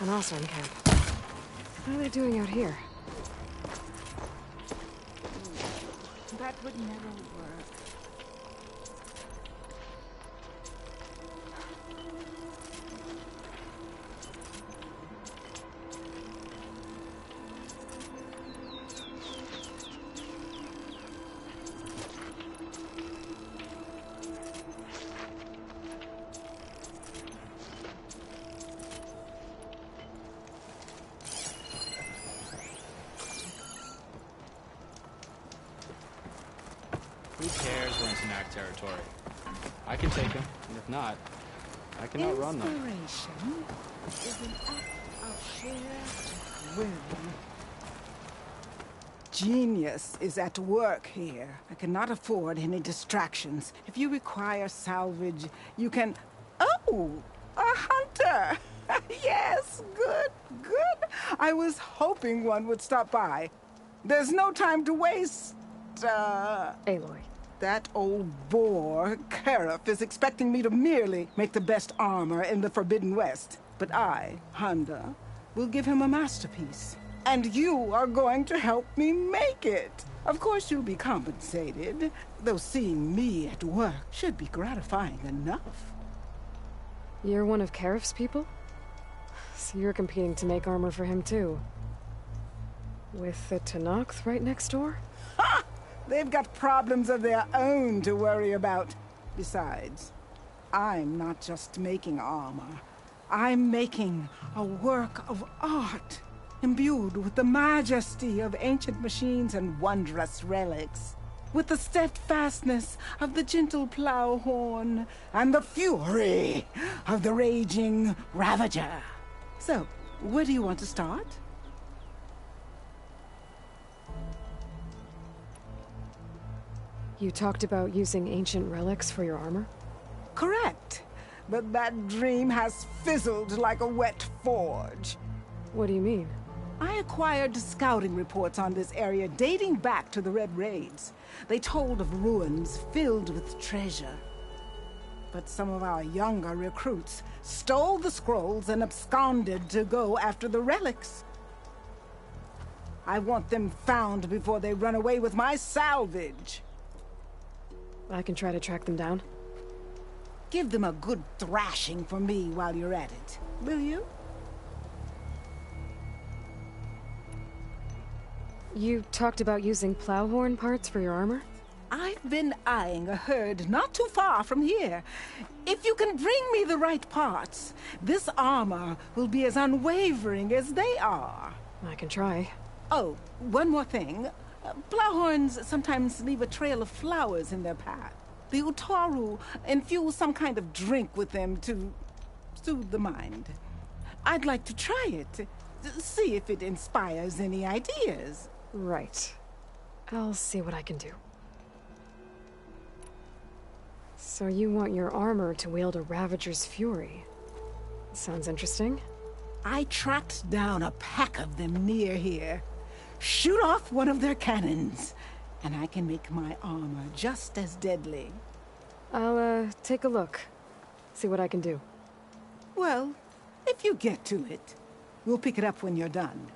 An Osram camp. What are they doing out here? That would never work. Who cares we're in Tanak territory? I can take him, and if not, I can outrun them. Inspiration is an act of sheer will. Genius is at work here. I cannot afford any distractions. If you require salvage, you can... Oh! A hunter! Yes, good. I was hoping one would stop by. There's no time to waste, Aloy. That old boar, Karif, is expecting me to merely make the best armor in the Forbidden West. But I, Honda, will give him a masterpiece. And you are going to help me make it. Of course you'll be compensated, though seeing me at work should be gratifying enough. You're one of Karif's people? So you're competing to make armor for him too. With the Tanakh right next door? Ha! They've got problems of their own to worry about. Besides, I'm not just making armor. I'm making a work of art, imbued with the majesty of ancient machines and wondrous relics, with the steadfastness of the gentle plow horn and the fury of the raging Ravager. So, where do you want to start? You talked about using ancient relics for your armor? Correct. But that dream has fizzled like a wet forge. What do you mean? I acquired scouting reports on this area dating back to the Red Raids. They told of ruins filled with treasure. But some of our younger recruits stole the scrolls and absconded to go after the relics. I want them found before they run away with my salvage. I can try to track them down. Give them a good thrashing for me while you're at it, will you? You talked about using plowhorn parts for your armor? I've been eyeing a herd not too far from here. If you can bring me the right parts, this armor will be as unwavering as they are. I can try. Oh, one more thing. Plowhorns sometimes leave a trail of flowers in their path. The Utaru infuse some kind of drink with them to soothe the mind. I'd like to try it, see if it inspires any ideas. Right. I'll see what I can do. So you want your armor to wield a Ravager's fury? Sounds interesting. I tracked down a pack of them near here. Shoot off one of their cannons, and I can make my armor just as deadly. I'll, take a look. See what I can do. Well, if you get to it, we'll pick it up when you're done.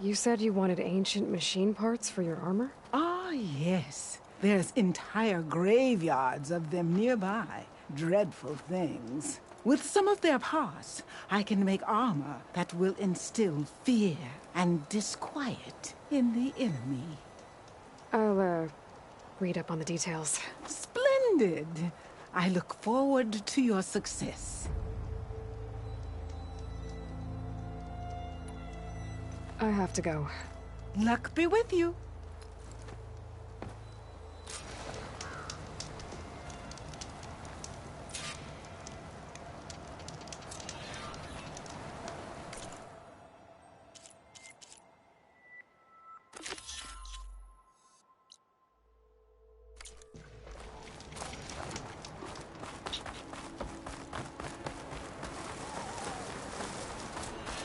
You said you wanted ancient machine parts for your armor? Ah, yes. There's entire graveyards of them nearby. Dreadful things. With some of their parts, I can make armor that will instill fear and disquiet in the enemy. I'll, read up on the details. Splendid! I look forward to your success. I have to go. Luck be with you.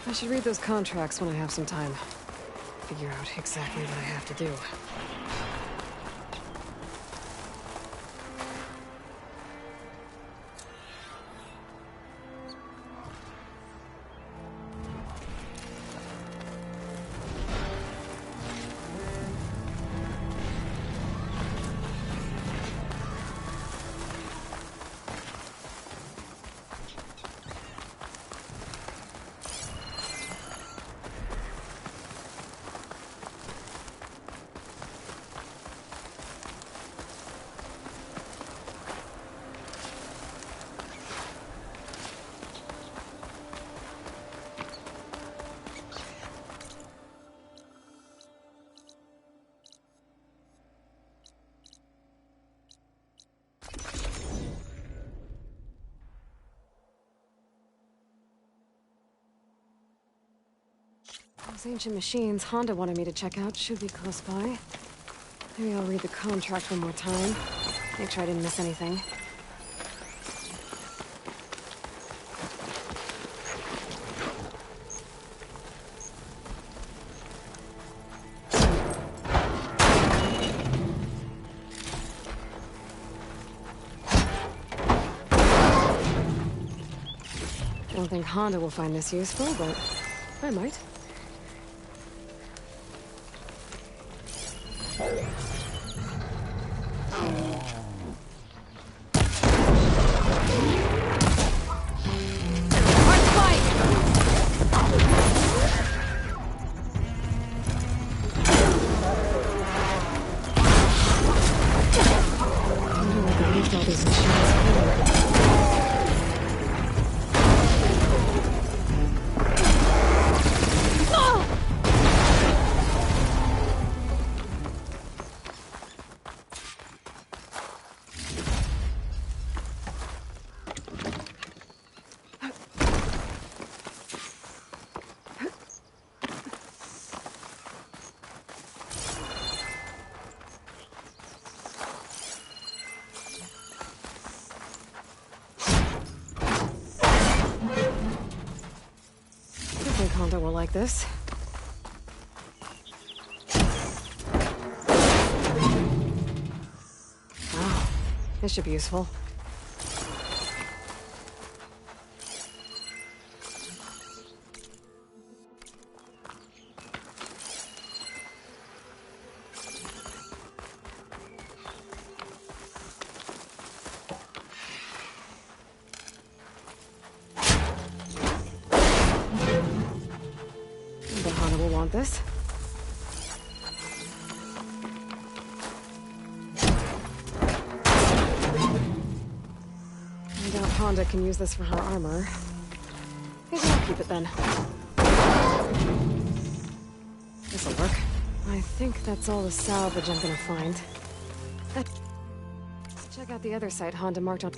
I should read those contracts when I have some time. Figure out exactly what I have to do. Those ancient machines Honda wanted me to check out should be close by. Maybe I'll read the contract one more time. Make sure I didn't miss anything. I don't think Honda will find this useful, but I might. All these machines here. I think Honda will like this. Wow, this should be useful. But Honda will want this. I doubt Honda can use this for her armor. Maybe I'll keep it then. This'll work. I think that's all the salvage I'm gonna find. Check out the other site Honda marked on.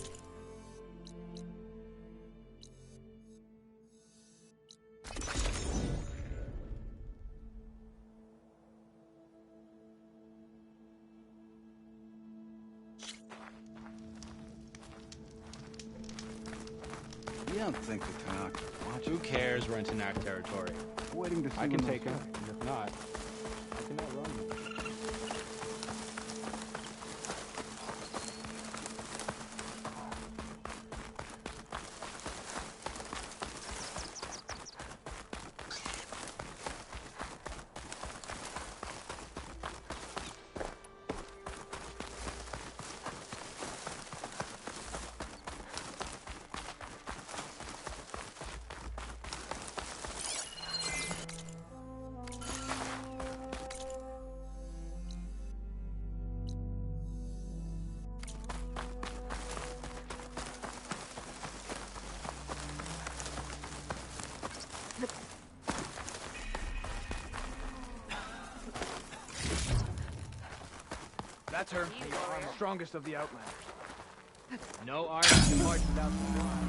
You don't think the Tanakh is watching? Who cares? We're in Tanakh territory. Waiting to see I when can they'll take him. strike. If not, I cannot run them. That's her. Strongest of the Outlanders. No army can march without the line.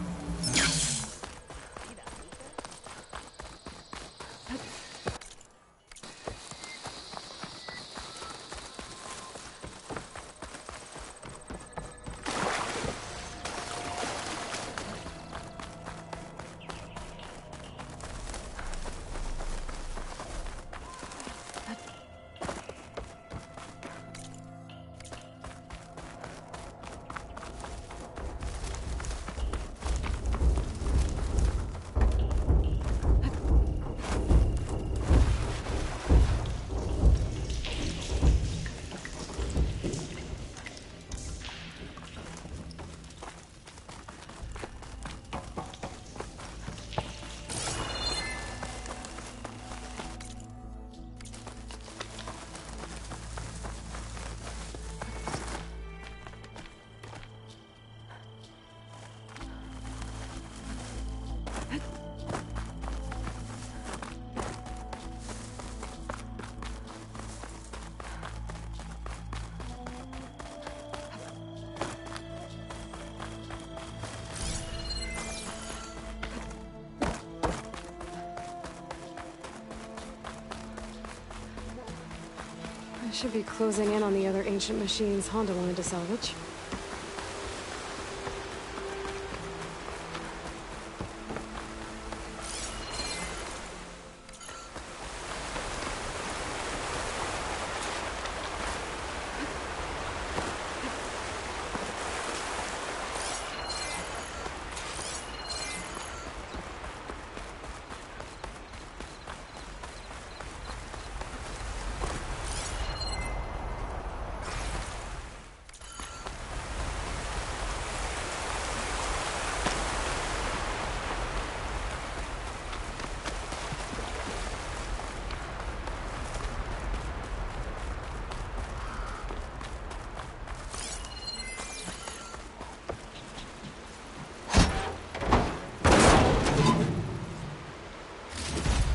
Should be closing in on the other ancient machines Honda wanted to salvage.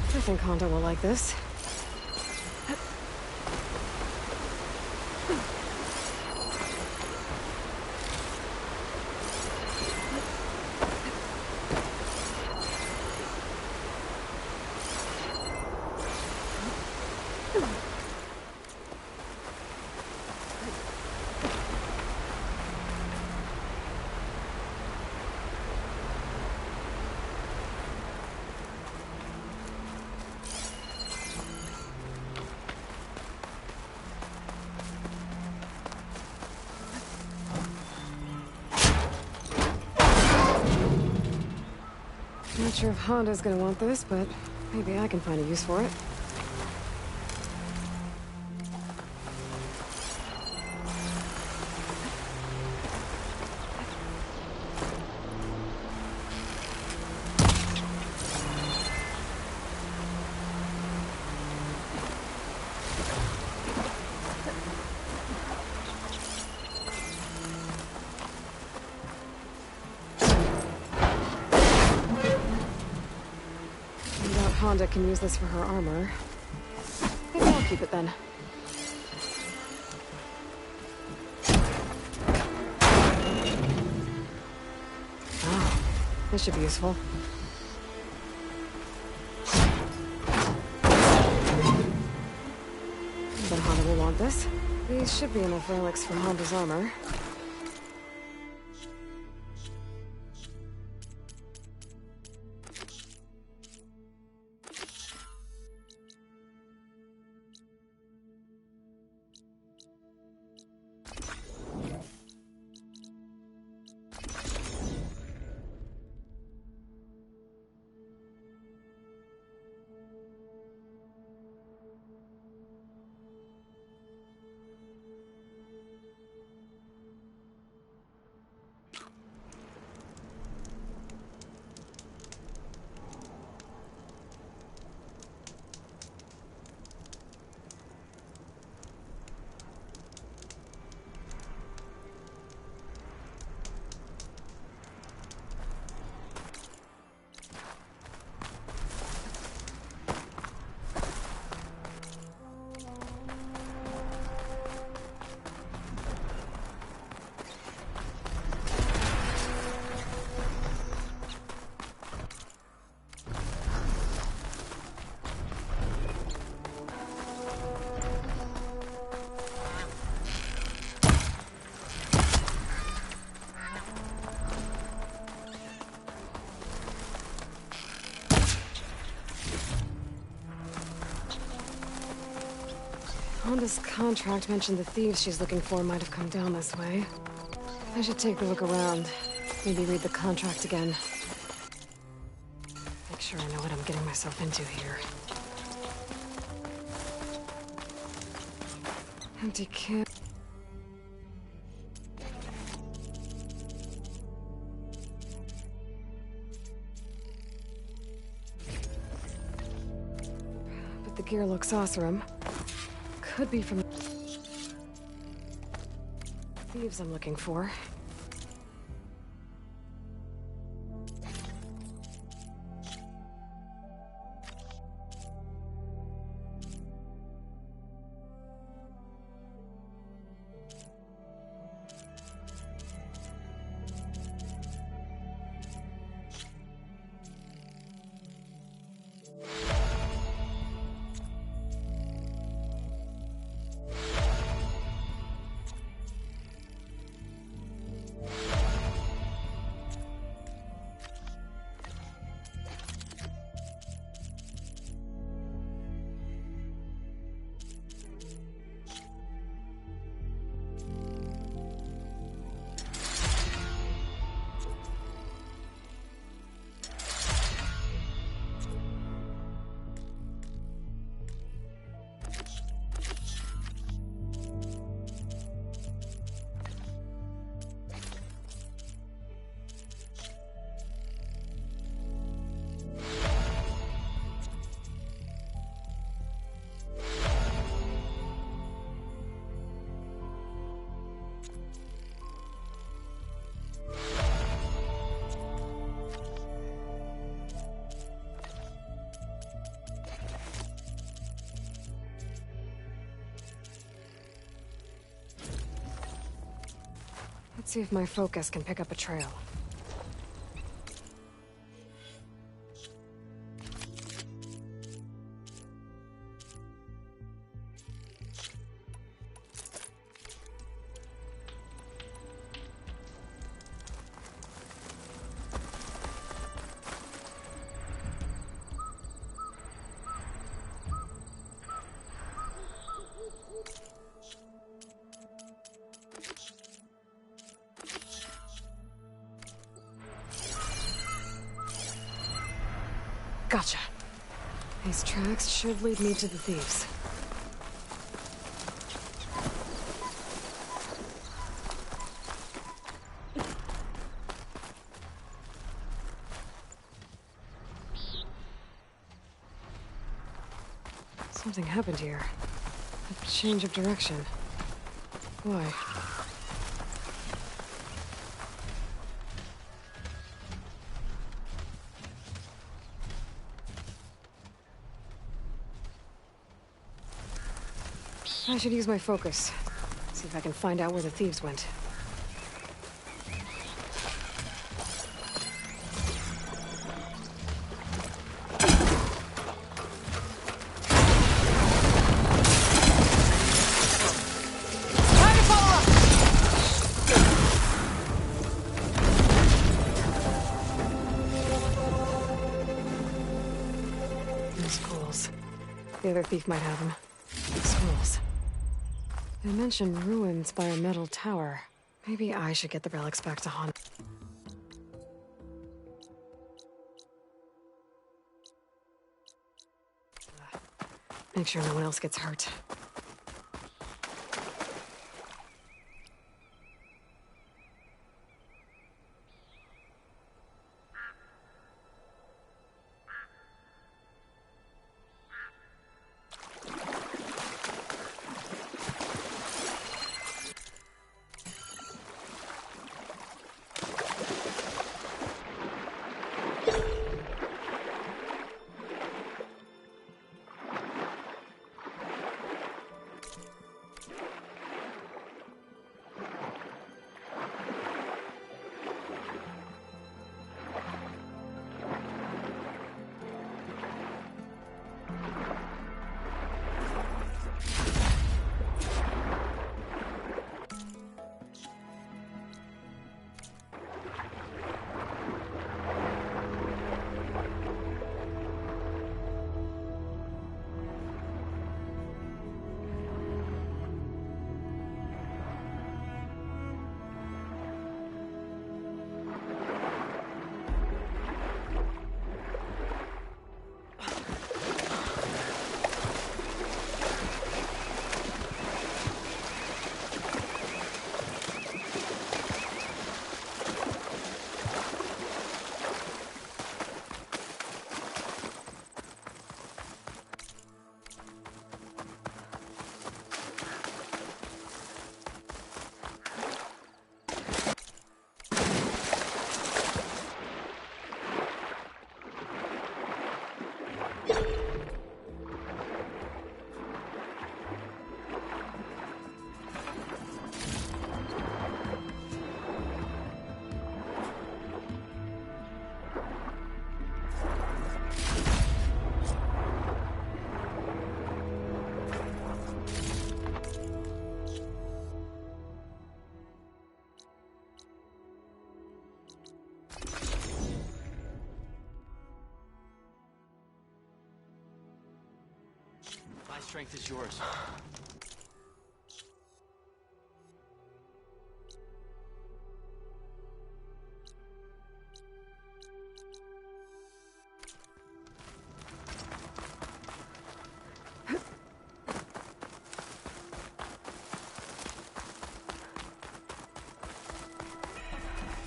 I think Honda will like this. Not sure if Honda's gonna want this, but maybe I can find a use for it. Honda can use this for her armor. Maybe I'll keep it then. Oh, this should be useful. Then Honda will want this. These should be enough relics for Honda's armor. Honda's contract mentioned the thieves she's looking for might have come down this way. I should take a look around. Maybe read the contract again. Make sure I know what I'm getting myself into here. Empty can. But the gear looks awesome. Could be from thieves I'm looking for. Let's see if my focus can pick up a trail. Gotcha. These tracks should lead me to the thieves. Something happened here. A change of direction. Why? I should use my focus. See if I can find out where the thieves went. Time to follow up! Those ghouls. The other thief might have them. Skulls. They mentioned ruins by a metal tower. Maybe I should get the relics back to Han. Make sure no one else gets hurt. My strength is yours.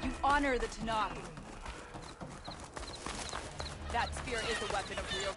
You honor the Tanakh. That spear is a weapon of real...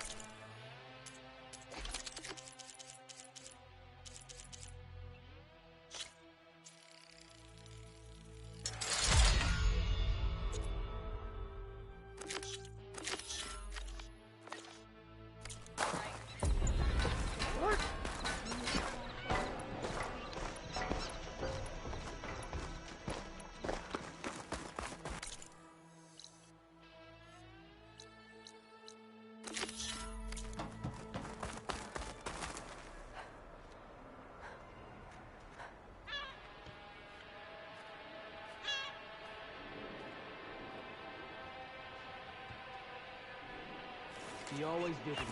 Be always vigilant.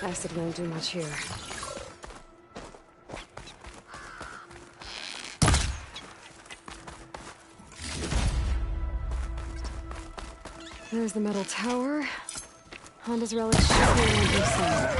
Acid won't do much here. There's the metal tower. Honda's relic should be around here somewhere.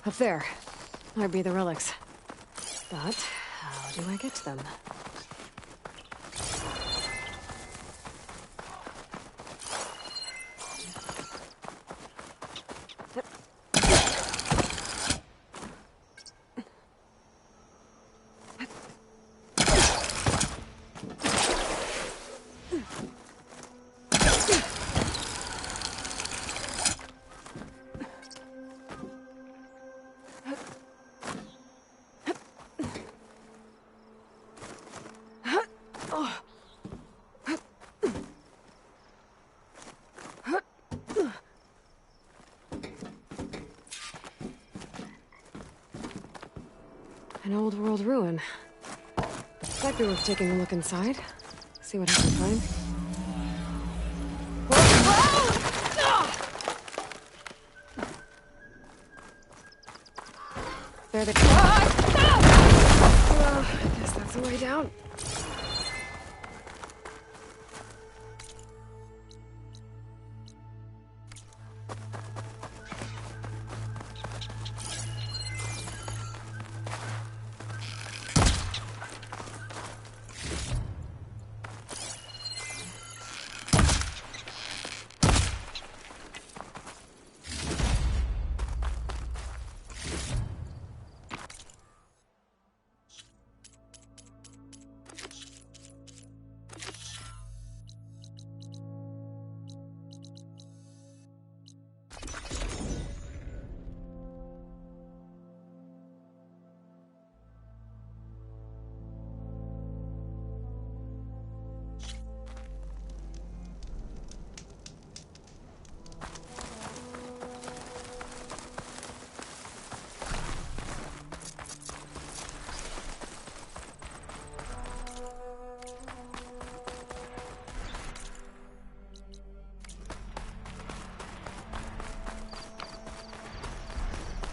Up there. Might be the relics. But how do I get to them? An old world ruin. Might be worth taking a look inside. See what I can find. There they come. Well, I guess that's the way down.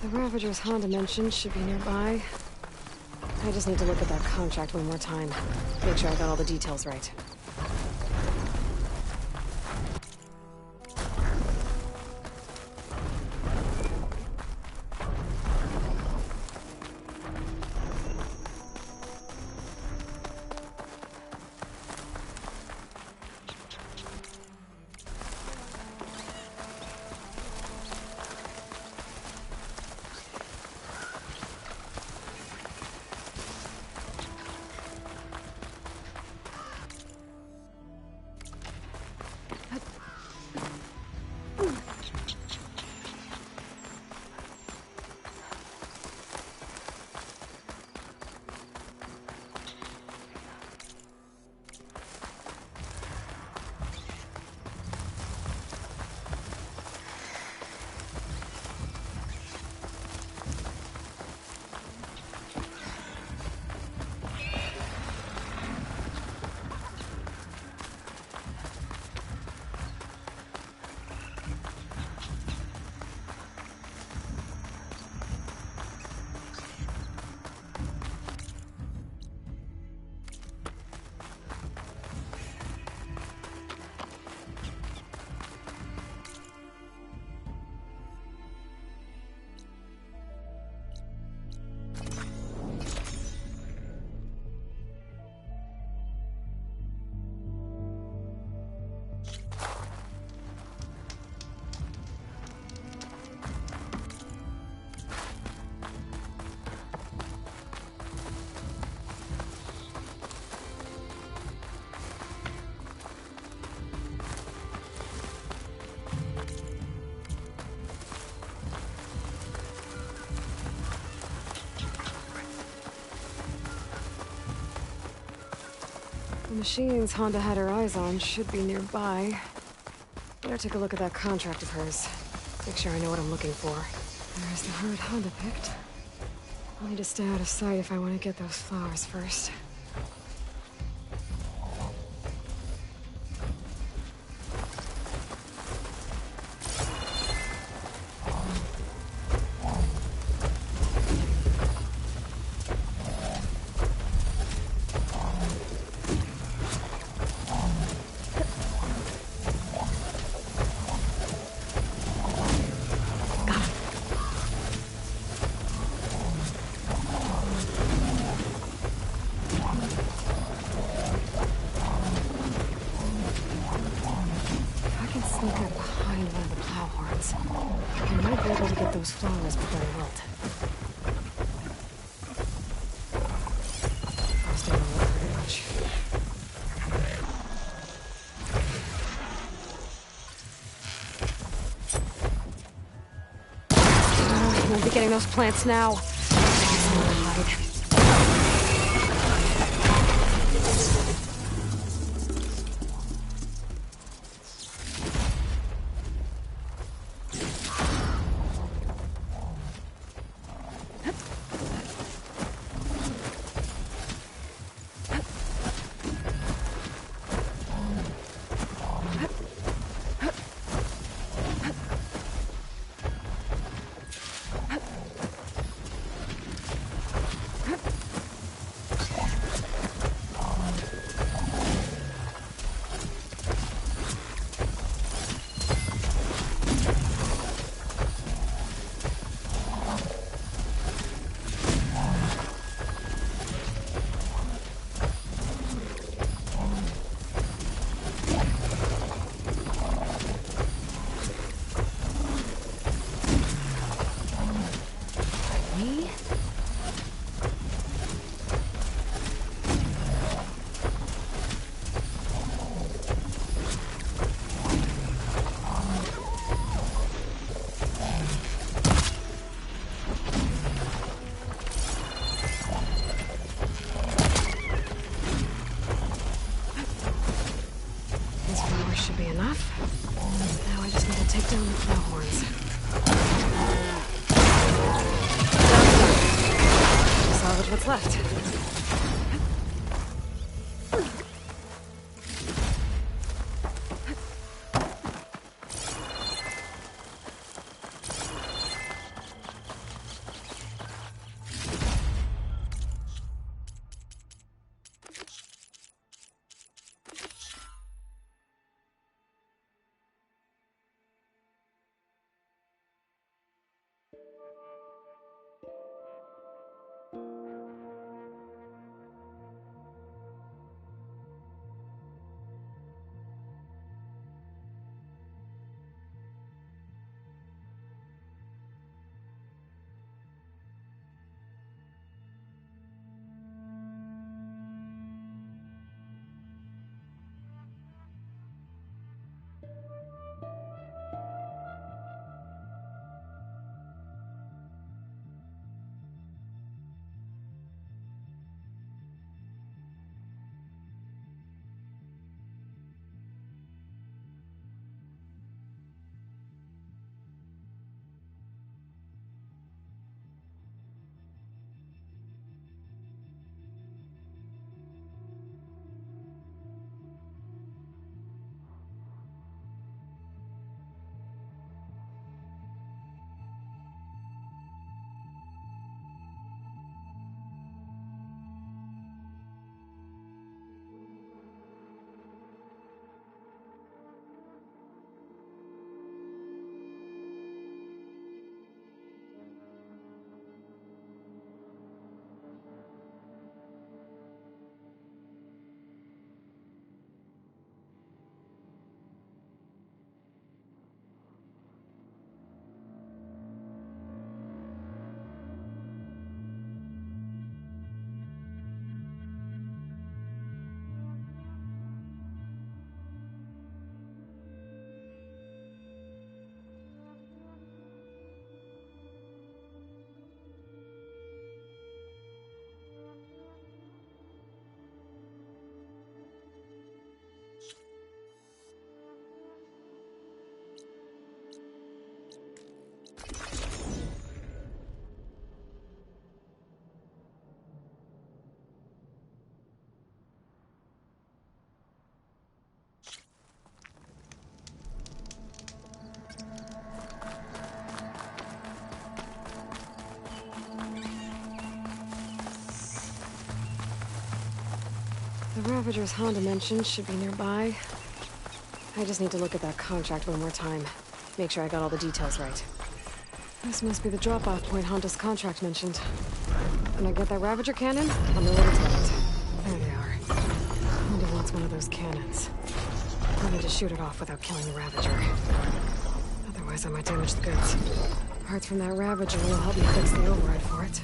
The Ravager's Honda mentioned should be nearby. I just need to look at that contract one more time. Make sure I got all the details right. The machines Honda had her eyes on should be nearby. Better take a look at that contract of hers. Make sure I know what I'm looking for. There's the herd Honda picked. I'll need to stay out of sight if I want to get those flowers first. Those flowers before they wilt. Frosting won't work very much. We'll be getting those plants now. Hide. What's left? The Ravager's Honda mentioned should be nearby. I just need to look at that contract one more time. Make sure I got all the details right. This must be the drop-off point Honda's contract mentioned. When I get that Ravager cannon, I'll know where to take it. There they are. Honda wants one of those cannons. I need to shoot it off without killing the Ravager. Otherwise, I might damage the goods. Parts from that Ravager will help me fix the override for it.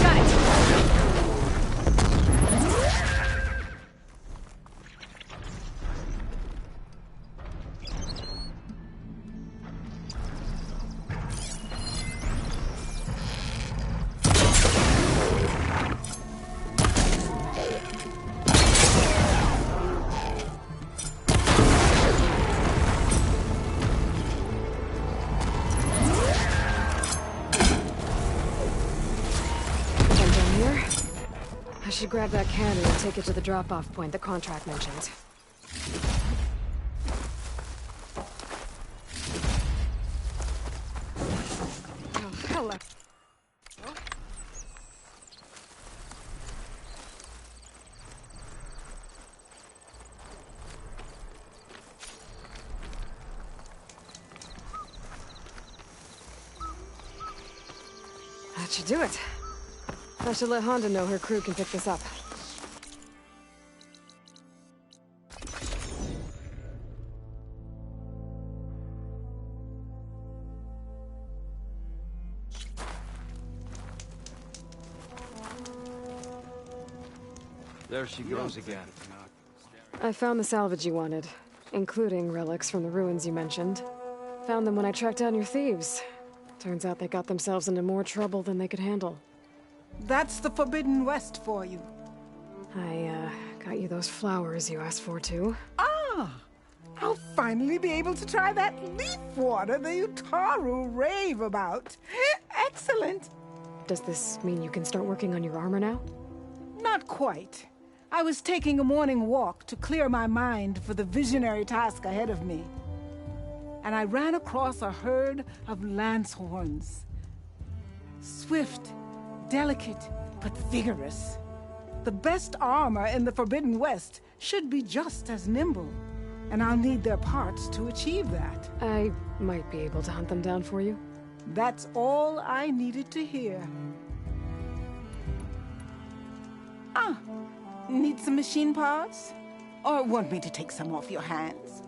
Got it! I should grab that cannon and take it to the drop-off point the contract mentioned. Oh, hello. That should do it. I should let Honda know her crew can pick this up. There she goes again. I found the salvage you wanted, including relics from the ruins you mentioned. Found them when I tracked down your thieves. Turns out they got themselves into more trouble than they could handle. That's the Forbidden West for you. I, got you those flowers you asked for, too. Ah! I'll finally be able to try that leaf water the Utaru rave about. Excellent! Does this mean you can start working on your armor now? Not quite. I was taking a morning walk to clear my mind for the visionary task ahead of me. And I ran across a herd of lancehorns. Swift, delicate, but vigorous. The best armor in the Forbidden West should be just as nimble, and I'll need their parts to achieve that. I might be able to hunt them down for you. That's all I needed to hear. Ah, need some machine parts? Or want me to take some off your hands?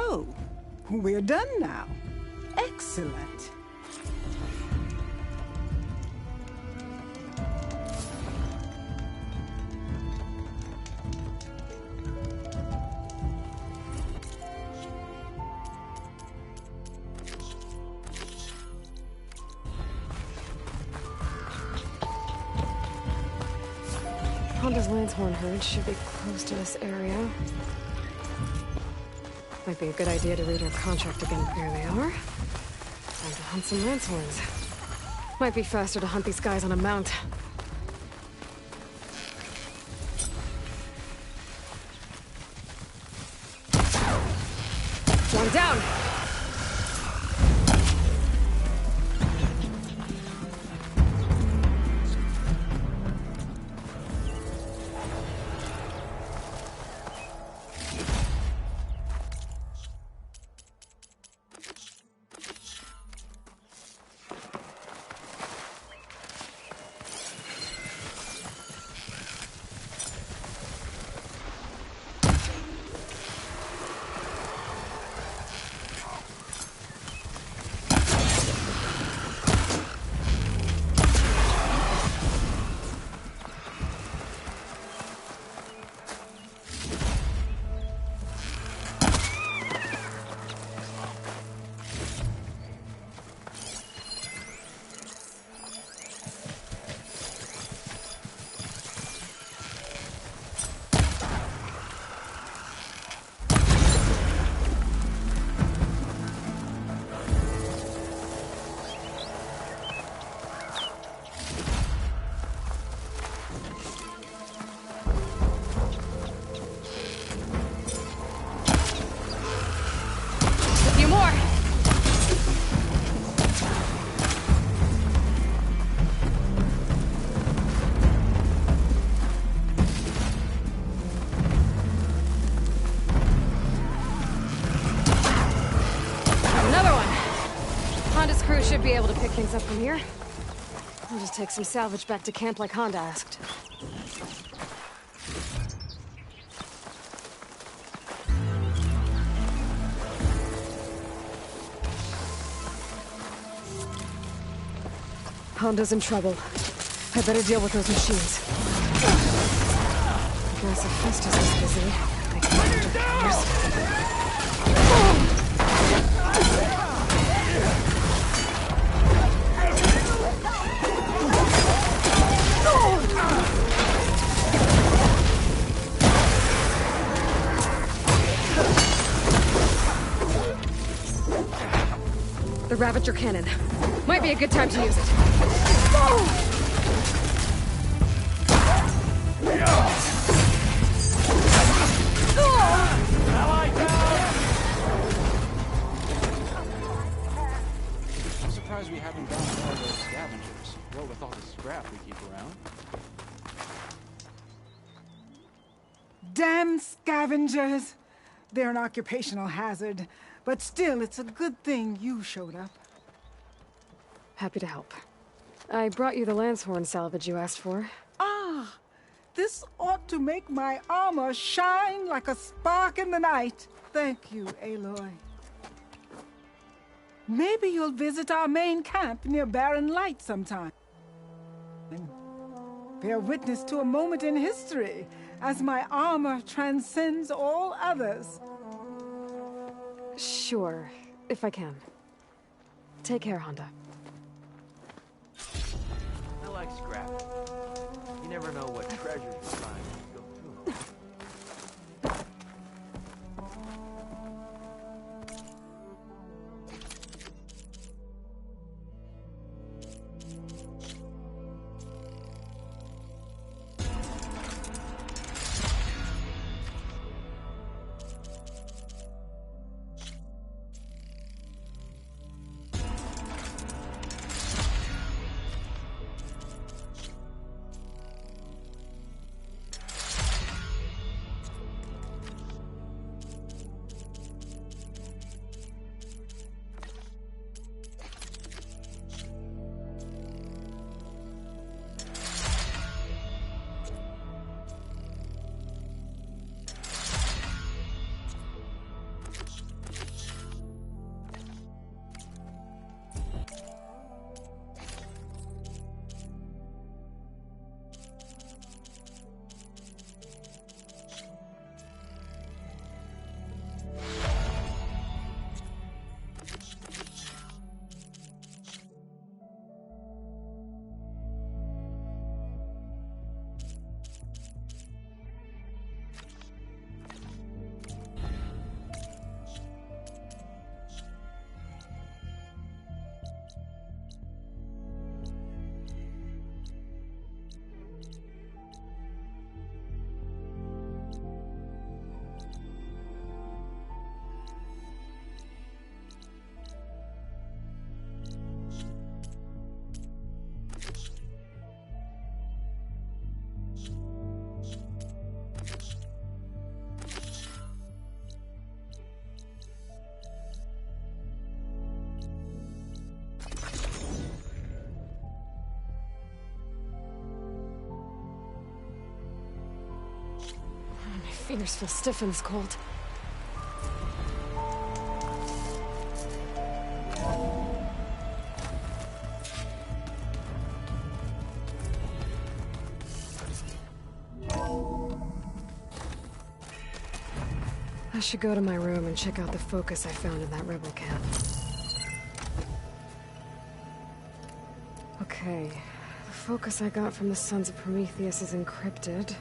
Oh, we're done now. Excellent. Honda's Lancehorn herd should be close to this area. Might be a good idea to read our contract again. There they are. Time to hunt some Lancehorns. Might be faster to hunt these guys on a mount. One down! things up from here. I'll just take some salvage back to camp like Honda asked. Honda's in trouble. I better deal with those machines. I guess if Festus is busy, I can manage the others. The Ravager cannon. Might be a good time to use it. I'm surprised we haven't gotten more of those scavengers. What with all the scrap we keep around? Damn scavengers! They're an occupational hazard, but still, it's a good thing you showed up. Happy to help. I brought you the Lancehorn salvage you asked for. Ah! This ought to make my armor shine like a spark in the night. Thank you, Aloy. Maybe you'll visit our main camp near Barren Light sometime. Bear witness to a moment in history as my armor transcends all others. Sure, if I can. Take care, Honda. I like scrap. You never know what treasures you'll find when you go through them. My fingers feel stiff in this cold. I should go to my room and check out the focus I found in that rebel camp. Okay, the focus I got from the Sons of Prometheus is encrypted.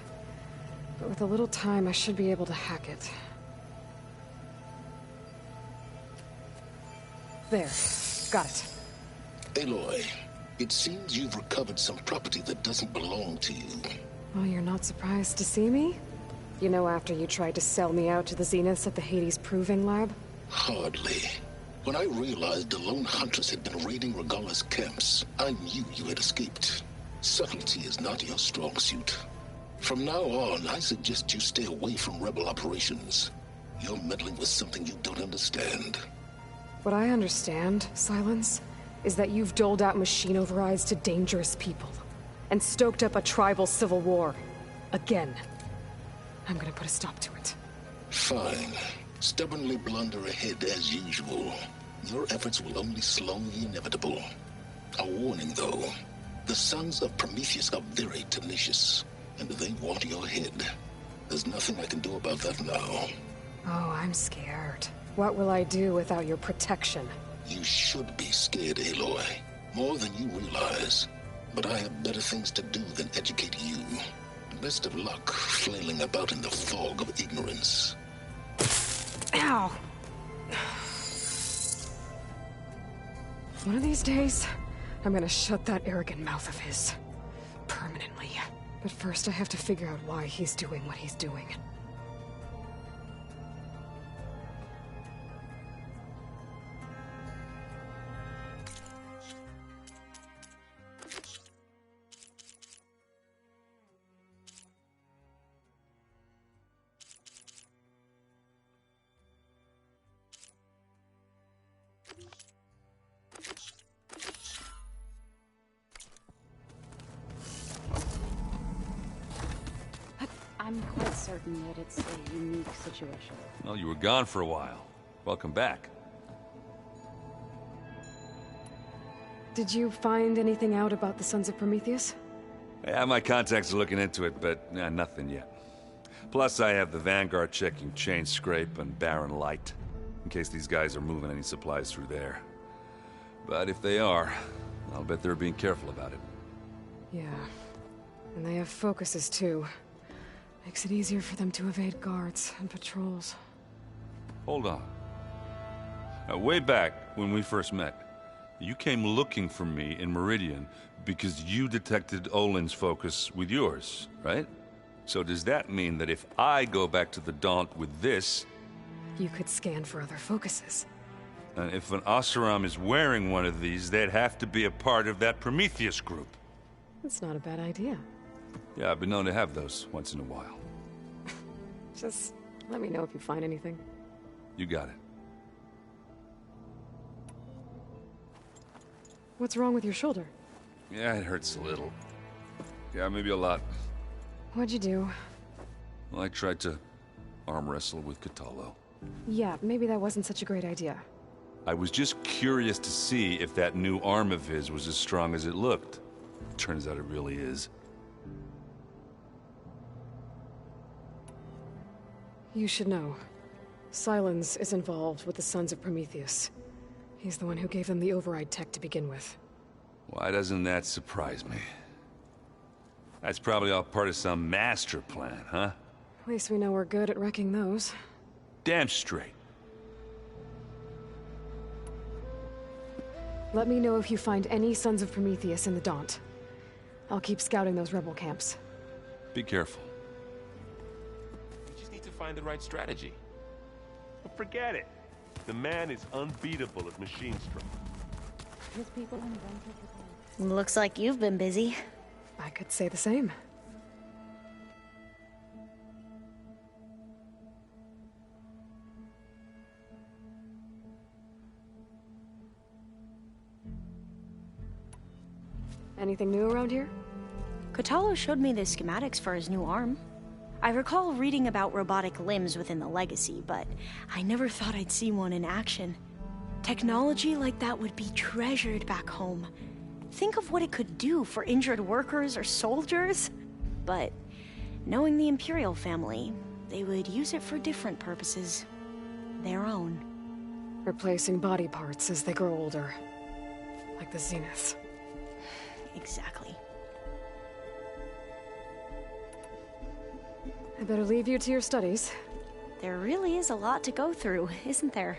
But with a little time, I should be able to hack it. There. Got it. Aloy, it seems you've recovered some property that doesn't belong to you. Well, you're not surprised to see me? You know, after you tried to sell me out to the Zeniths at the Hades Proving Lab? Hardly. When I realized the lone hunters had been raiding Regala's camps, I knew you had escaped. Subtlety is not your strong suit. From now on, I suggest you stay away from rebel operations. You're meddling with something you don't understand. What I understand, Silence, is that you've doled out machine overrides to dangerous people, and stoked up a tribal civil war. Again. I'm gonna put a stop to it. Fine. Stubbornly blunder ahead as usual. Your efforts will only slow the inevitable. A warning, though. The sons of Prometheus are very tenacious, and they want your head. There's nothing I can do about that now. Oh, I'm scared. What will I do without your protection? You should be scared, Aloy. More than you realize. But I have better things to do than educate you. Best of luck flailing about in the fog of ignorance. Ow! One of these days, I'm gonna shut that arrogant mouth of his. Permanently. But first I have to figure out why he's doing what he's doing. I'm quite certain that it's a unique situation. Well, you were gone for a while. Welcome back. Did you find anything out about the Sons of Prometheus? Yeah, my contacts are looking into it, but nothing yet. Plus, I have the Vanguard checking Chain Scrape and Barren Light, in case these guys are moving any supplies through there. But if they are, I'll bet they're being careful about it. Yeah. And they have focuses, too. Makes it easier for them to evade guards and patrols. Hold on. Now, way back when we first met, you came looking for me in Meridian because you detected Olin's focus with yours, right? So does that mean that if I go back to the Daunt with this... You could scan for other focuses. And if an Oseram is wearing one of these, they'd have to be a part of that Prometheus group. That's not a bad idea. Yeah, I've been known to have those once in a while. Just let me know if you find anything. You got it. What's wrong with your shoulder? Yeah, it hurts a little. Yeah, maybe a lot. What'd you do? Well, I tried to arm wrestle with Cthulhu. Yeah, maybe that wasn't such a great idea. I was just curious to see if that new arm of his was as strong as it looked. Turns out it really is. You should know. Silence is involved with the Sons of Prometheus. He's the one who gave them the override tech to begin with. Why doesn't that surprise me? That's probably all part of some master plan, huh? At least we know we're good at wrecking those. Damn straight. Let me know if you find any Sons of Prometheus in the Daunt. I'll keep scouting those rebel camps. Be careful. We just need to find the right strategy. But forget it. The man is unbeatable at machine strength. His people invented the gun. Looks like you've been busy. I could say the same. Anything new around here? Cthulhu showed me the schematics for his new arm. I recall reading about robotic limbs within the Legacy, but I never thought I'd see one in action. Technology like that would be treasured back home. Think of what it could do for injured workers or soldiers. But knowing the Imperial family, they would use it for different purposes. Their own. Replacing body parts as they grow older. Like the Zeniths. Exactly. I better leave you to your studies. There really is a lot to go through, isn't there?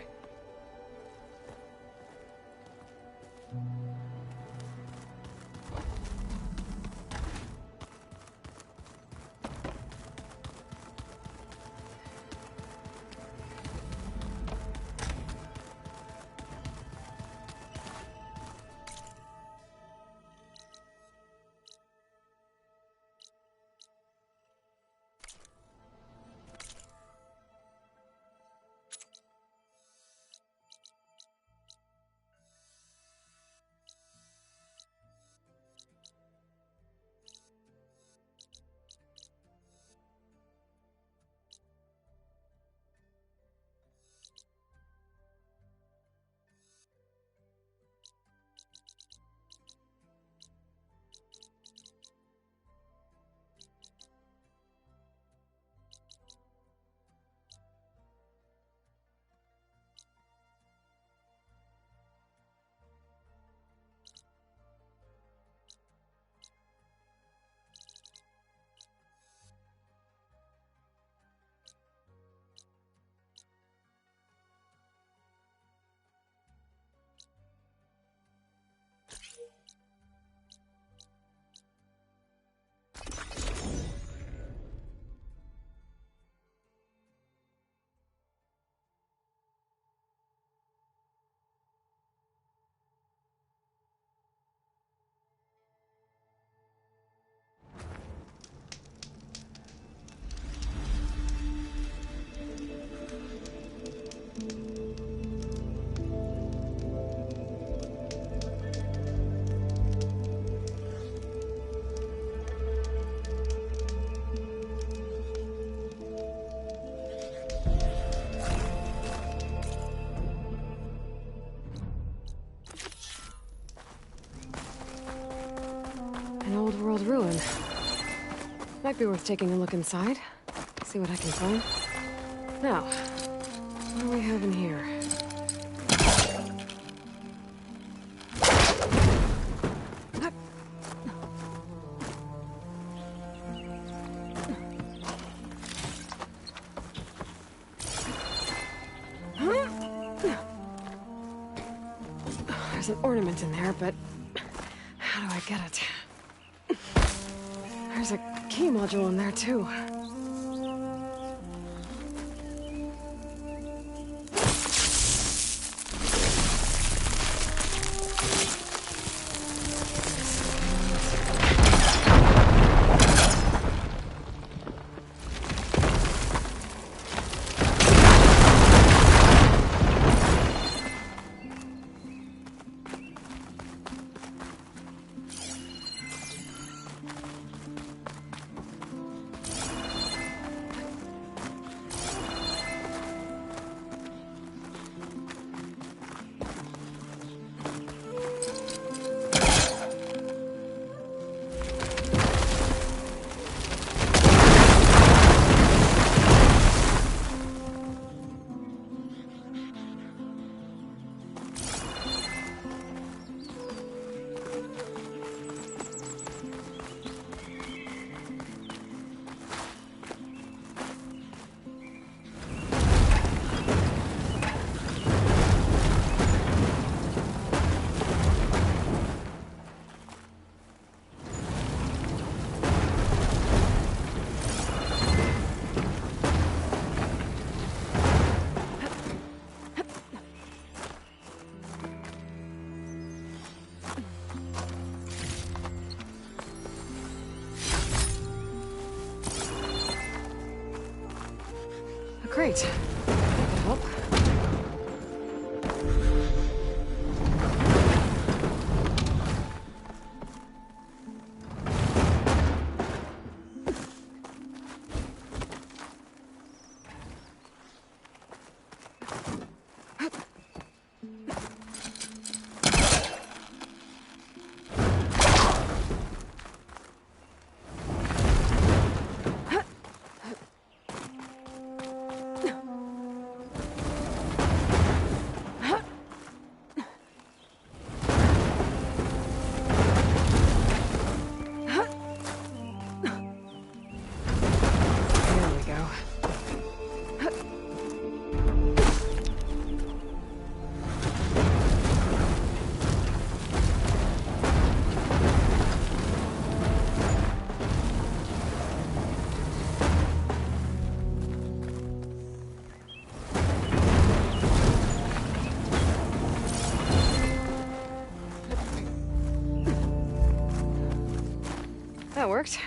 Might be worth taking a look inside. See what I can find. Now, what do we have in here? There's an ornament in there, but how do I get it? There's a key module in there, too. Great. That could help. That worked.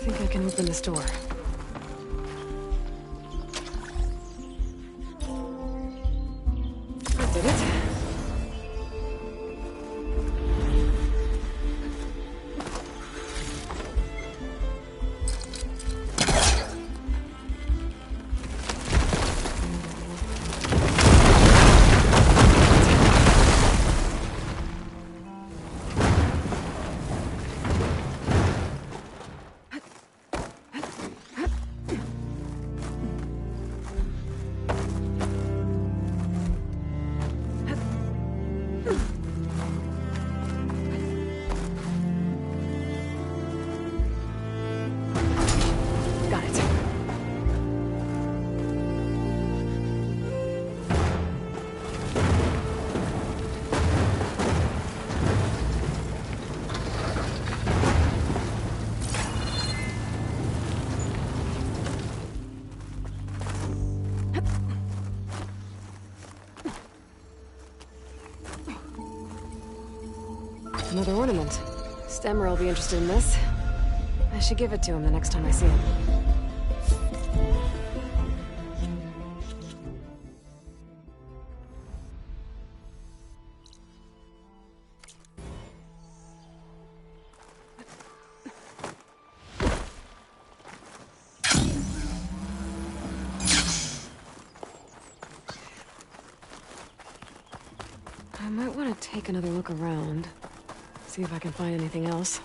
I can open this door. That did it. Another ornament. Stemmer will be interested in this. I should give it to him the next time I see him. I might want to take another look around. See if I can find anything else.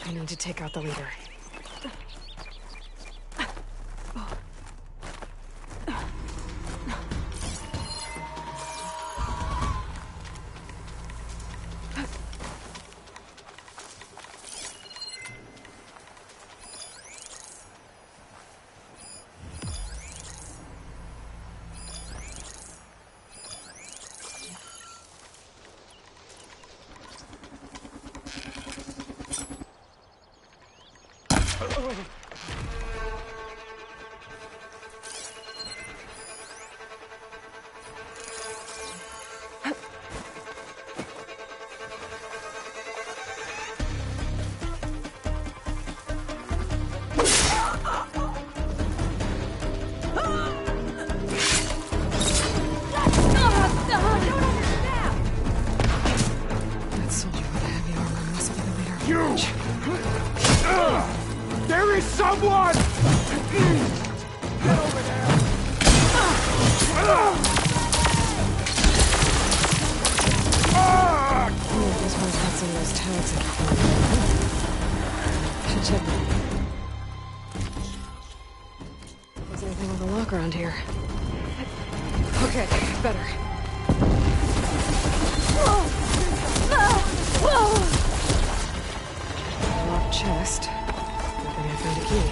I need to take out the leader. There is someone! Get over there! Oh, this one's got some of those tags I should check them. Is there anything with a lock around here? Okay, better. Locked chest. Maybe I found a key.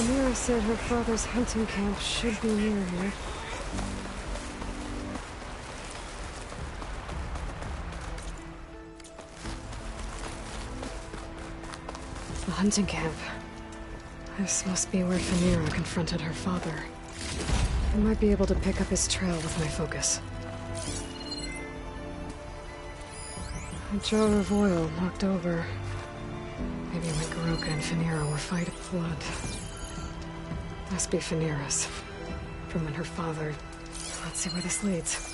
Mira said her father's hunting camp should be near here. The hunting camp. This must be where Finira confronted her father. I might be able to pick up his trail with my focus. A jar of oil knocked over. Maybe when Garoka and Finira were fighting blood. Must be Finira's. From when her father... Let's see where this leads.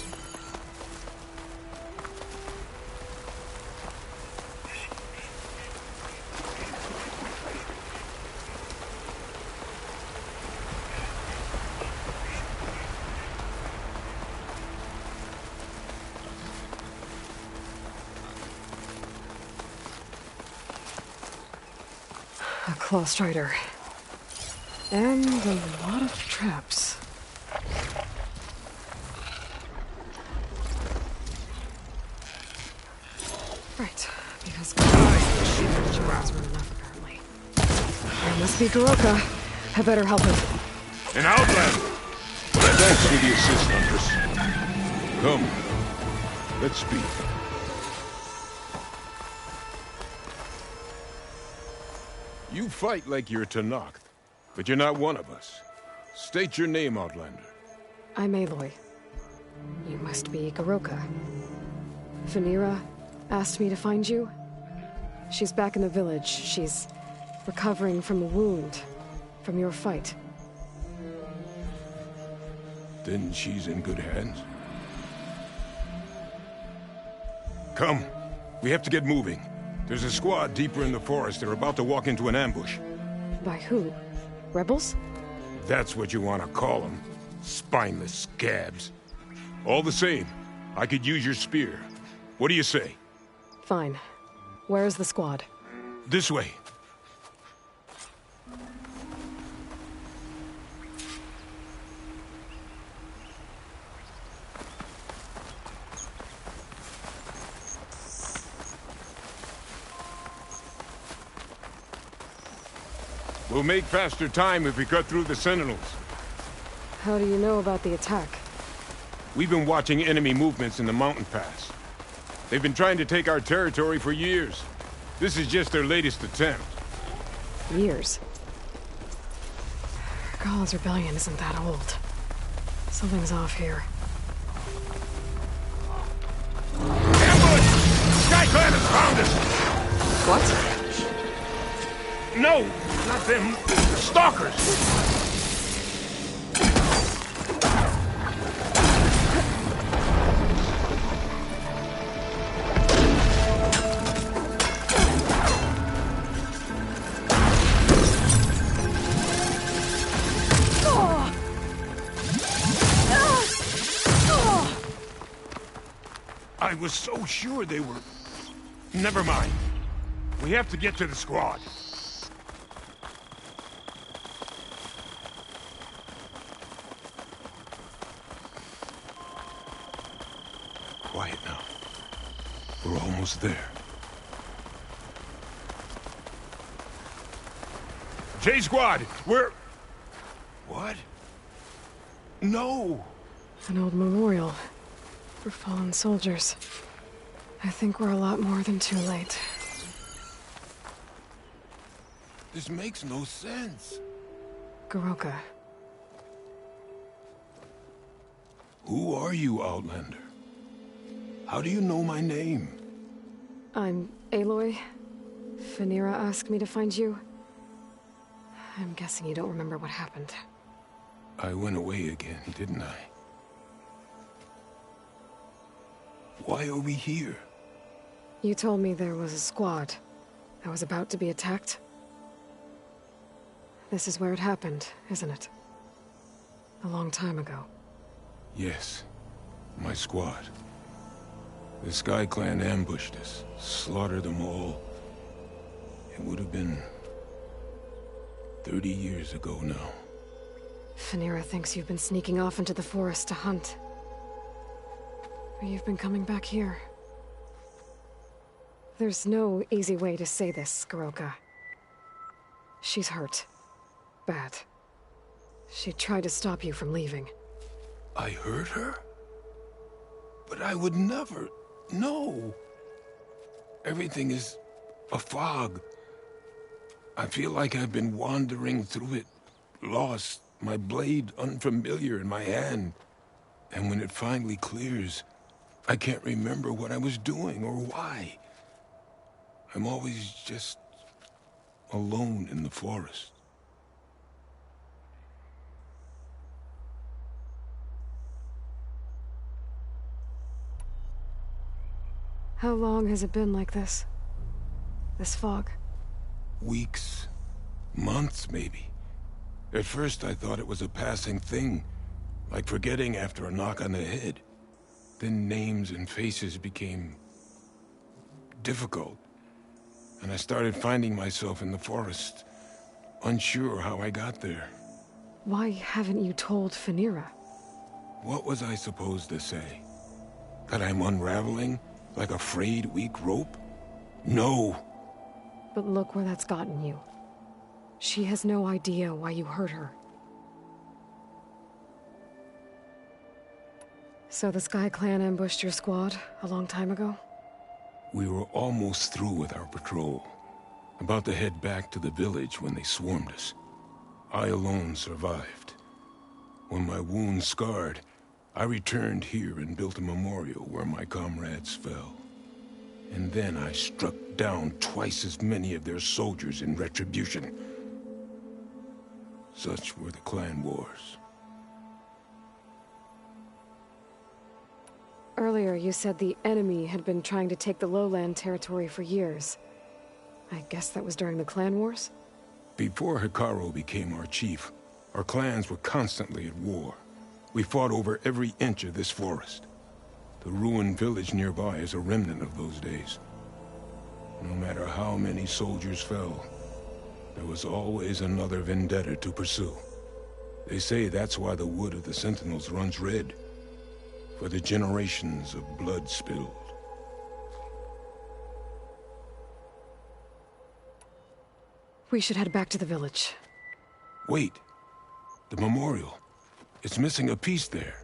A claw strider. And a lot of traps. Right, because jars weren't enough apparently. There must be Garoka. I better help him. An outlander! Thanks for the assist, Huntress. Come, let's speak. You fight like you're Tenakth, but you're not one of us. State your name, Outlander. I'm Aloy. You must be Garoka. Finira asked me to find you. She's back in the village. She's recovering from a wound from your fight. Then she's in good hands. Come, we have to get moving. There's a squad deeper in the forest. They're about to walk into an ambush. By who? Rebels? That's what you want to call them. Spineless scabs. All the same, I could use your spear. What do you say? Fine. Where's the squad? This way. We'll make faster time if we cut through the sentinels. How do you know about the attack? We've been watching enemy movements in the mountain pass. They've been trying to take our territory for years. This is just their latest attempt. Years? Gall's rebellion isn't that old. Something's off here. Ambush! SkyClan has found us! What? No, not them. Stalkers! I was so sure they were... Never mind. We have to get to the squad. Quiet now. We're almost there. J Squad, we're... What? No! An old memorial for fallen soldiers. I think we're a lot more than too late. This makes no sense. Garoka. Who are you, Outlander? How do you know my name? I'm Aloy. Finira asked me to find you. I'm guessing you don't remember what happened. I went away again, didn't I? Why are we here? You told me there was a squad that was about to be attacked. This is where it happened, isn't it? A long time ago. Yes, my squad. The Sky Clan ambushed us, slaughtered them all. It would have been 30 years ago now. Finira thinks you've been sneaking off into the forest to hunt. But you've been coming back here. There's no easy way to say this, Garoka. She's hurt. bad. She tried to stop you from leaving. I hurt her? But I would never... No. Everything is a fog. I feel like I've been wandering through it, lost, my blade unfamiliar in my hand. And when it finally clears, I can't remember what I was doing or why. I'm always just alone in the forest. How long has it been like this? This fog? Weeks, months maybe. At first I thought it was a passing thing, like forgetting after a knock on the head. Then names and faces became difficult, and I started finding myself in the forest, unsure how I got there. Why haven't you told Phaneira? What was I supposed to say? That I'm unraveling? Like a frayed, weak rope? No! But look where that's gotten you. She has no idea why you hurt her. So the Sky Clan ambushed your squad a long time ago? We were almost through with our patrol. About to head back to the village when they swarmed us. I alone survived. When my wounds scarred, I returned here and built a memorial where my comrades fell. And then I struck down twice as many of their soldiers in retribution. Such were the clan wars. Earlier, you said the enemy had been trying to take the lowland territory for years. I guess that was during the clan wars? Before Hikaru became our chief, our clans were constantly at war. We fought over every inch of this forest. The ruined village nearby is a remnant of those days. No matter how many soldiers fell, there was always another vendetta to pursue. They say that's why the wood of the Sentinels runs red, for the generations of blood spilled. We should head back to the village. Wait. The memorial. It's missing a piece there.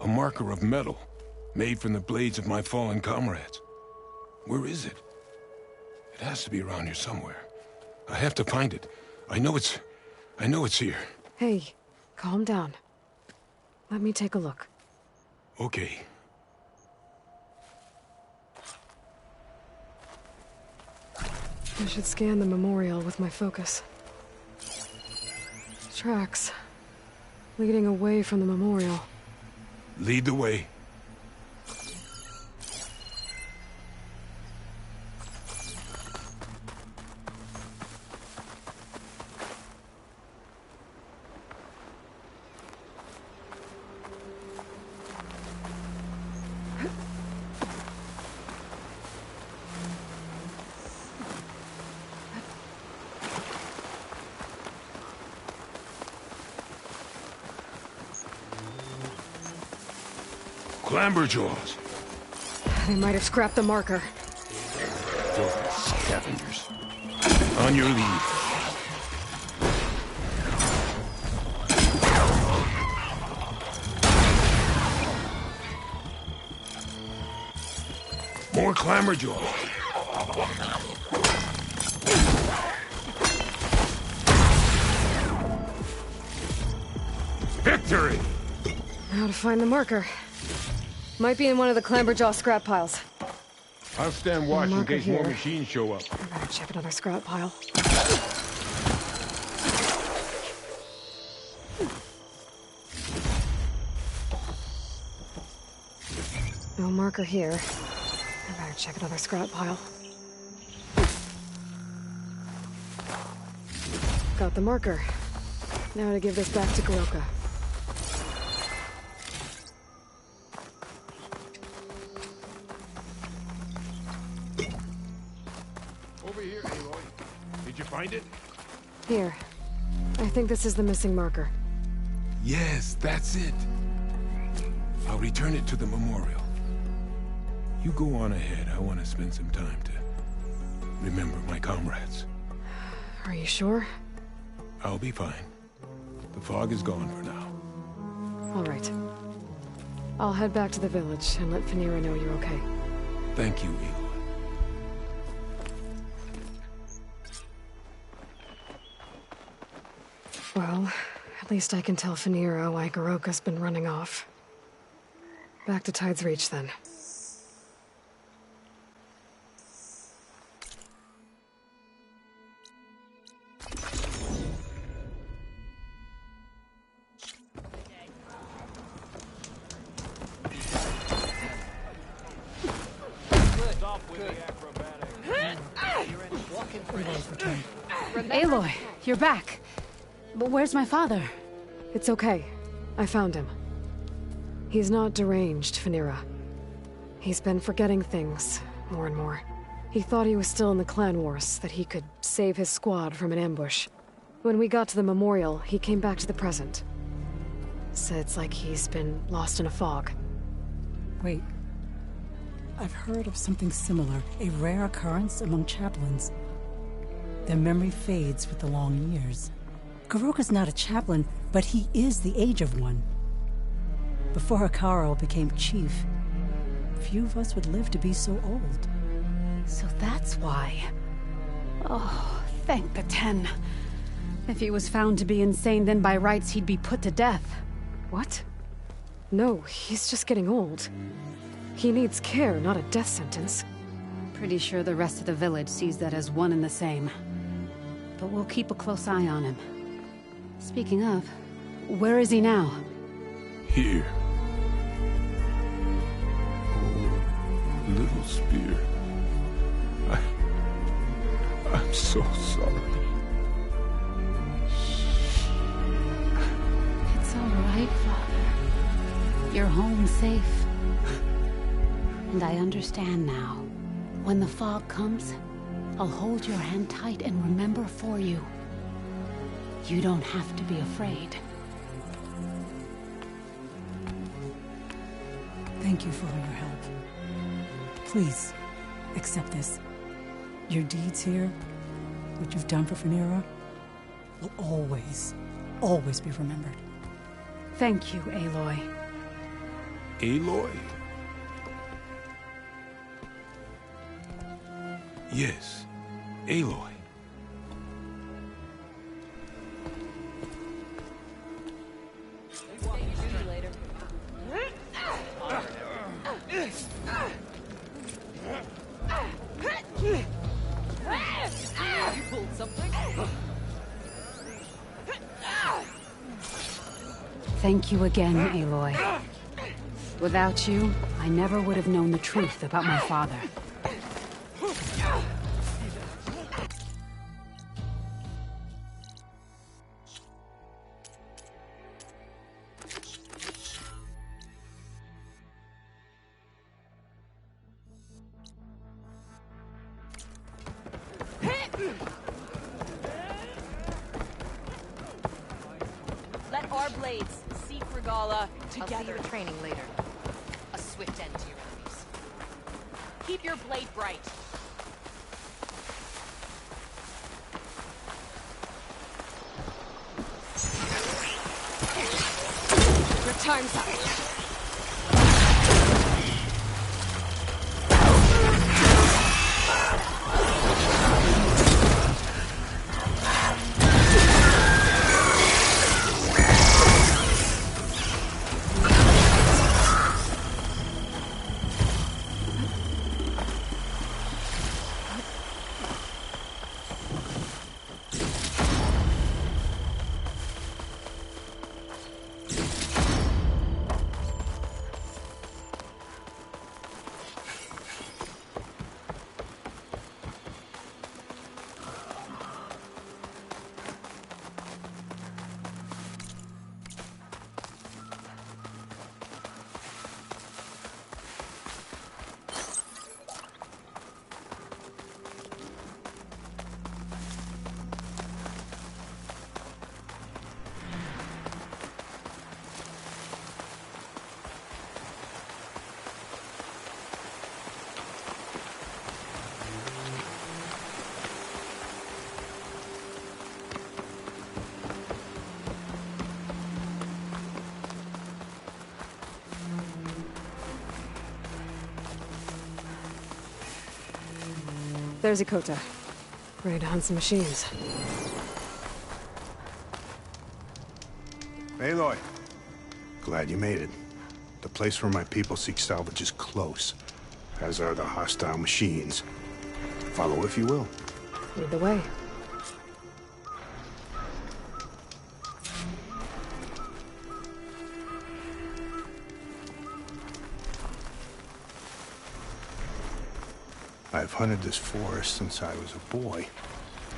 A marker of metal, made from the blades of my fallen comrades. Where is it? It has to be around here somewhere. I have to find it. I know it's here. Hey, calm down. Let me take a look. Okay. I should scan the memorial with my focus. Tracks. Leading away from the memorial. Lead the way. Clamberjaws. They might have scrapped the marker. Filthy scavengers. On your lead. More clamberjaws. Victory! Now to find the marker. Might be in one of the Clamberjaw scrap piles. I'll stand watch in Marker case more here. machines show up. I better check another scrap pile. No marker here. I better check another scrap pile. Got the marker. Now to give this back to Goroka. Over here, Aloy. Did you find it? Here. I think this is the missing marker. Yes, that's it. I'll return it to the memorial. You go on ahead. I want to spend some time to remember my comrades. Are you sure? I'll be fine. The fog is gone for now. All right. I'll head back to the village and let Phanera know you're okay. Thank you, Aloy. Well, at least I can tell Phanera why Goroka's been running off. Back to Tide's Reach, then. Aloy, you're back. But where's my father? It's okay. I found him. He's not deranged, Phanera. He's been forgetting things, more and more. He thought he was still in the clan wars, that he could save his squad from an ambush. When we got to the memorial, he came back to the present. So it's like he's been lost in a fog. Wait. I've heard of something similar, a rare occurrence among chaplains. Their memory fades with the long years. Goroka's not a chaplain, but he is the age of one. Before Hikaru became chief, few of us would live to be so old. So that's why. Oh, thank the Ten. If he was found to be insane, then by rights he'd be put to death. What? No, he's just getting old. He needs care, not a death sentence. Pretty sure the rest of the village sees that as one and the same. But we'll keep a close eye on him. Speaking of, where is he now? Here. Oh, little spear. I'm so sorry. It's all right, Father. You're home safe. And I understand now. When the fog comes, I'll hold your hand tight and remember for you. You don't have to be afraid. Thank you for all your help. Please, accept this. Your deeds here, what you've done for Phanera, will always, always be remembered. Thank you, Aloy. Aloy? Yes, Aloy. Thank you again, Aloy. Without you, I never would have known the truth about my father. Let our blades seek Regala together. I'll see your training later. A swift end to your enemies. Keep your blade bright. Your time's up. There's Ikota. Ready to hunt some machines. Aloy. Glad you made it. The place where my people seek salvage is close, as are the hostile machines. Follow if you will. Lead the way. I've hunted this forest since I was a boy.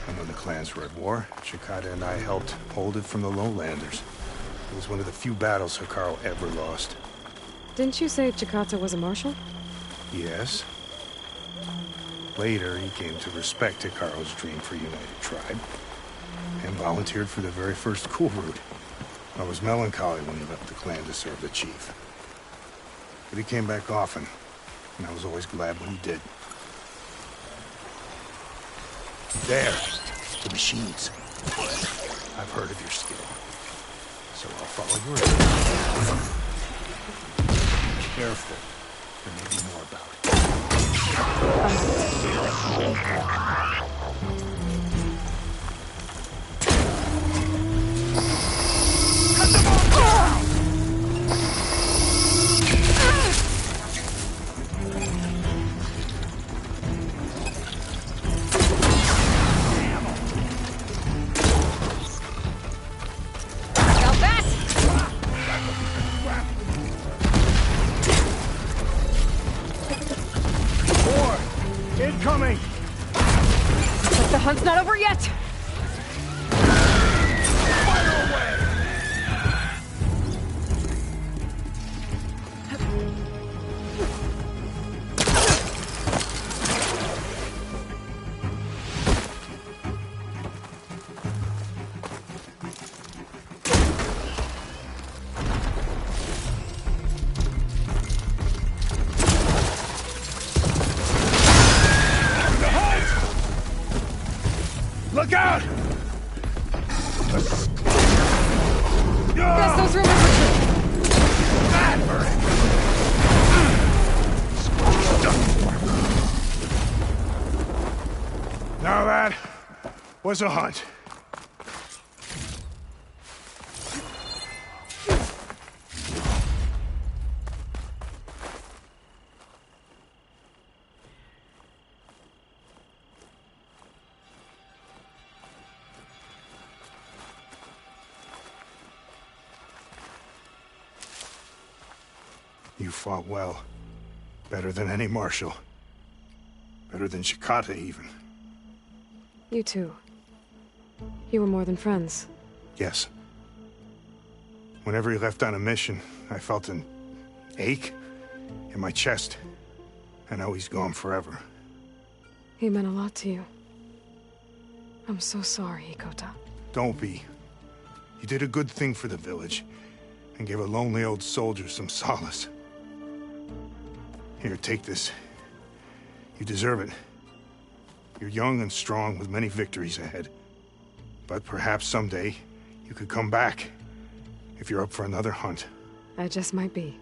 And when the clans were at war, Chikata and I helped hold it from the lowlanders. It was one of the few battles Hikaru ever lost. Didn't you say Chikata was a marshal? Yes. Later, he came to respect Hikaru's dream for a united tribe, and volunteered for the very first coup route. I was melancholy when he left the clan to serve the chief. But he came back often, and I was always glad when he did. There, the machines. I've heard of your skill, so I'll follow yours. Careful, there may be more about it. Cut them all down! Incoming! Looks like the hunt's not over yet! Fire away! Look out! Guess those rumors are true. That hurt. Now that was a hunt. You fought well. Better than any marshal. Better than Chikata, even. You too. You were more than friends. Yes. Whenever he left on a mission, I felt an ache in my chest. I know he's gone forever. He meant a lot to you. I'm so sorry, Ikota. Don't be. You did a good thing for the village, and gave a lonely old soldier some solace. Here, take this. You deserve it. You're young and strong with many victories ahead. But perhaps someday you could come back, if you're up for another hunt. I just might be.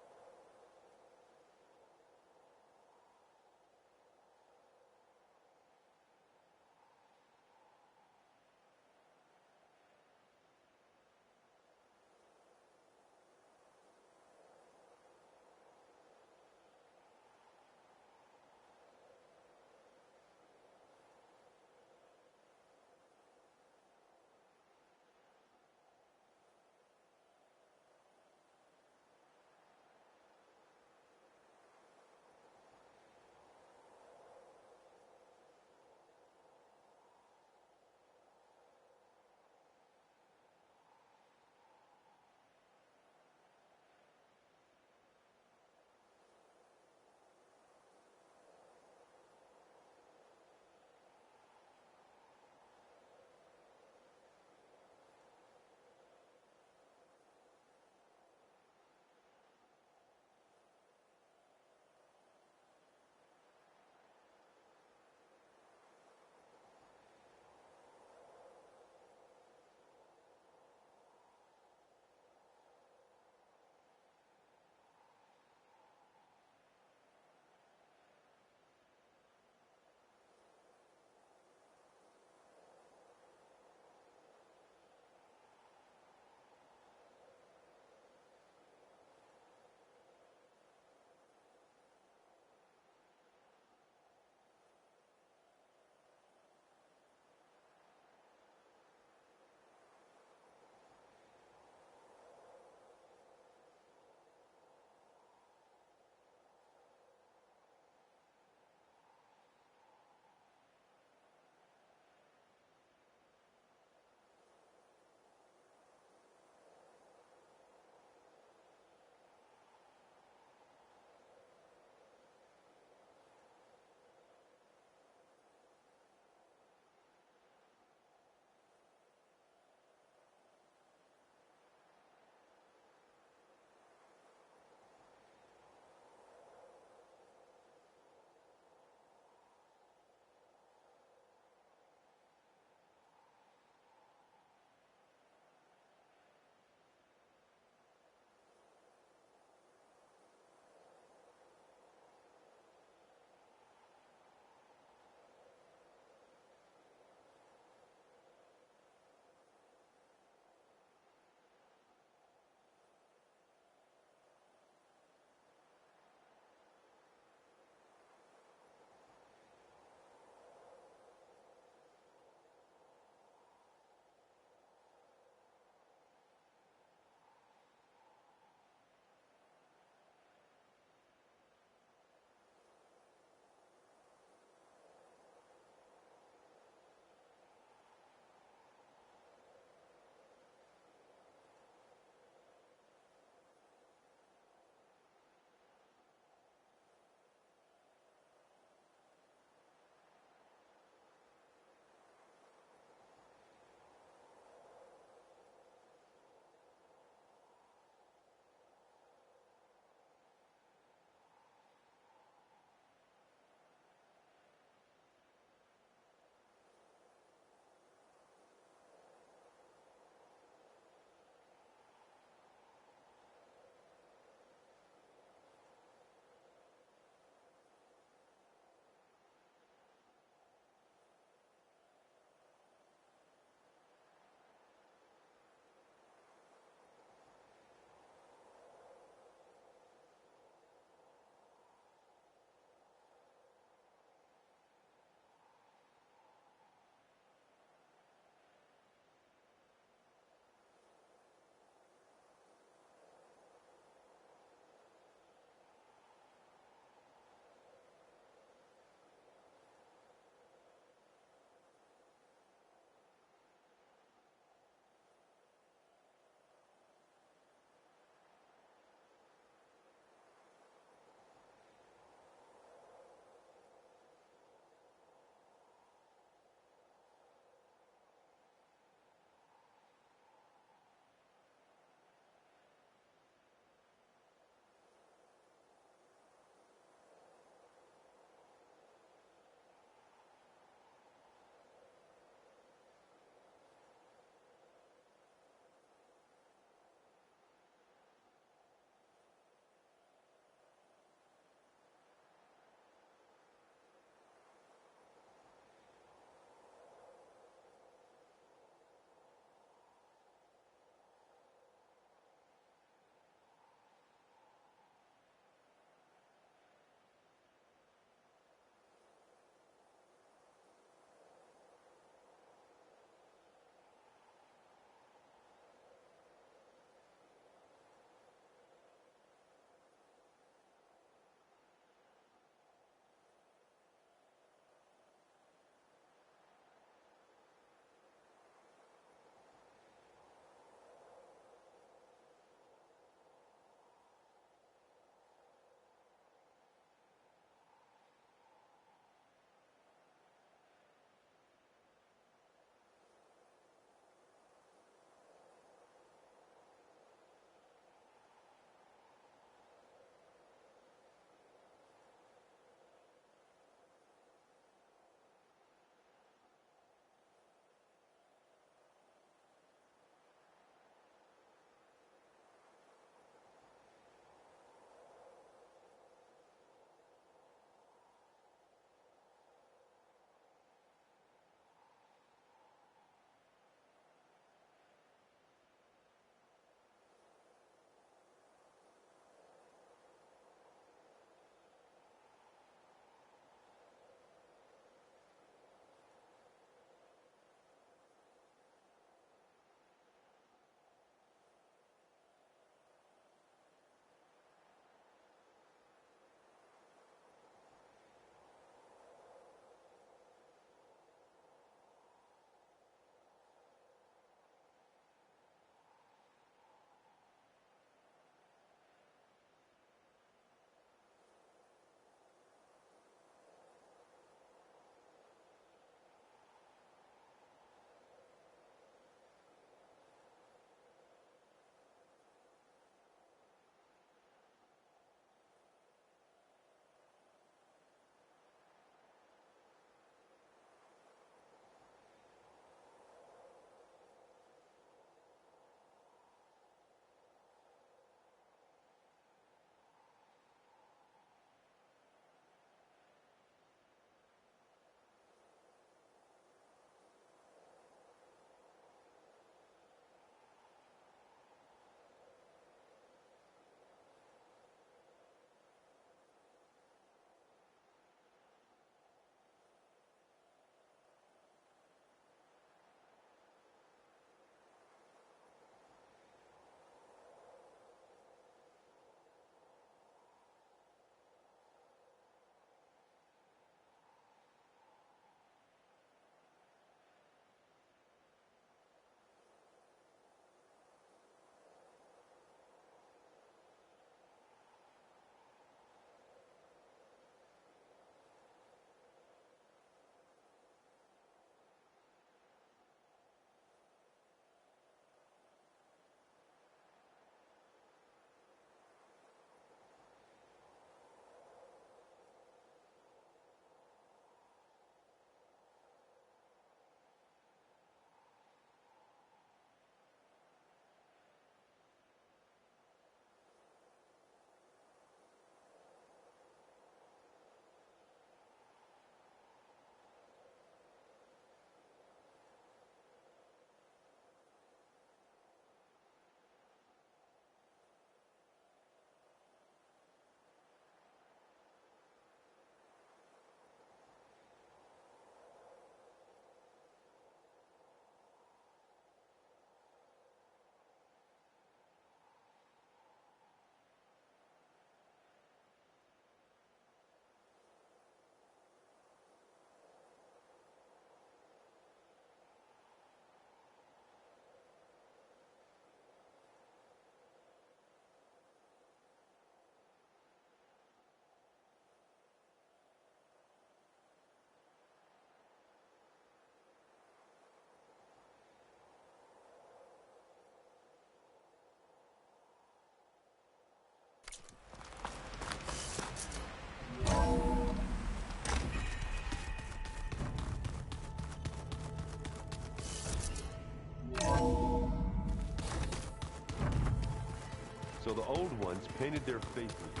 So the old ones painted their faces with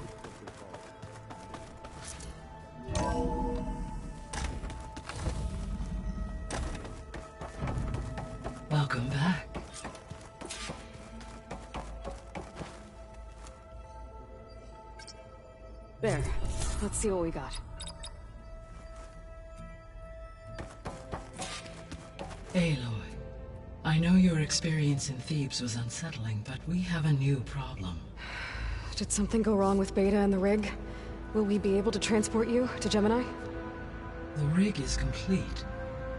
Welcome back. There. Let's see what we got. Aloy, I know your experience in Thebes was unsettling, but we have a new problem. Did something go wrong with Beta and the rig? Will we be able to transport you to Gemini? The rig is complete.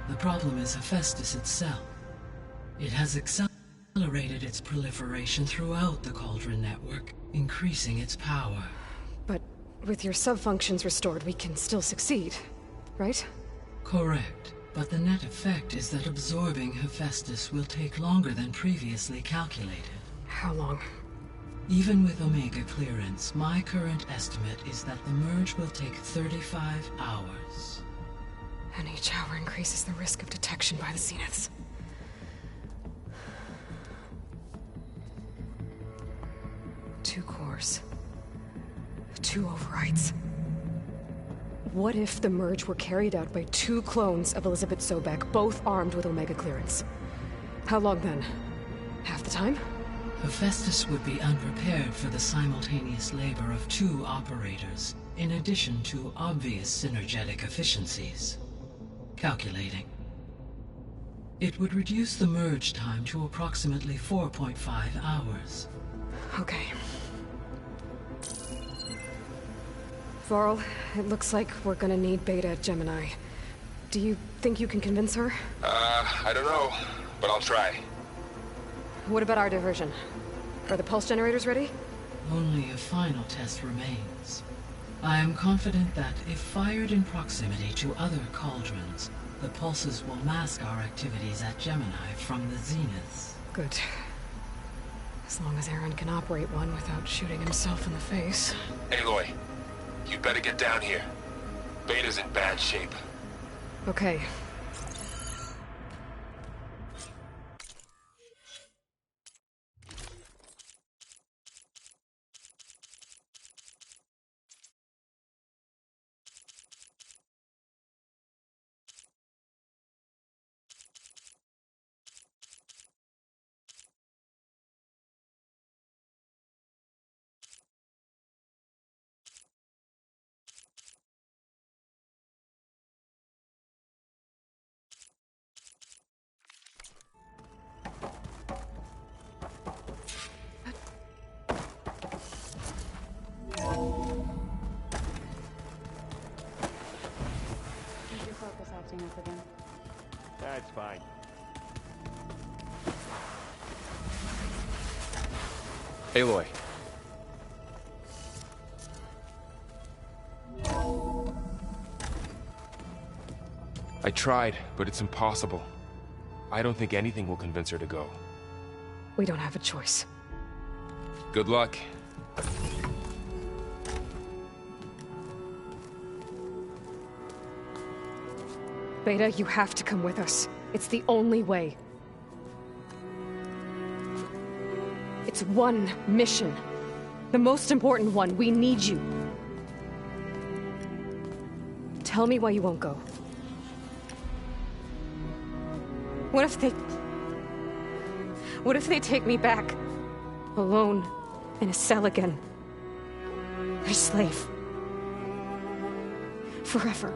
The problem is Hephaestus itself. It has accelerated its proliferation throughout the Cauldron network, increasing its power. But with your sub-functions restored, we can still succeed, right? Correct. But the net effect is that absorbing Hephaestus will take longer than previously calculated. How long? Even with Omega clearance, my current estimate is that the merge will take 35 hours. And each hour increases the risk of detection by the Zeniths. Two cores. 2 overrides. What if the merge were carried out by 2 clones of Elizabeth Sobek, both armed with Omega clearance? How long then? Half the time? Hephaestus would be unprepared for the simultaneous labor of 2 operators, in addition to obvious synergetic efficiencies. Calculating. It would reduce the merge time to approximately 4.5 hours. Okay. Varl, it looks like we're gonna need Beta at Gemini. Do you think you can convince her? I don't know, but I'll try. What about our diversion? Are the pulse generators ready? Only a final test remains. I am confident that if fired in proximity to other cauldrons, the pulses will mask our activities at Gemini from the Zeniths. Good. As long as Aaron can operate one without shooting himself in the face. Aloy, you better get down here. Beta's in bad shape. Okay. That's fine. Aloy. I tried, but it's impossible. I don't think anything will convince her to go. We don't have a choice. Good luck. Beta, you have to come with us. It's the only way. It's one mission. The most important one. We need you. Tell me why you won't go. What if they take me back? Alone, in a cell again. Their slave. Forever.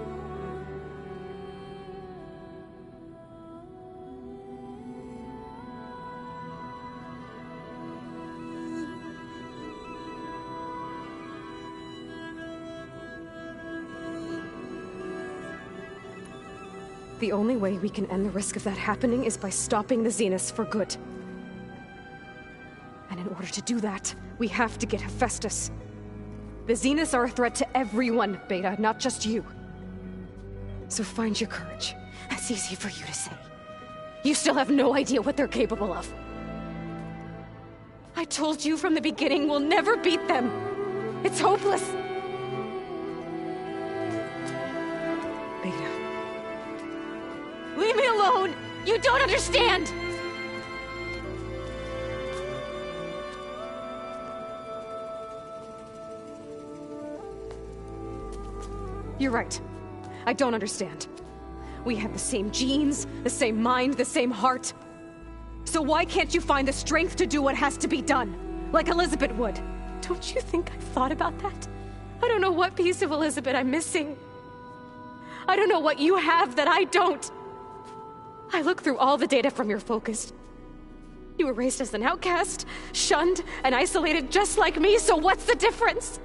The only way we can end the risk of that happening is by stopping the Zeniths for good. And in order to do that, we have to get Hephaestus. The Zeniths are a threat to everyone, Beta, not just you. So find your courage. That's easy for you to say. You still have no idea what they're capable of. I told you from the beginning we'll never beat them. It's hopeless. Beta. Leave me alone! You don't understand! You're right. I don't understand. We have the same genes, the same mind, the same heart. So why can't you find the strength to do what has to be done? Like Elizabeth would. Don't you think I've thought about that? I don't know what piece of Elizabeth I'm missing. I don't know what you have that I don't. I look through all the data from your focus. You were raised as an outcast, shunned, and isolated just like me, so what's the difference?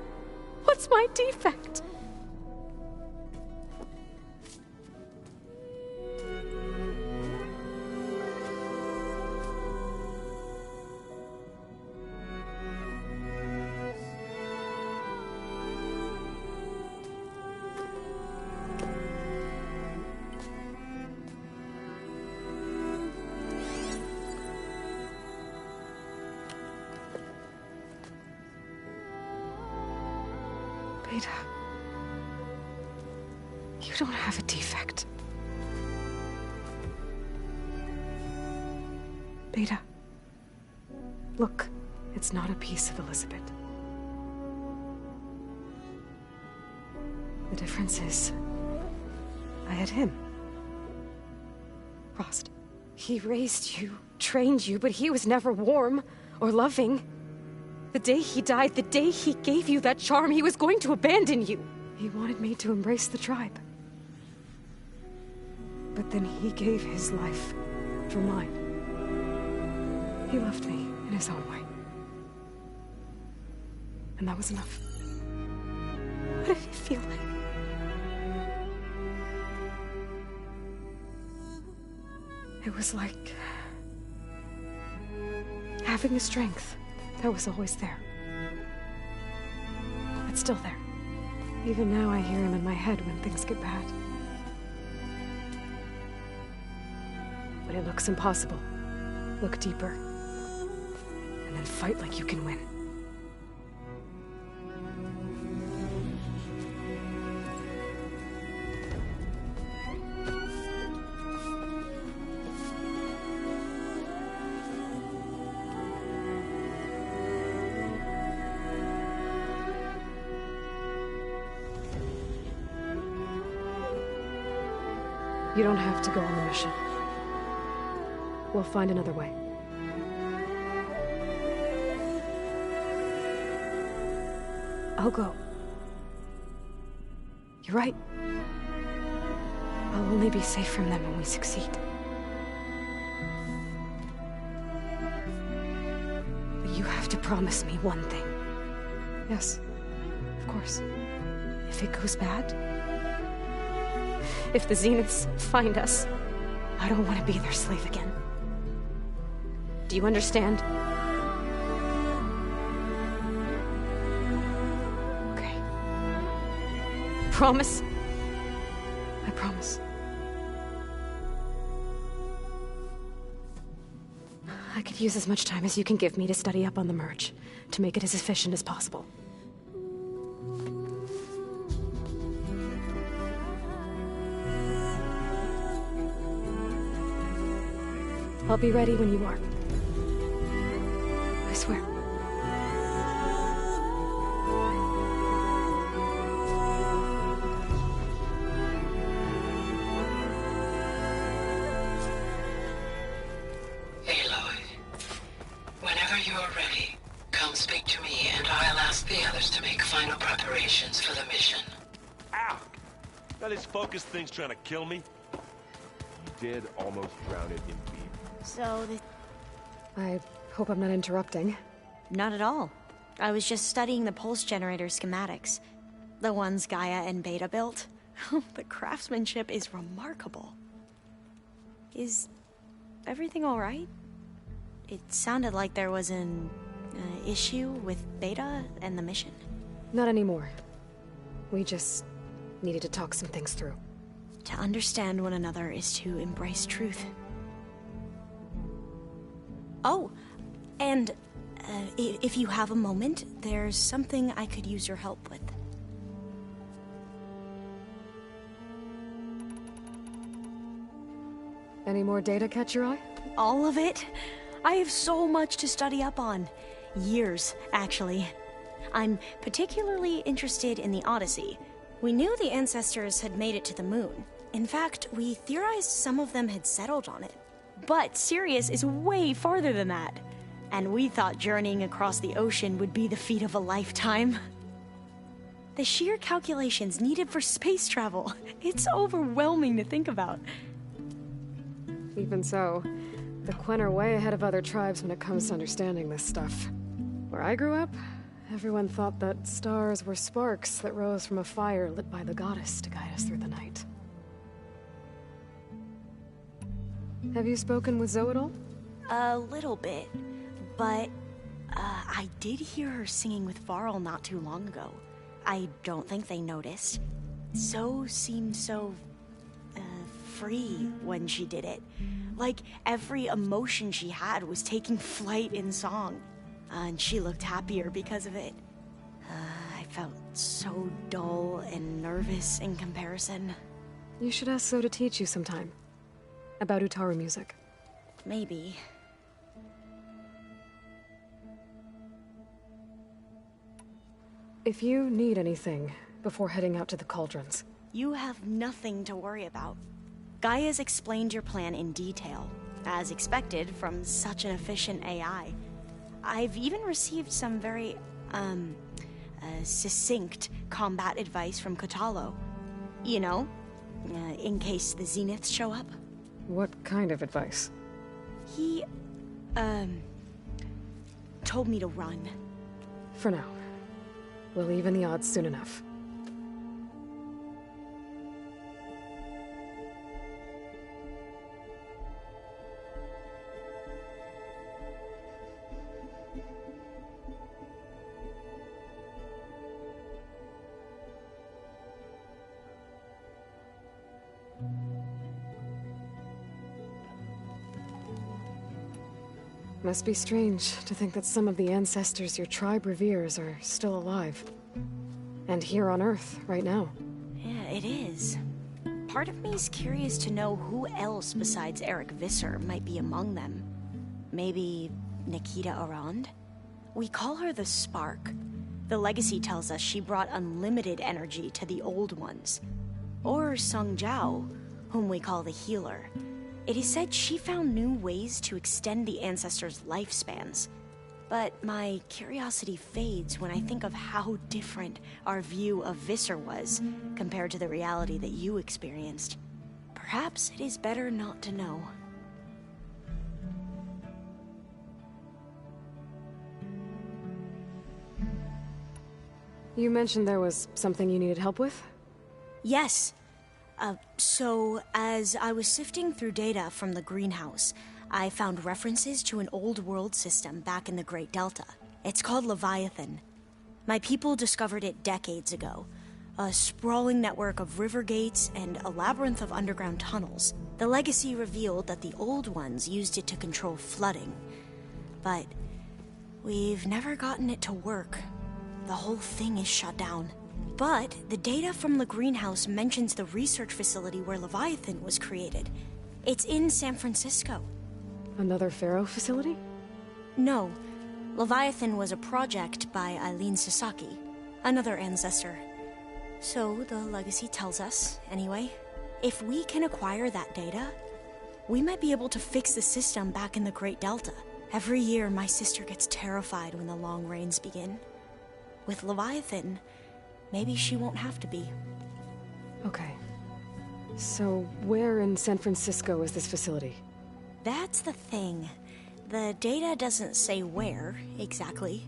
What's my defect? Beta, you don't have a defect. Beta, look, it's not a piece of Elizabeth. The difference is, I had him. Rost. He raised you, trained you, but he was never warm or loving. The day he died, the day he gave you that charm, he was going to abandon you. He wanted me to embrace the tribe. But then he gave his life for mine. He loved me in his own way. And that was enough. What did it feel like? It was like having a strength that was always there. It's still there. Even now I hear him in my head when things get bad. When it looks impossible, look deeper. And then fight like you can win. You don't have to go on the mission. We'll find another way. I'll go. You're right. I'll only be safe from them when we succeed. But you have to promise me one thing. Yes, of course. If it goes bad, if the Zeniths find us, I don't want to be their slave again. Do you understand? Okay. Promise? I promise. I could use as much time as you can give me to study up on the merge, to make it as efficient as possible. I'll be ready when you are. I swear. Aloy, whenever you're ready, come speak to me and I'll ask the others to make final preparations for the mission. Ow! Now this focus thing's trying to kill me. You did almost drown it in beef. So I hope I'm not interrupting. Not at all. I was just studying the pulse generator schematics. The ones Gaia and Beta built. The craftsmanship is remarkable. Is everything all right? It sounded like there was an issue with Beta and the mission. Not anymore. We just needed to talk some things through. To understand one another is to embrace truth. Oh, and if you have a moment, there's something I could use your help with. Any more data catch your eye? All of it? I have so much to study up on. Years, actually. I'm particularly interested in the Odyssey. We knew the ancestors had made it to the moon. In fact, we theorized some of them had settled on it. But Sirius is way farther than that. And we thought journeying across the ocean would be the feat of a lifetime. The sheer calculations needed for space travel, it's overwhelming to think about. Even so, the Quen are way ahead of other tribes when it comes to understanding this stuff. Where I grew up, everyone thought that stars were sparks that rose from a fire lit by the goddess to guide us through the night. Have you spoken with Zoe at all? A little bit, but I did hear her singing with Varl not too long ago. I don't think they noticed. Zoe seemed so free when she did it. Like every emotion she had was taking flight in song. And she looked happier because of it. I felt so dull and nervous in comparison. You should ask Zoe to teach you sometime. About Utaru music. Maybe. If you need anything before heading out to the cauldrons. You have nothing to worry about. Gaia's explained your plan in detail, as expected from such an efficient AI. I've even received some very, succinct combat advice from Kotalo. You know, in case the Zeniths show up. What kind of advice? He, told me to run. For now. We'll even the odds soon enough. Must be strange to think that some of the ancestors your tribe reveres are still alive. And here on Earth, right now. Yeah, it is. Part of me's curious to know who else besides Eric Visser might be among them. Maybe Nikita Arand? We call her the Spark. The legacy tells us she brought unlimited energy to the old ones. Or Sung Jiao, whom we call the Healer. It is said she found new ways to extend the ancestors' lifespans. But my curiosity fades when I think of how different our view of Visser was compared to the reality that you experienced. Perhaps it is better not to know. You mentioned there was something you needed help with? Yes. So, as I was sifting through data from the greenhouse, I found references to an old world system back in the Great Delta. It's called Leviathan. My people discovered it decades ago. A sprawling network of river gates and a labyrinth of underground tunnels. The legacy revealed that the old ones used it to control flooding. But we've never gotten it to work. The whole thing is shut down. But the data from the greenhouse mentions the research facility where Leviathan was created. It's in San Francisco. Another Pharaoh facility? No. Leviathan was a project by Eileen Sasaki, another ancestor. So the legacy tells us, anyway. If we can acquire that data, we might be able to fix the system back in the Great Delta. Every year, my sister gets terrified when the long rains begin. With Leviathan, maybe she won't have to be. Okay. So, where in San Francisco is this facility? That's the thing. The data doesn't say where, exactly.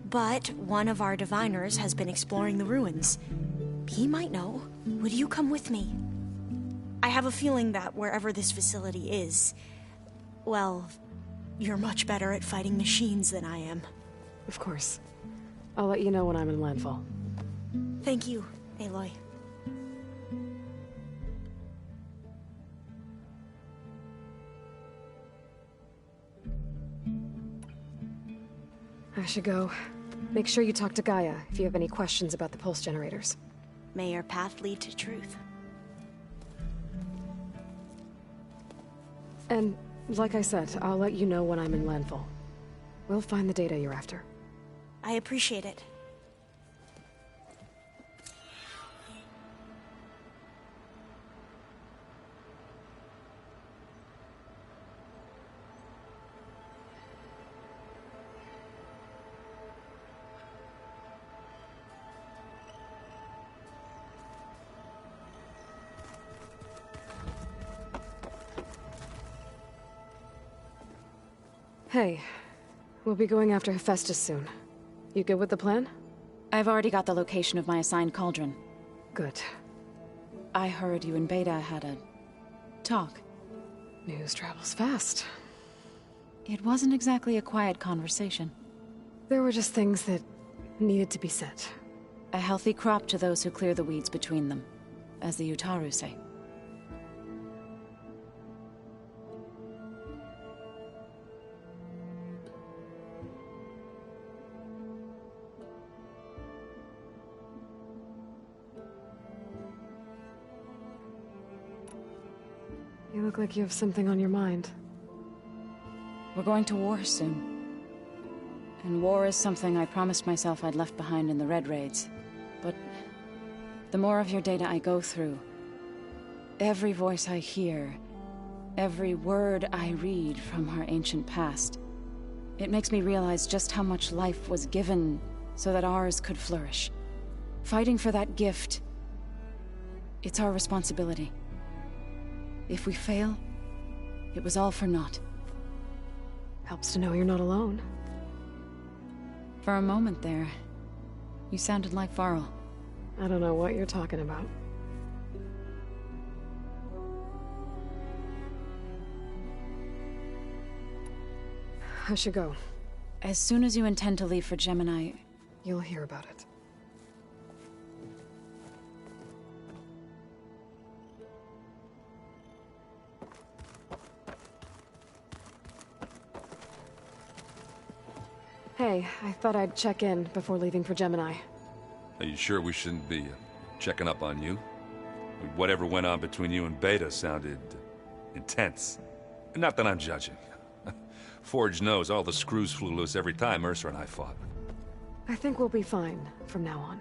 But one of our diviners has been exploring the ruins. He might know. Would you come with me? I have a feeling that wherever this facility is, well, you're much better at fighting machines than I am. Of course. I'll let you know when I'm in landfall. Thank you, Aloy. I should go. Make sure you talk to Gaia if you have any questions about the pulse generators. May your path lead to truth. And, like I said, I'll let you know when I'm in landfall. We'll find the data you're after. I appreciate it. Hey, we'll be going after Hephaestus soon. You good with the plan? I've already got the location of my assigned cauldron. Good. I heard you and Beta had a talk. News travels fast. It wasn't exactly a quiet conversation. There were just things that needed to be said. A healthy crop to those who clear the weeds between them, as the Utaru say. You look like you have something on your mind. We're going to war soon. And war is something I promised myself I'd left behind in the Red Raids. But the more of your data I go through, every voice I hear, every word I read from our ancient past, it makes me realize just how much life was given so that ours could flourish. Fighting for that gift, it's our responsibility. If we fail, it was all for naught. Helps to know you're not alone. For a moment there, you sounded like Varl. I don't know what you're talking about. I should go. As soon as you intend to leave for Gemini, you'll hear about it. Hey, I thought I'd check in before leaving for Gemini. Are you sure we shouldn't be checking up on you? Whatever went on between you and Beta sounded intense. Not that I'm judging. Forge knows all the screws flew loose every time Mercer and I fought. I think we'll be fine from now on.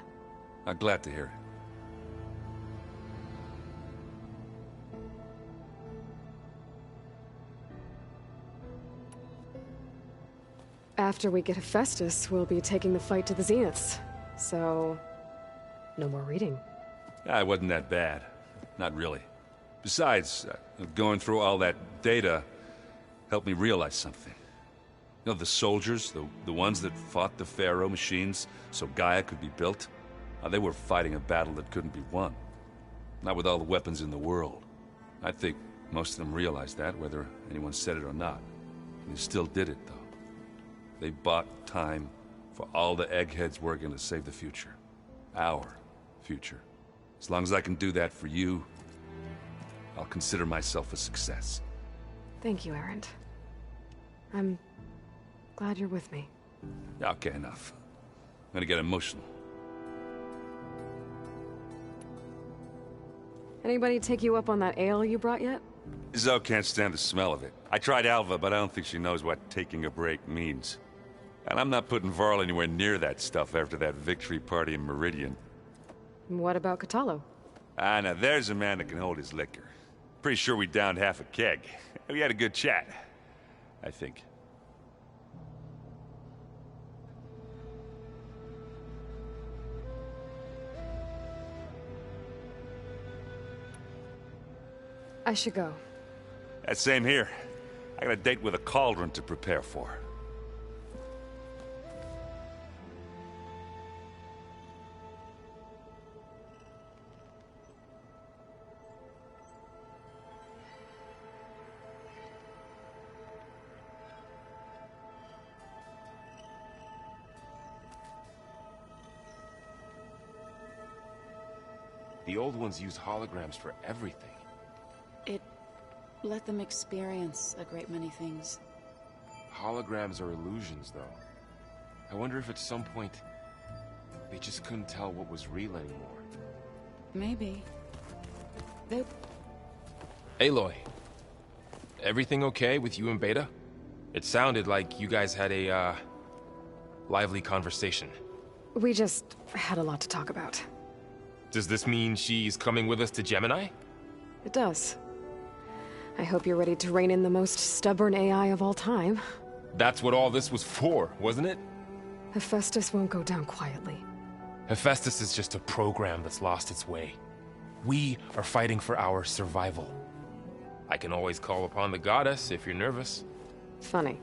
I'm glad to hear it. After we get Hephaestus, we'll be taking the fight to the Zeniths. So, no more reading. It wasn't that bad. Not really. Besides, going through all that data helped me realize something. You know, the soldiers, the ones that fought the Pharaoh machines so Gaia could be built, they were fighting a battle that couldn't be won. Not with all the weapons in the world. I think most of them realized that, whether anyone said it or not. And they still did it, though. They bought time for all the eggheads working to save the future. Our future. As long as I can do that for you, I'll consider myself a success. Thank you, Erend. I'm glad you're with me. Okay, enough. I'm gonna get emotional. Anybody take you up on that ale you brought yet? Zoe can't stand the smell of it. I tried Alva, but I don't think she knows what taking a break means. And I'm not putting Varl anywhere near that stuff after that victory party in Meridian. What about Catalo? Now there's a man that can hold his liquor. Pretty sure we downed half a keg. We had a good chat, I think. I should go. Same here. I got a date with a cauldron to prepare for. The old ones use holograms for everything. It let them experience a great many things. Holograms are illusions, though. I wonder if at some point they just couldn't tell what was real anymore. Maybe. Aloy, everything okay with you and Beta? It sounded like you guys had a, lively conversation. We just had a lot to talk about. Does this mean she's coming with us to Gemini? It does. I hope you're ready to rein in the most stubborn AI of all time. That's what all this was for, wasn't it? Hephaestus won't go down quietly. Hephaestus is just a program that's lost its way. We are fighting for our survival. I can always call upon the goddess if you're nervous. Funny.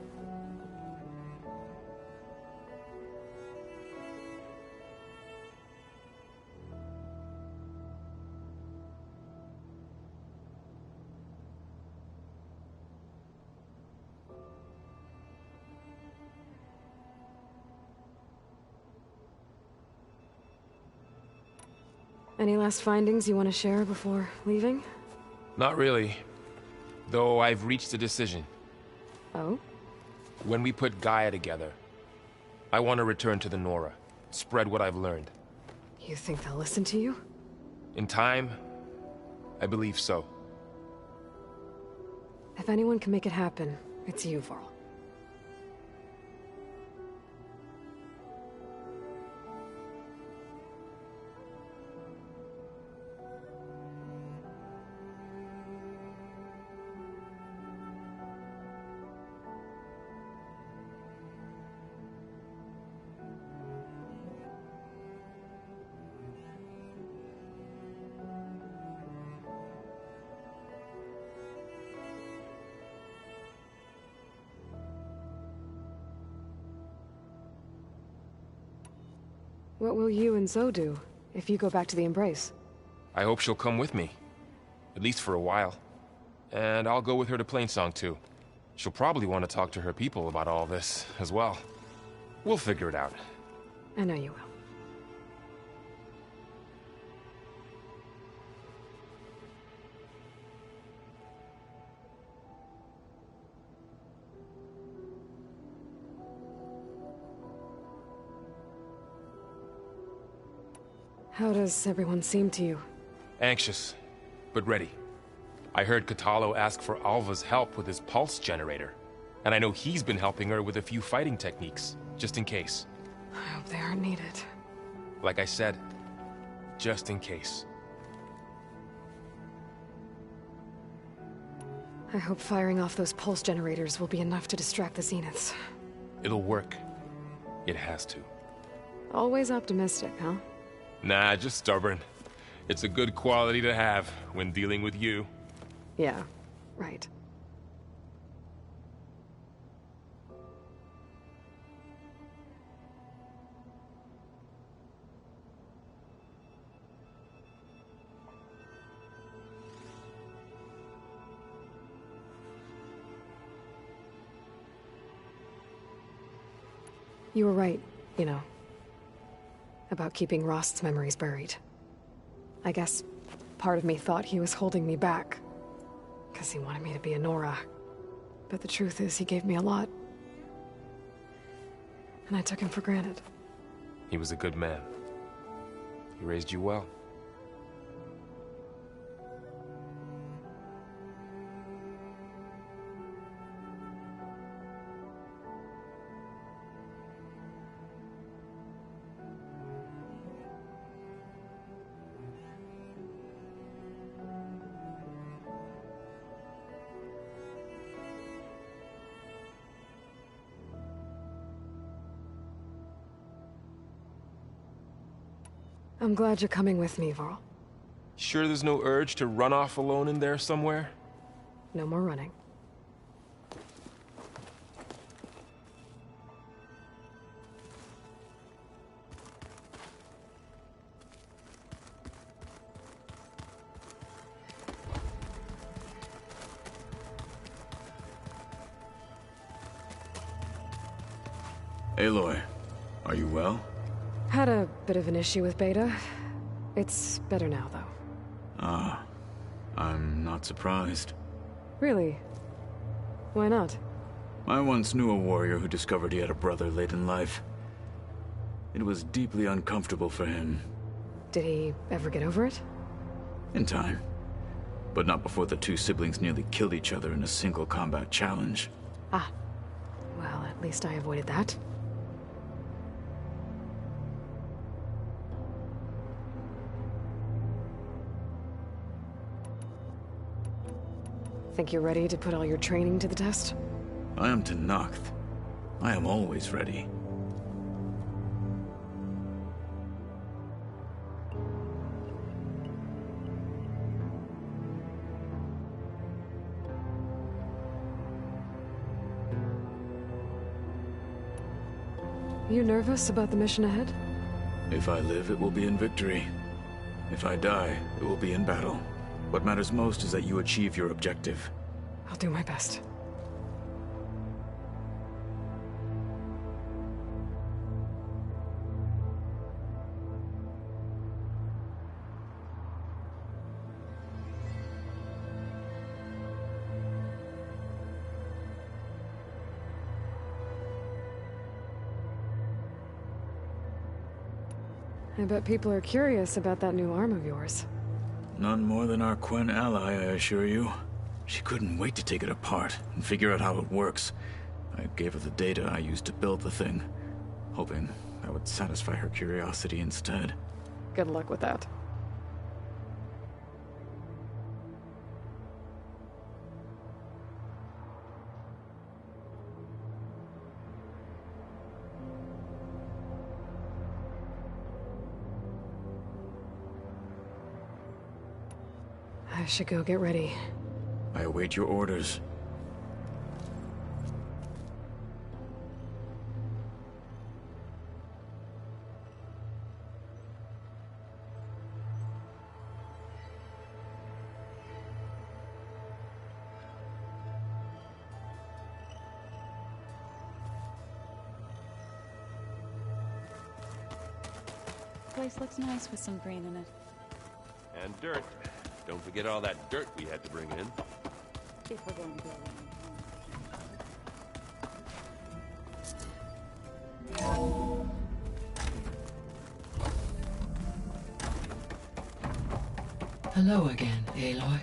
Any last findings you want to share before leaving? Not really. Though I've reached a decision. Oh? When we put Gaia together, I want to return to the Nora. Spread what I've learned. You think they'll listen to you? In time, I believe so. If anyone can make it happen, it's you, Varl. What will you and Zoe do if you go back to the Embrace? I hope she'll come with me. At least for a while. And I'll go with her to Plainsong too. She'll probably want to talk to her people about all this as well. We'll figure it out. I know you will. How does everyone seem to you? Anxious, but ready. I heard Katalo ask for Alva's help with his pulse generator. And I know he's been helping her with a few fighting techniques, just in case. I hope they aren't needed. Like I said, just in case. I hope firing off those pulse generators will be enough to distract the Zeniths. It'll work. It has to. Always optimistic, huh? Nah, just stubborn. It's a good quality to have when dealing with you. Yeah, right. You were right, you know. About keeping Rost's memories buried. I guess part of me thought he was holding me back. Because he wanted me to be a Nora. But the truth is, he gave me a lot. And I took him for granted. He was a good man. He raised you well. I'm glad you're coming with me, Varl. Sure there's no urge to run off alone in there somewhere? No more running. Aloy, are you well? Had a bit of an issue with Beta. It's better now, though. Ah, I'm not surprised. Really? Why not? I once knew a warrior who discovered he had a brother late in life. It was deeply uncomfortable for him. Did he ever get over it? In time. But not before the two siblings nearly killed each other in a single combat challenge. Ah. Well, at least I avoided that. Think you're ready to put all your training to the test? I am Tenakth. I am always ready. You nervous about the mission ahead? If I live, it will be in victory. If I die, it will be in battle. What matters most is that you achieve your objective. I'll do my best. I bet people are curious about that new arm of yours. None more than our Quen ally, I assure you. She couldn't wait to take it apart and figure out how it works. I gave her the data I used to build the thing, hoping that would satisfy her curiosity instead. Good luck with that. I should go get ready. I await your orders. Place looks nice with some green in it. And dirt. Don't forget all that dirt we had to bring in. If we're going to go around. Hello again, Aloy.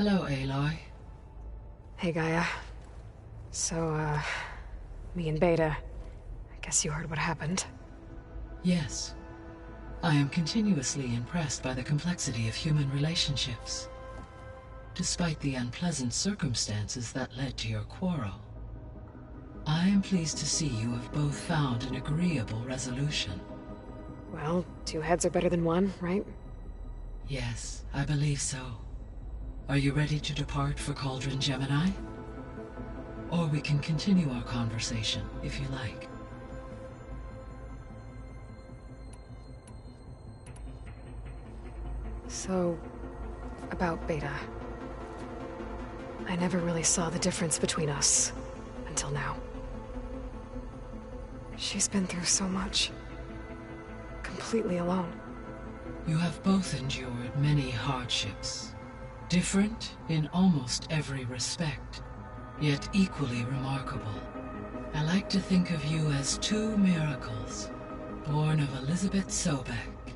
Hello, Aloy. Hey, Gaia. So, me and Beta, I guess you heard what happened. Yes. I am continuously impressed by the complexity of human relationships. Despite the unpleasant circumstances that led to your quarrel, I am pleased to see you have both found an agreeable resolution. Well, 2 heads are better than 1, right? Yes, I believe so. Are you ready to depart for Cauldron Gemini? Or we can continue our conversation, if you like. So, about Beta. I never really saw the difference between us, until now. She's been through so much. Completely alone. You have both endured many hardships. Different in almost every respect, yet equally remarkable. I like to think of you as 2 miracles, born of Elizabeth Sobek.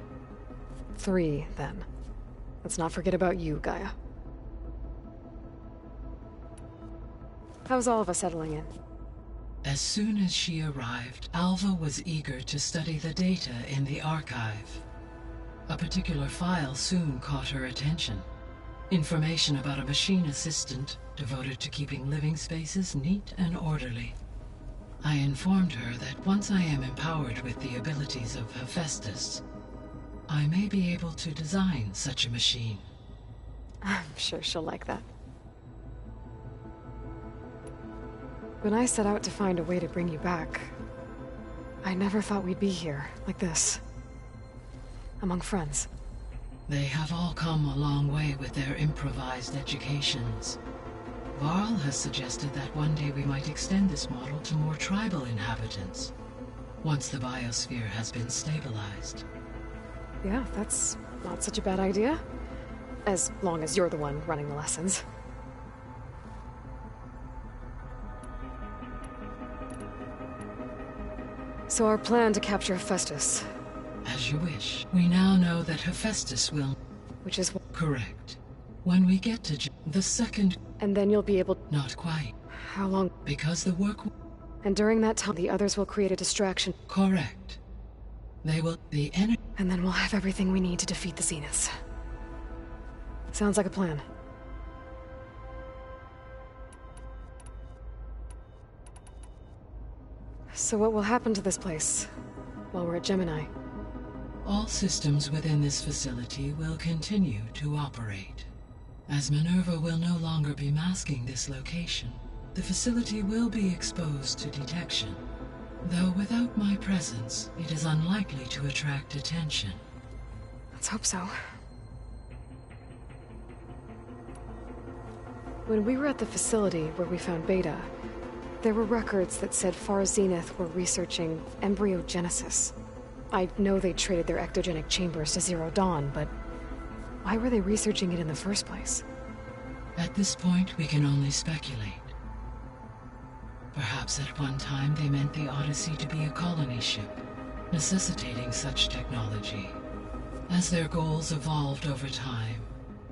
3, then. Let's not forget about you, Gaia. How's all of us settling in? As soon as she arrived, Alva was eager to study the data in the archive. A particular file soon caught her attention. Information about a machine assistant devoted to keeping living spaces neat and orderly. I informed her that once I am empowered with the abilities of Hephaestus, I may be able to design such a machine. I'm sure she'll like that. When I set out to find a way to bring you back, I never thought we'd be here, like this. Among friends. They have all come a long way with their improvised educations. Varl has suggested that one day we might extend this model to more tribal inhabitants, once the biosphere has been stabilized. Yeah, that's not such a bad idea. As long as you're the one running the lessons. So our plan to capture Hephaestus. As you wish. We now know that Hephaestus will... Which is... Correct. When we get to the second... And then you'll be able... Not quite. How long? Because the work... And during that time, the others will create a distraction. Correct. They will... The enemy... And then we'll have everything we need to defeat the Zeniths. Sounds like a plan. So what will happen to this place while we're at Gemini? All systems within this facility will continue to operate. As Minerva will no longer be masking this location, the facility will be exposed to detection. Though without my presence, it is unlikely to attract attention. Let's hope so. When we were at the facility where we found Beta, there were records that said Far Zenith were researching embryogenesis. I know they traded their ectogenic chambers to Zero Dawn, but why were they researching it in the first place? At this point, we can only speculate. Perhaps at one time they meant the Odyssey to be a colony ship, necessitating such technology. As their goals evolved over time,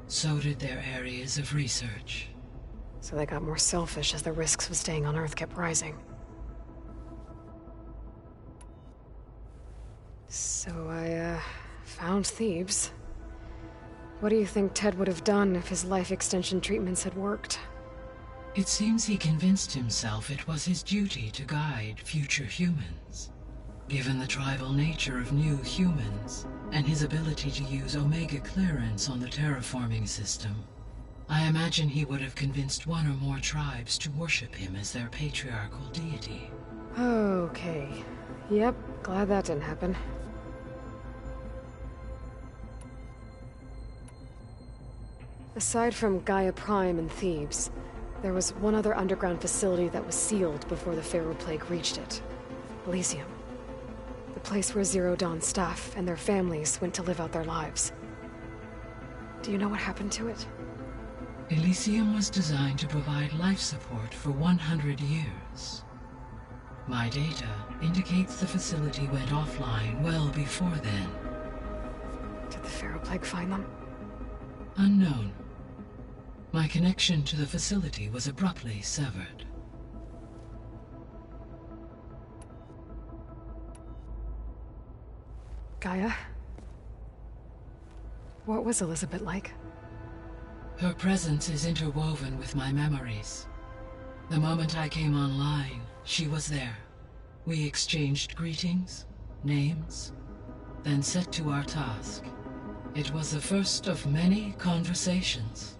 so did their areas of research. So they got more selfish as the risks of staying on Earth kept rising. So I, found Thebes. What do you think Ted would have done if his life extension treatments had worked? It seems he convinced himself it was his duty to guide future humans. Given the tribal nature of new humans, and his ability to use Omega clearance on the terraforming system, I imagine he would have convinced one or more tribes to worship him as their patriarchal deity. Okay. Yep, glad that didn't happen. Aside from Gaia Prime and Thebes, there was one other underground facility that was sealed before the Pharaoh Plague reached it. Elysium. The place where Zero Dawn staff and their families went to live out their lives. Do you know what happened to it? Elysium was designed to provide life support for 100 years. My data indicates the facility went offline well before then. Did the Pharaoh Plague find them? Unknown. My connection to the facility was abruptly severed. Gaia? What was Elizabeth like? Her presence is interwoven with my memories. The moment I came online, she was there. We exchanged greetings, names, then set to our task. It was the first of many conversations.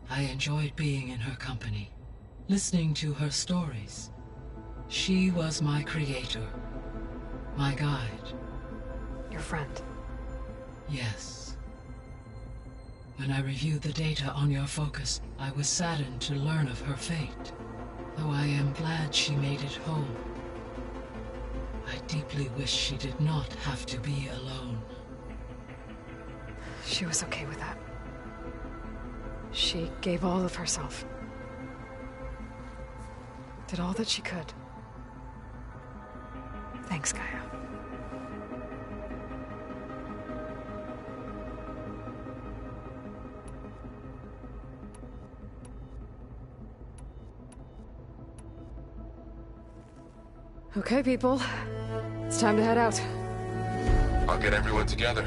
I enjoyed being in her company, listening to her stories. She was my creator, my guide. Your friend? Yes. When I reviewed the data on your focus, I was saddened to learn of her fate, though I am glad she made it home. I deeply wish she did not have to be alone. She was okay with that. She gave all of herself. Did all that she could. Thanks, Gaia. Okay, people. It's time to head out. I'll get everyone together.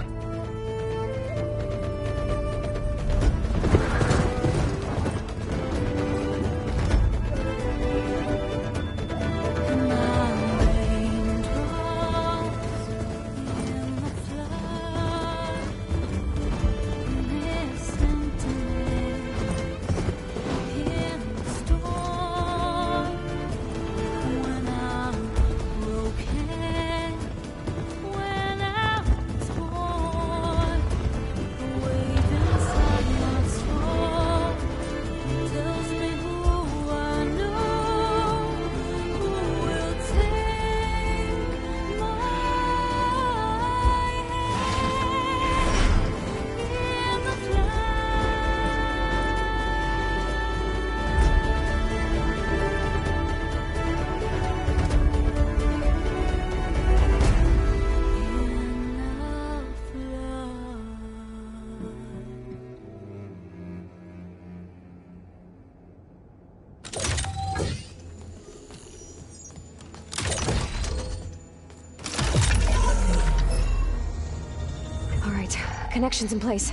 Connections in place.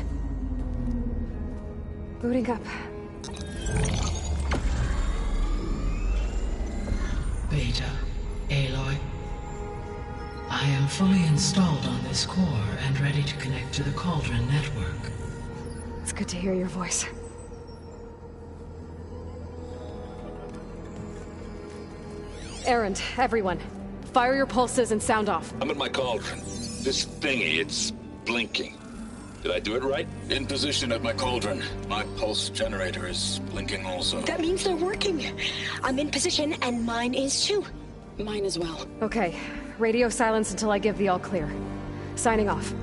Booting up. Beta, Aloy. I am fully installed on this core and ready to connect to the Cauldron network. It's good to hear your voice. Errand, everyone. Fire your pulses and sound off. I'm at my cauldron. This thingy, it's blinking. Did I do it right? In position at my cauldron. My pulse generator is blinking also. That means they're working. I'm in position, and mine is too. Mine as well. Okay. Radio silence until I give the all clear. Signing off.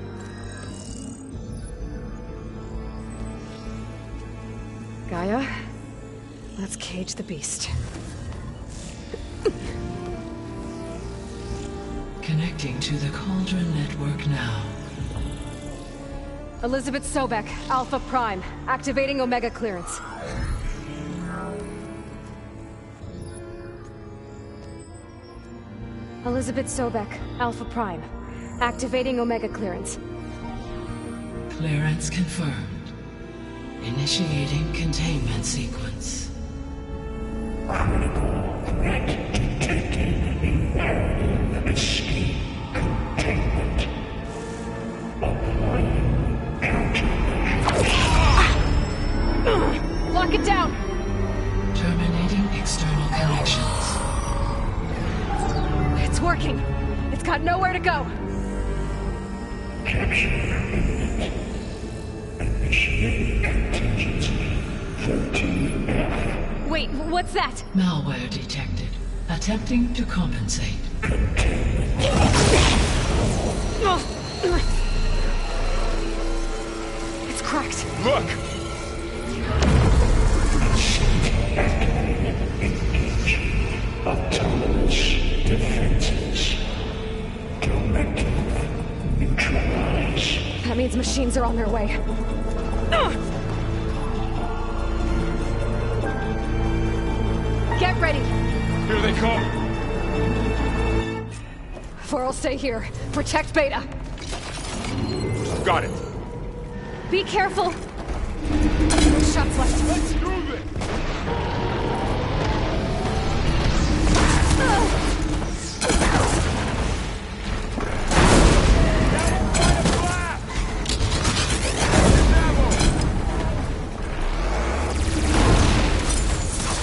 Gaia, let's cage the beast. Connecting to the Cauldron network now. Elizabeth Sobek, Alpha Prime, activating Omega clearance. Elizabeth Sobek, Alpha Prime, activating Omega clearance. Clearance confirmed. Initiating containment sequence. Critical threat detected. Imperative escape containment. Applying Lock it down! Terminating external connections. It's working! It's got nowhere to go! Capture imminent. Initiating contingency 13F. Wait, what's that? Malware detected. Attempting to compensate. It's cracked. Look! Autonomous defenses. Directive neutralize. That means machines are on their way. Get ready! Here they come! Vor'll stay here. Protect Beta. Got it. Be careful! Shots left. Let's do this!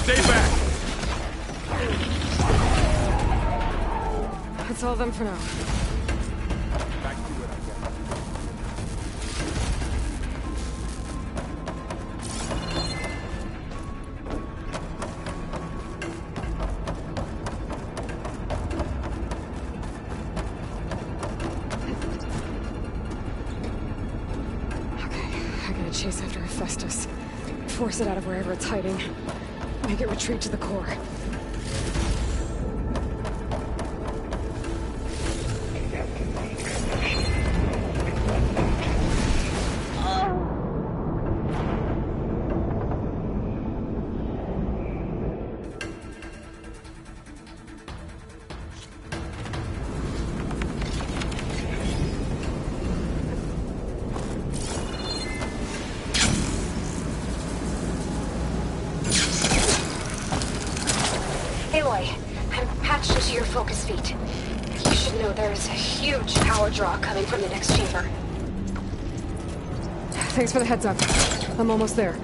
Stay back! That's all of them for now. Back to it, I I gotta chase after Hephaestus. Force it out of wherever it's hiding. Make it retreat to the core. Focus feet. You should know there's a huge power draw coming from the next chamber. Thanks for the heads up. I'm almost there.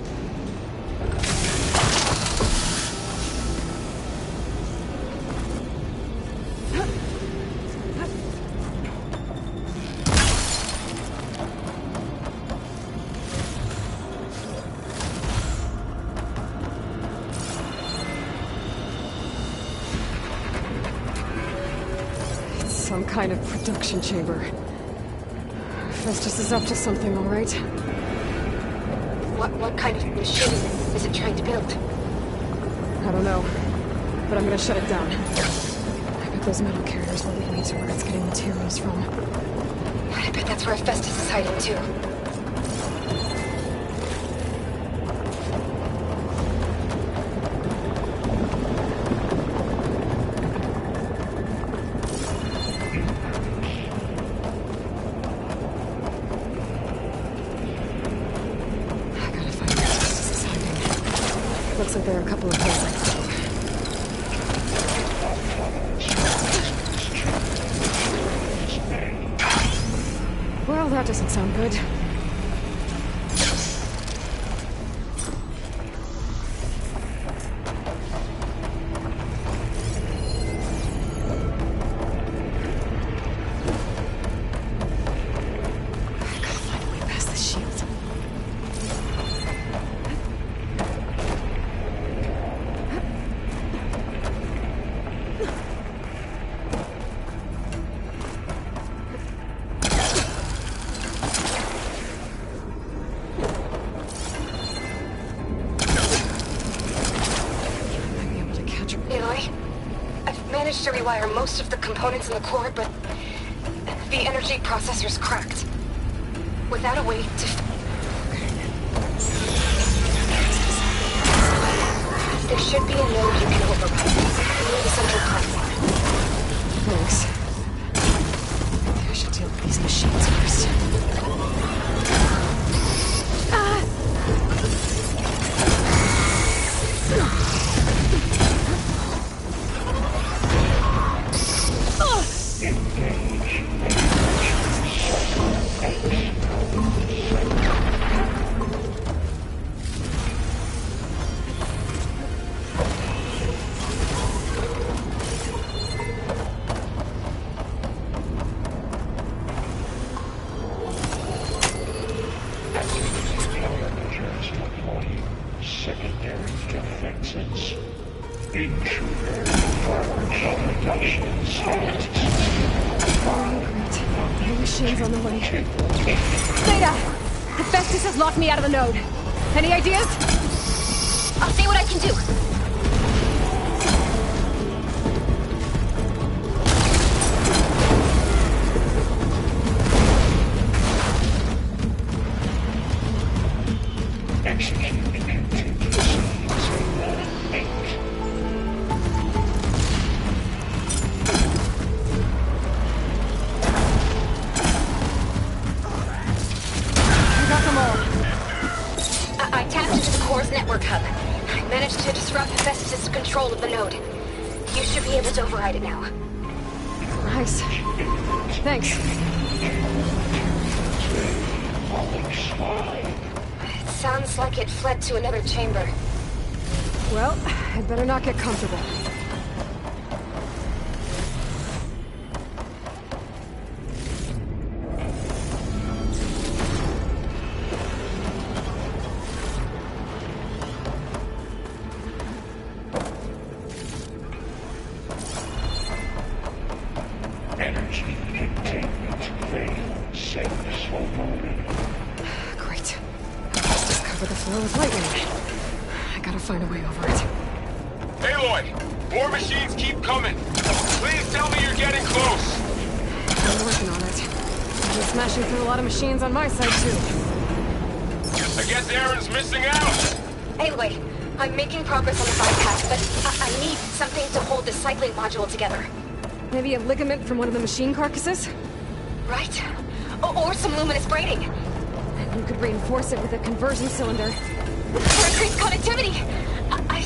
Some kind of production chamber. Festus is up to something, all right? What kind of machine is it trying to build? I don't know, but I'm gonna shut it down. I bet those metal carriers will lead me to where it's getting materials from. I bet that's where Festus is hiding too. Looks like there are a couple of holes I can take. Well, that doesn't sound good. To rewire most of the components in the core, but the energy processor's cracked. Without a way to... There should be a node you can override. Near the central platform. Thanks. I should deal with these machines first. Secondary defenses. Intruder productions. The machine's on the way. Beta! Hephaestus has locked me out of the node. Any ideas? I'll see what I can do. to override it now. Nice. Thanks. It sounds like it fled to another chamber. Well, I'd better not get comfortable. Energy containment failed. Safes overloaded. Great. Let's just cover the floor with lightning. I gotta find a way over it. Aloy! More machines keep coming! Please tell me you're getting close! I'm working on it. I've been smashing through a lot of machines on my side, too. I guess Aaron's missing out! Anyway, I'm making progress on the bypass, but I need something to hold the cycling module together. Maybe a ligament from one of the machine carcasses? Right. Or some luminous braiding. And you could reinforce it with a conversion cylinder. For increased connectivity! I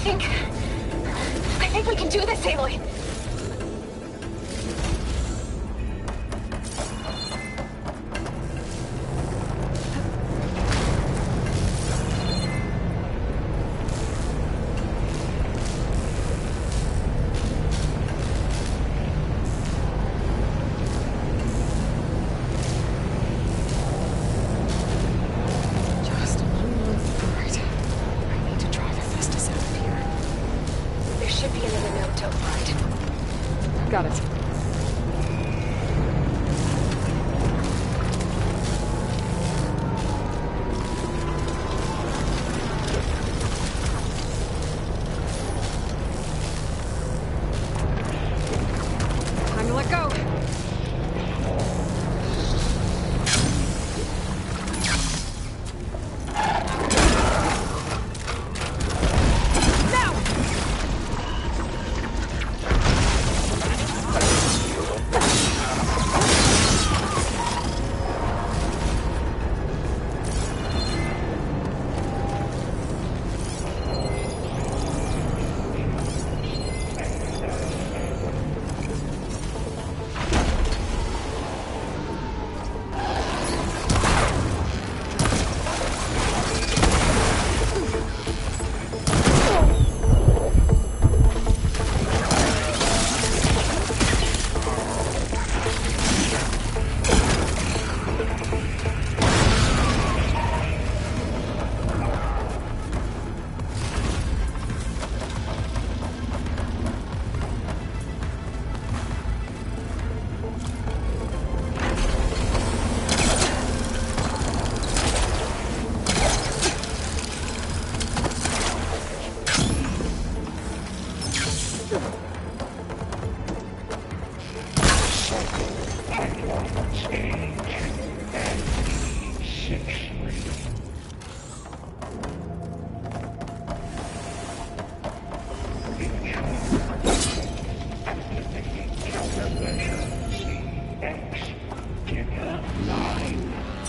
think we can do this, Aloy. Got it. Time to let go.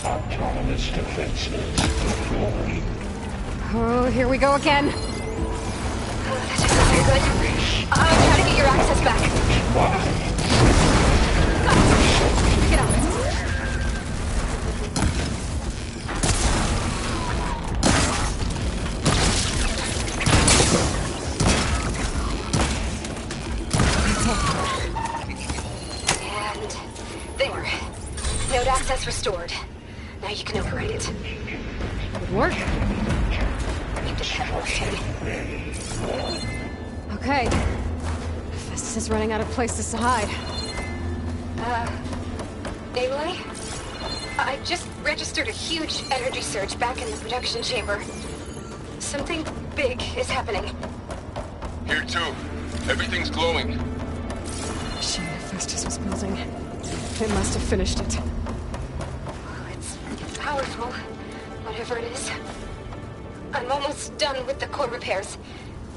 Autonomous defenses deployed. Oh, here we go again. That doesn't feel good. I'm trying to get your access back. Get out. And there. Node access restored. Now you can override it. Good work. You did that well, Okay. Festus is running out of places to hide. Aloy? I just registered a huge energy surge back in the production chamber. Something big is happening. Here too. Everything's glowing. The machine that Festus was building. It must have finished it. It's powerful, whatever it is. I'm almost done with the core repairs.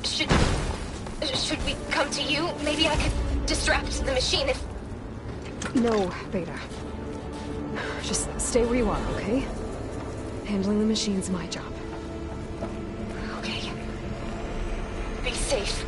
Should we come to you? Maybe I could distract the machine if... No, Beta. Just stay where you are, okay? Handling the machine's my job. Okay. Be safe.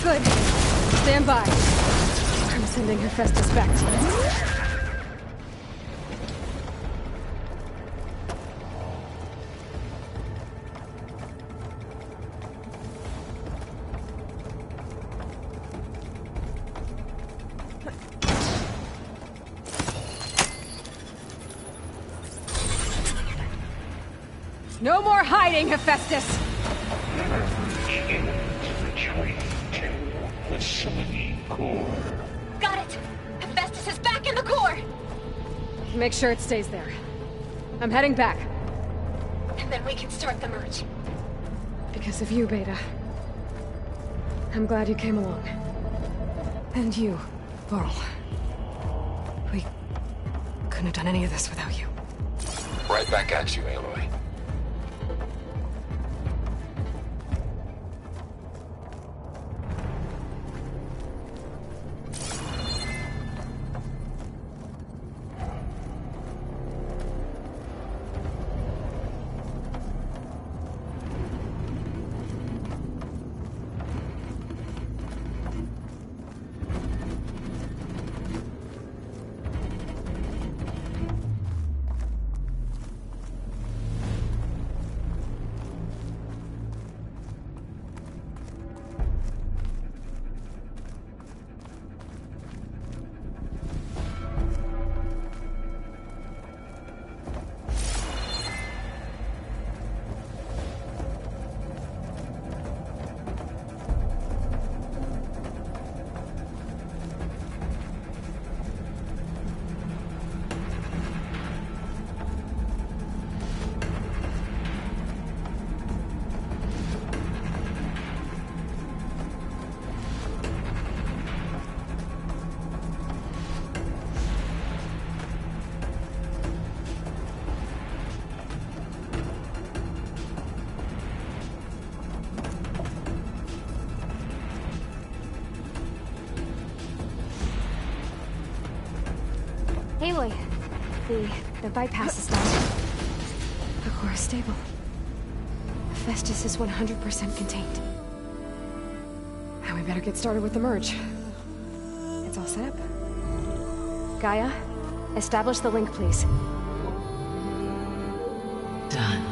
Good. Stand by. I'm sending Hephaestus back to you. No more hiding, Hephaestus! Facility core. Got it! Hephaestus is back in the core! Make sure it stays there. I'm heading back. And then we can start the merge. Because of you, Beta. I'm glad you came along. And you, Varl. We couldn't have done any of this without you. Right back at you, Aloy. Aloy, the bypass is done. The core is stable. Hephaestus is 100% contained. Now we better get started with the merge. It's all set up. Gaia, establish the link, please. Done.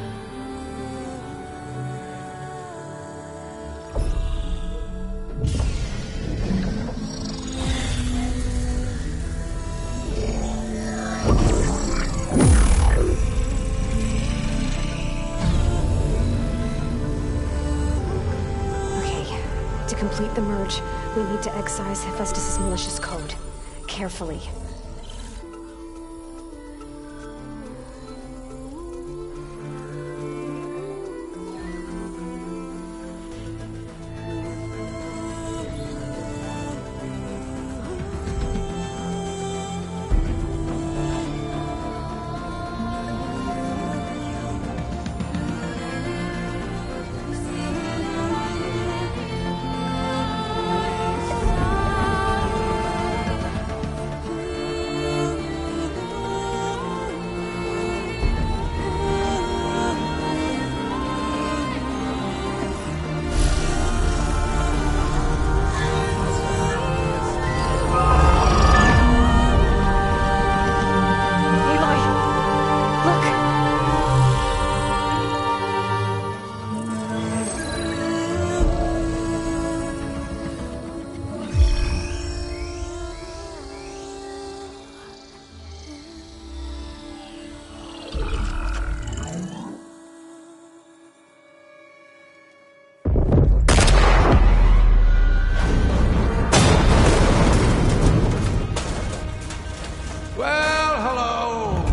To complete the merge, we need to excise Hephaestus' malicious code. Carefully.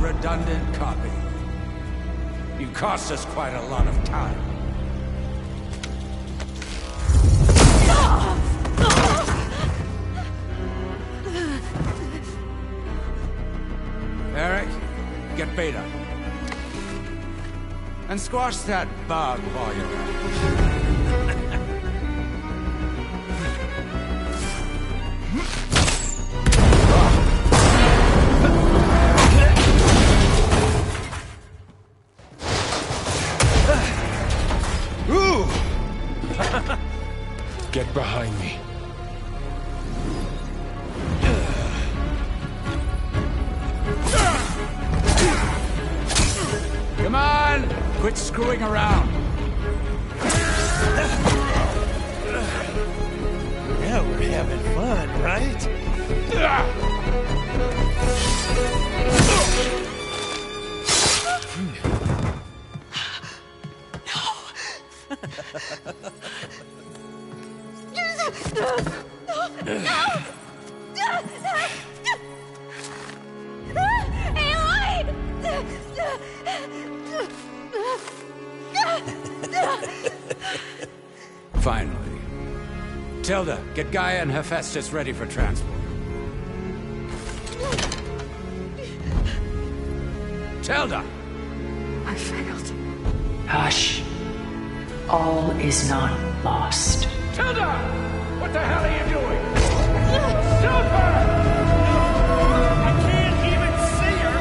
Redundant copy. You cost us quite a lot of time. Eric, get Beta. And squash that bug while you're at it. Get behind me. Quit screwing around. Yeah, we're having fun, right? Finally. Tilda, get Gaia and Hephaestus ready for transport. Tilda! I failed. Hush. All is not lost. Tilda! What the hell are you doing? Tilda! I can't even see her!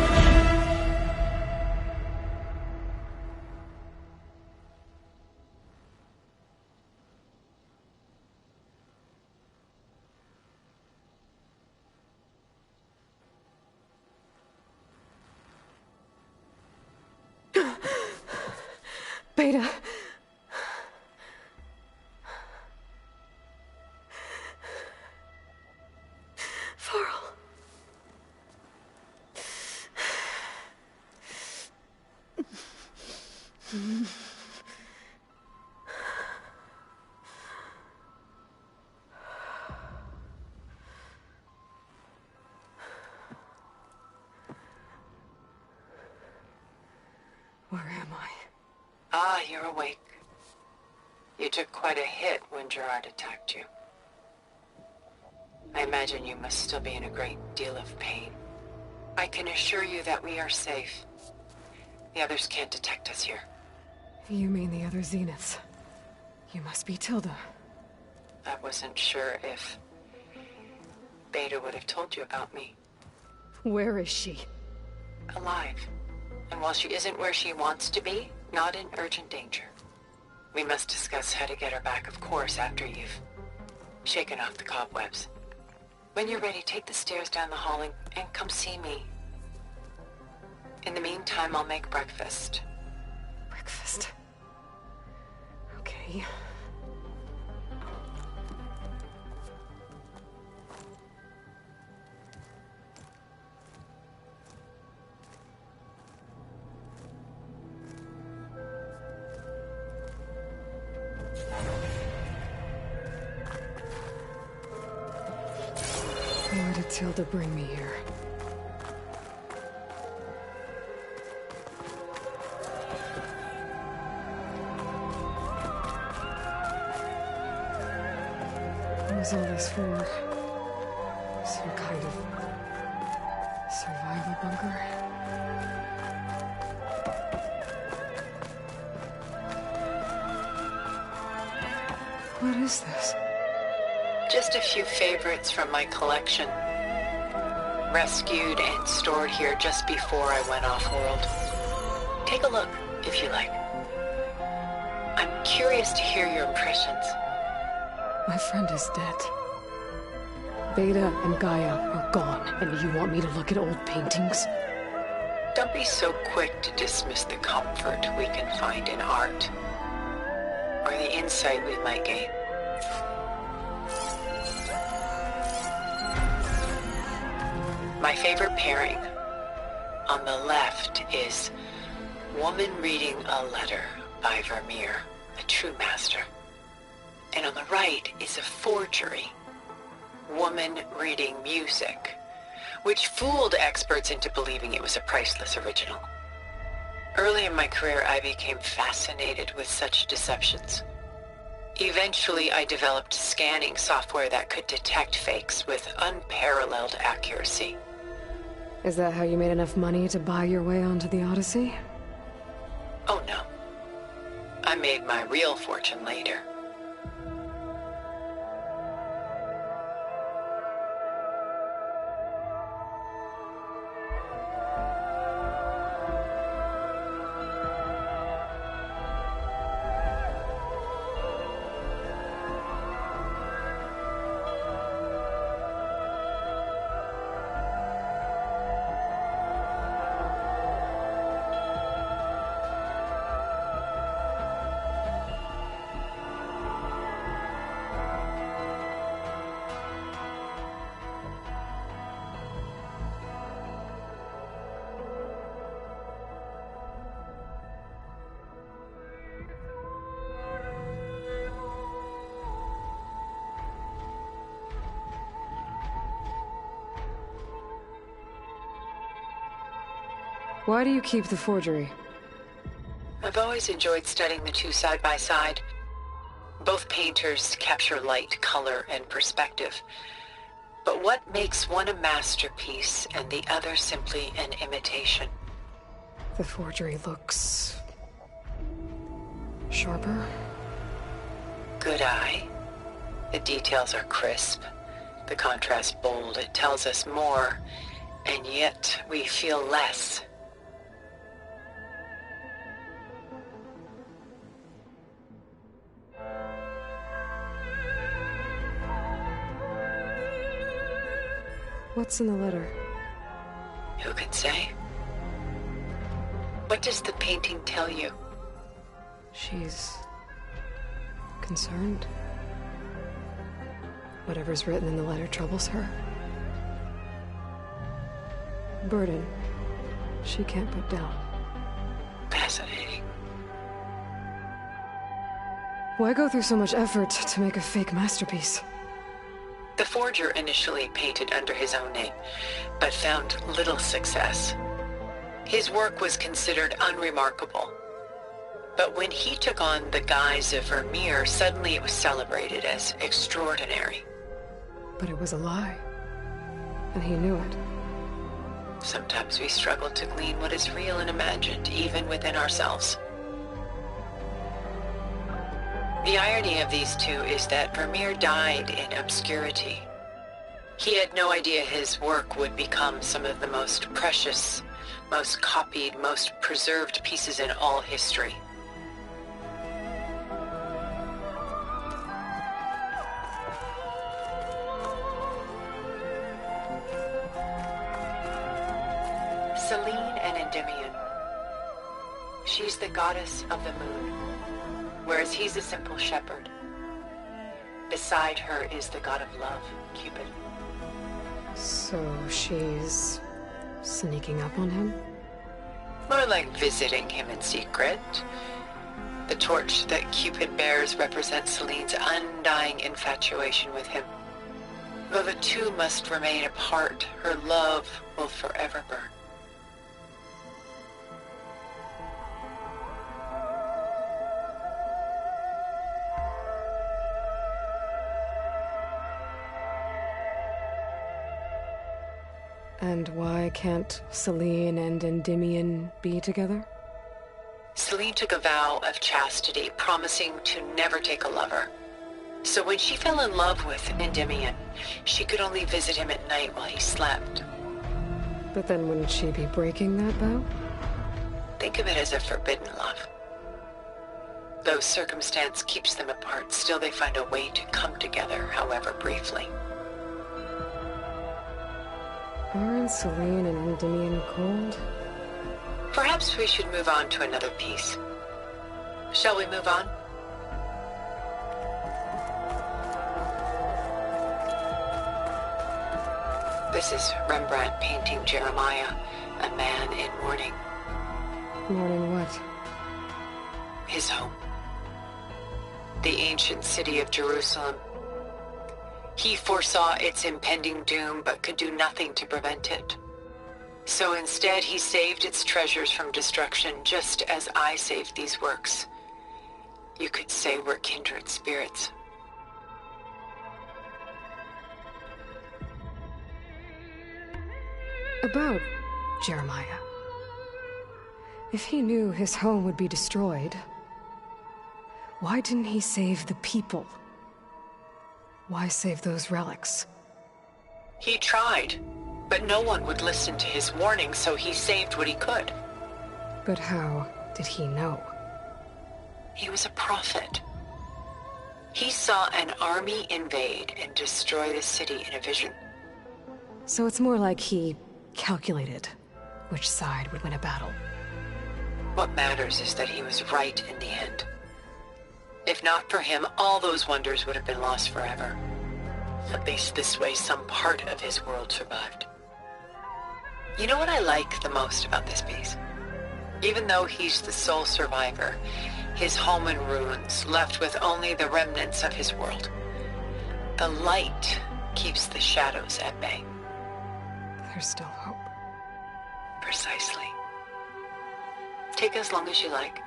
Beta. Farrell. Where am I? Ah, you're awake. You took quite a hit when Gerard attacked you. I imagine you must still be in a great deal of pain. I can assure you that we are safe. The others can't detect us here. You mean the other Zeniths? You must be Tilda. I wasn't sure if Beta would have told you about me. Where is she? Alive. And while she isn't where she wants to be, not in urgent danger. We must discuss how to get her back, of course, after you've shaken off the cobwebs. When you're ready, take the stairs down the hall and come see me. In the meantime, I'll make breakfast. Breakfast. Okay. Why did Tilda bring me here? What was all this for? Some kind of survival bunker? What is this? Just a few favorites from my collection. Rescued and stored here just before I went off-world. Take a look, if you like. I'm curious to hear your impressions. My friend is dead. Beta and Gaia are gone, and you want me to look at old paintings? Don't be so quick to dismiss the comfort we can find in art, or the insight we might gain. My favorite pairing on the left is Woman Reading a Letter by Vermeer, a true master. And on the right is a forgery, Woman Reading Music, which fooled experts into believing it was a priceless original. Early in my career, I became fascinated with such deceptions. Eventually, I developed scanning software that could detect fakes with unparalleled accuracy. Is that how you made enough money to buy your way onto the Odyssey? Oh no. I made my real fortune later. Why do you keep the forgery? I've always enjoyed studying the two side by side. Both painters capture light, color, and perspective. But what makes one a masterpiece and the other simply an imitation? The forgery looks... sharper? Good eye. The details are crisp. The contrast bold. It tells us more, and yet we feel less. What's in the letter? Who can say? What does the painting tell you? She's... concerned. Whatever's written in the letter troubles her. Burden she can't put down. Fascinating. Why go through so much effort to make a fake masterpiece? The forger initially painted under his own name, but found little success. His work was considered unremarkable. But when he took on the guise of Vermeer, suddenly it was celebrated as extraordinary. But it was a lie. And he knew it. Sometimes we struggle to glean what is real and imagined, even within ourselves. The irony of these two is that Vermeer died in obscurity. He had no idea his work would become some of the most precious, most copied, most preserved pieces in all history. Selene and Endymion. She's the goddess of the moon, whereas he's a simple shepherd. Beside her is the god of love, Cupid. So she's... sneaking up on him? More like visiting him in secret. The torch that Cupid bears represents Selene's undying infatuation with him. Though the two must remain apart, her love will forever burn. And why can't Selene and Endymion be together? Selene took a vow of chastity, promising to never take a lover. So when she fell in love with Endymion, she could only visit him at night while he slept. But then wouldn't she be breaking that vow? Think of it as a forbidden love. Though circumstance keeps them apart, still they find a way to come together, however briefly. Aren't Selene and Endymion cold? Perhaps we should move on to another piece. Shall we move on? This is Rembrandt painting Jeremiah, a man in mourning. Mourning what? His home. The ancient city of Jerusalem. He foresaw its impending doom, but could do nothing to prevent it. So instead, he saved its treasures from destruction, just as I saved these works. You could say we're kindred spirits. About Jeremiah. If he knew his home would be destroyed, why didn't he save the people? Why save those relics? He tried, but no one would listen to his warning, so he saved what he could. But how did he know? He was a prophet. He saw an army invade and destroy the city in a vision. So it's more like he calculated which side would win a battle. What matters is that he was right in the end. If not for him, all those wonders would have been lost forever. At least this way, some part of his world survived. You know what I like the most about this piece? Even though he's the sole survivor, his home in ruins, left with only the remnants of his world. The light keeps the shadows at bay. There's still hope. Precisely. Take as long as you like.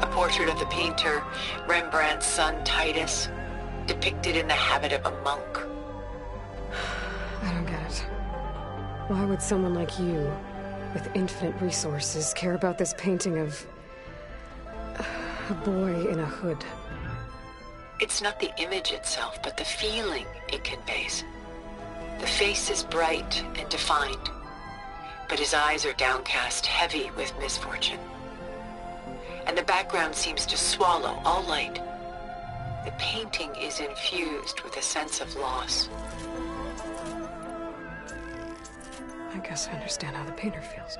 A portrait of the painter, Rembrandt's son Titus, depicted in the habit of a monk. I don't get it. Why would someone like you, with infinite resources, care about this painting of a boy in a hood? It's not the image itself, but the feeling it conveys. The face is bright and defined, but his eyes are downcast, heavy with misfortune. And the background seems to swallow all light. The painting is infused with a sense of loss. I guess I understand how the painter feels.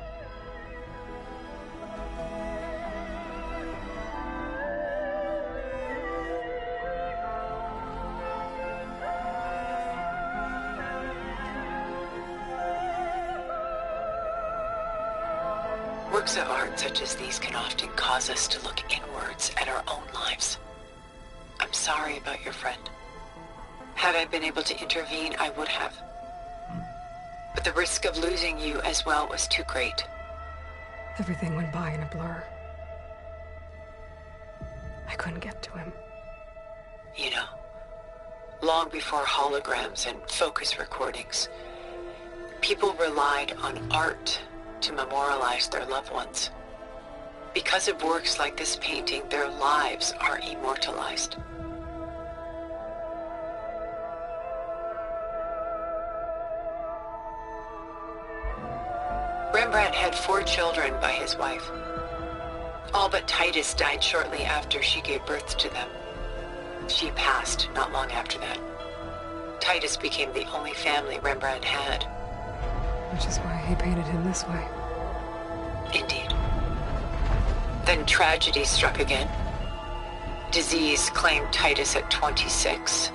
Works of art such as these can often cause us to look inwards at our own lives. I'm sorry about your friend. Had I been able to intervene, I would have. But the risk of losing you as well was too great. Everything went by in a blur. I couldn't get to him. You know, long before holograms and focus recordings, people relied on art to memorialize their loved ones. Because of works like this painting, their lives are immortalized. Rembrandt had 4 children by his wife. All but Titus died shortly after she gave birth to them. She passed not long after that. Titus became the only family Rembrandt had. Which is why he painted him this way. Indeed. Then tragedy struck again. Disease claimed Titus at 26.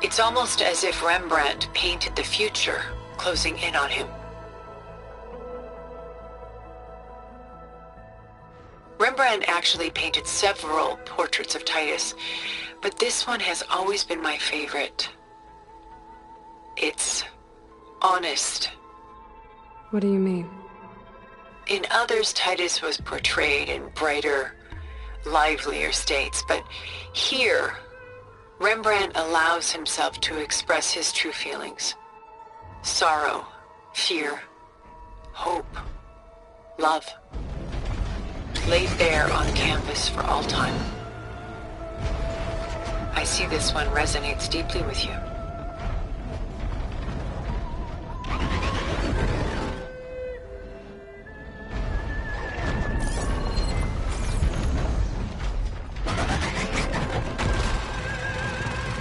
It's almost as if Rembrandt painted the future, closing in on him. Rembrandt actually painted several portraits of Titus, but this one has always been my favorite. It's honest. What do you mean? In others, Titus was portrayed in brighter, livelier states, but here, Rembrandt allows himself to express his true feelings. Sorrow, fear, hope, love. Laid bare on canvas for all time. I see this one resonates deeply with you.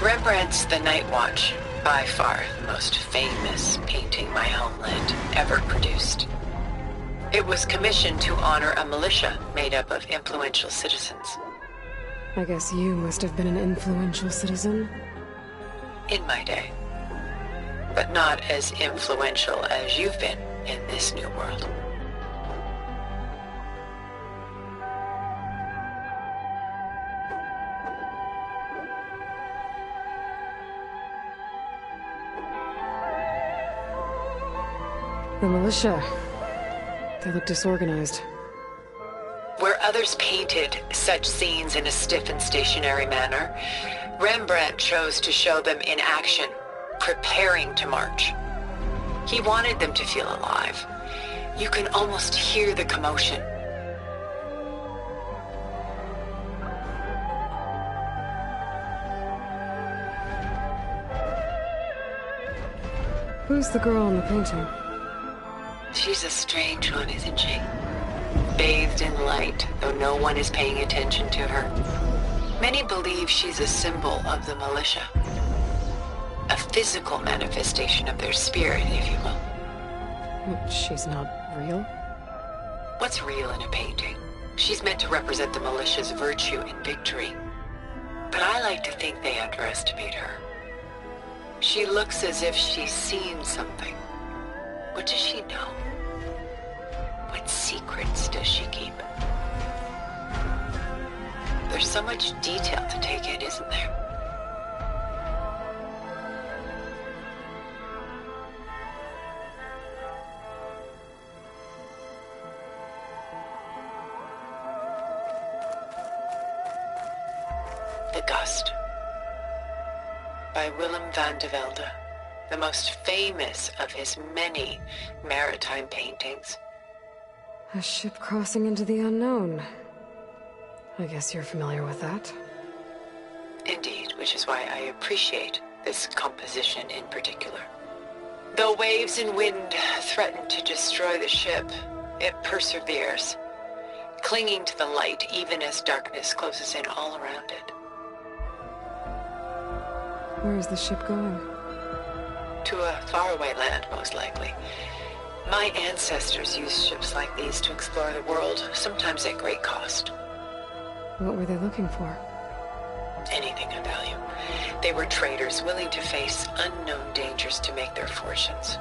Rembrandt's The Night Watch, by far the most famous painting my homeland ever produced. It was commissioned to honor a militia made up of influential citizens. I guess you must have been an influential citizen. In my day. But not as influential as you've been in this new world. The militia. They look disorganized. Where others painted such scenes in a stiff and stationary manner, Rembrandt chose to show them in action, preparing to march. He wanted them to feel alive. You can almost hear the commotion. Who's the girl in the painting? She's a strange one, isn't she? Bathed in light, though no one is paying attention to her. Many believe she's a symbol of the militia. A physical manifestation of their spirit, if you will. She's not real? What's real in a painting? She's meant to represent the militia's virtue and victory. But I like to think they underestimate her. She looks as if she's seen something. What does she know? What secrets does she keep? There's so much detail to take in, isn't there? The Gust by Willem van de Velde, the most famous of his many maritime paintings. A ship crossing into the unknown. I guess you're familiar with that. Indeed, which is why I appreciate this composition in particular. Though waves and wind threaten to destroy the ship, it perseveres, clinging to the light even as darkness closes in all around it. Where is the ship going? To a faraway land, most likely. My ancestors used ships like these to explore the world, sometimes at great cost. What were they looking for? Anything of value. They were traders willing to face unknown dangers to make their fortunes.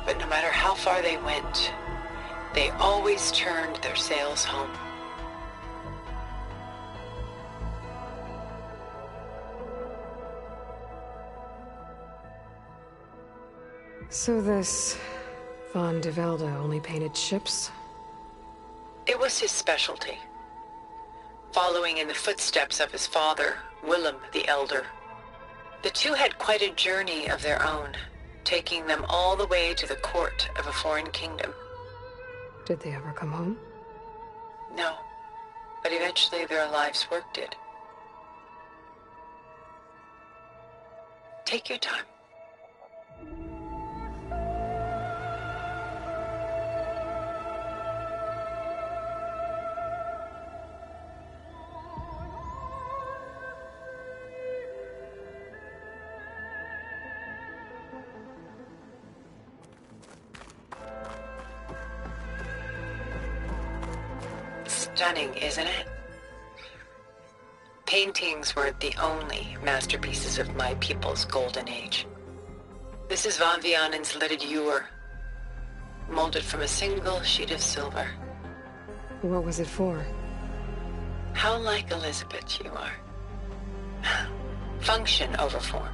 But no matter how far they went, they always turned their sails home. So this Van de Velde only painted ships? It was his specialty. Following in the footsteps of his father, Willem the Elder. The two had quite a journey of their own, taking them all the way to the court of a foreign kingdom. Did they ever come home? No, but eventually their lives worked it. Take your time. Stunning, isn't it? Paintings weren't the only masterpieces of my people's golden age. This is Van Vianen's lidded ewer, molded from a single sheet of silver. What was it for? How like Elizabeth you are. Function over form.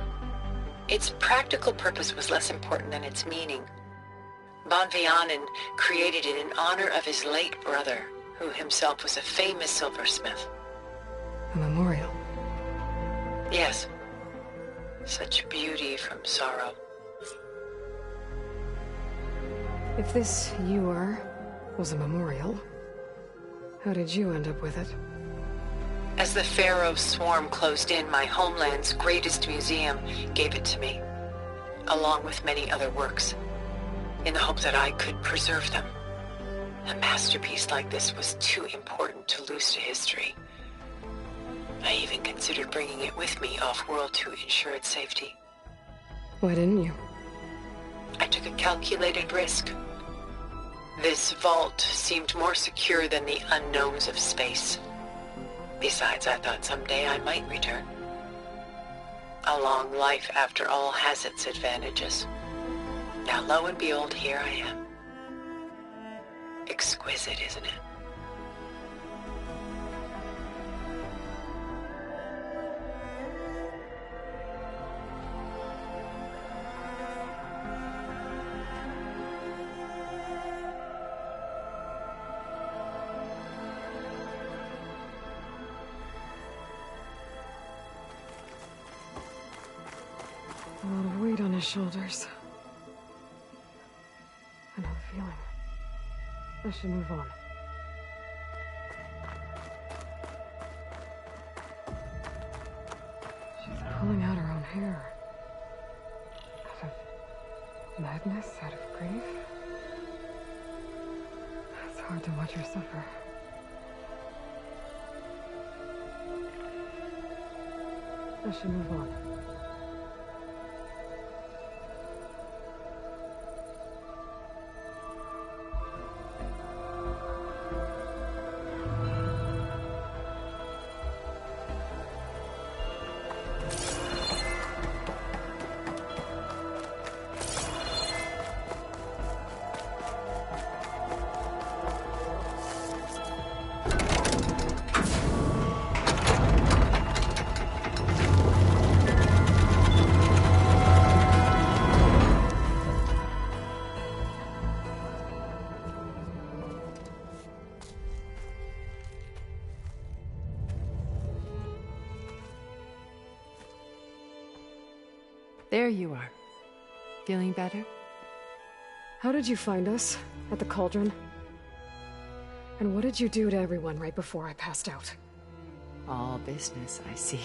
Its practical purpose was less important than its meaning. Van Vianen created it in honor of his late brother, who himself was a famous silversmith. A memorial? Yes. Such beauty from sorrow. If this ewer was a memorial, how did you end up with it? As the Pharaoh swarm closed in, my homeland's greatest museum gave it to me, along with many other works, in the hope that I could preserve them. A masterpiece like this was too important to lose to history. I even considered bringing it with me off-world to ensure its safety. Why didn't you? I took a calculated risk. This vault seemed more secure than the unknowns of space. Besides, I thought someday I might return. A long life, after all, has its advantages. Now, lo and behold, here I am. Exquisite, isn't it? A lot of weight on his shoulders. I know the feeling. I should move on. She's pulling out her own hair. Out of madness, out of grief. It's hard to watch her suffer. I should move on. There you are. Feeling better? How did you find us? At the cauldron? And what did you do to everyone right before I passed out? All business, I see.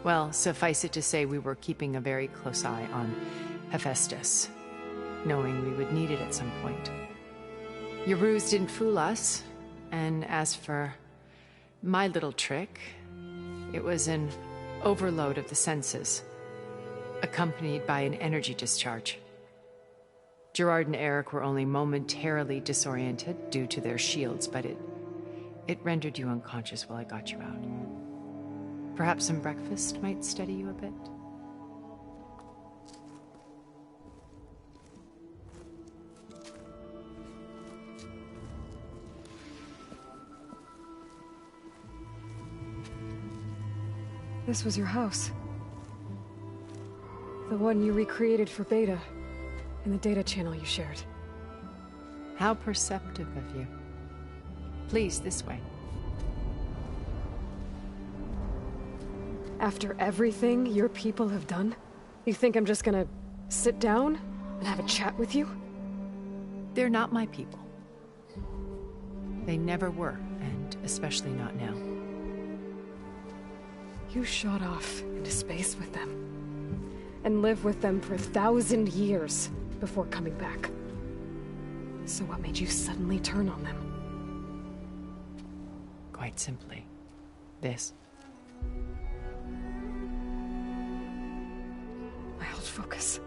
Well, suffice it to say we were keeping a very close eye on Hephaestus, knowing we would need it at some point. Your ruse didn't fool us, and as for my little trick, it was an overload of the senses, accompanied by an energy discharge. Gerard and Eric were only momentarily disoriented due to their shields, but it rendered you unconscious while I got you out. Perhaps some breakfast might steady you a bit? This was your house. The one you recreated for Beta, in the data channel you shared. How perceptive of you. Please, this way. After everything your people have done, you think I'm just gonna sit down and have a chat with you? They're not my people. They never were, and especially not now. You shot off into space with them, and lived with them for 1,000 years before coming back. So what made you suddenly turn on them? Quite simply, this. My old focus.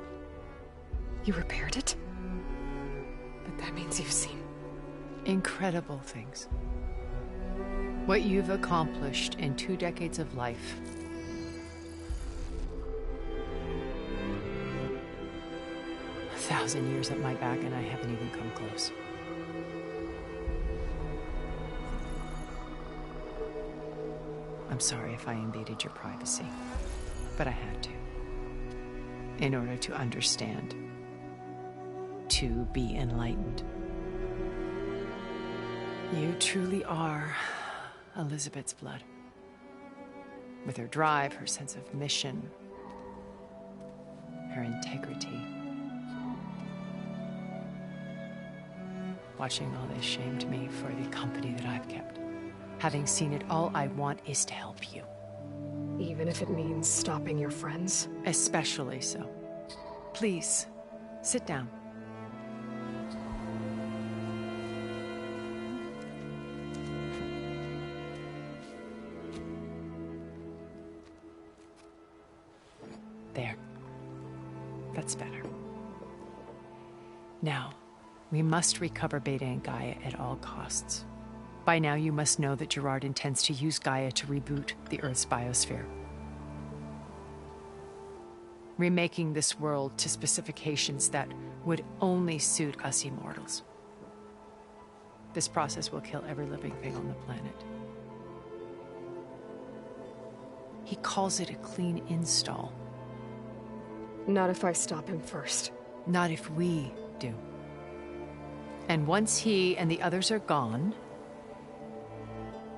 You repaired it? But that means you've seen incredible things. What you've accomplished in 2 decades of life. A 1,000 years at my back and I haven't even come close. I'm sorry if I invaded your privacy, but I had to. In order to understand. To be enlightened. You truly are Elizabeth's blood. With her drive, her sense of mission, her integrity. Watching all this shamed me for the company that I've kept. Having seen it, all I want is to help you. Even if it means stopping your friends? Especially so. Please, sit down. There. That's better. Now, we must recover Beta and Gaia at all costs. By now, you must know that Gerard intends to use Gaia to reboot the Earth's biosphere. Remaking this world to specifications that would only suit us immortals. This process will kill every living thing on the planet. He calls it a clean install. Not if I stop him first. Not if we do. And once he and the others are gone,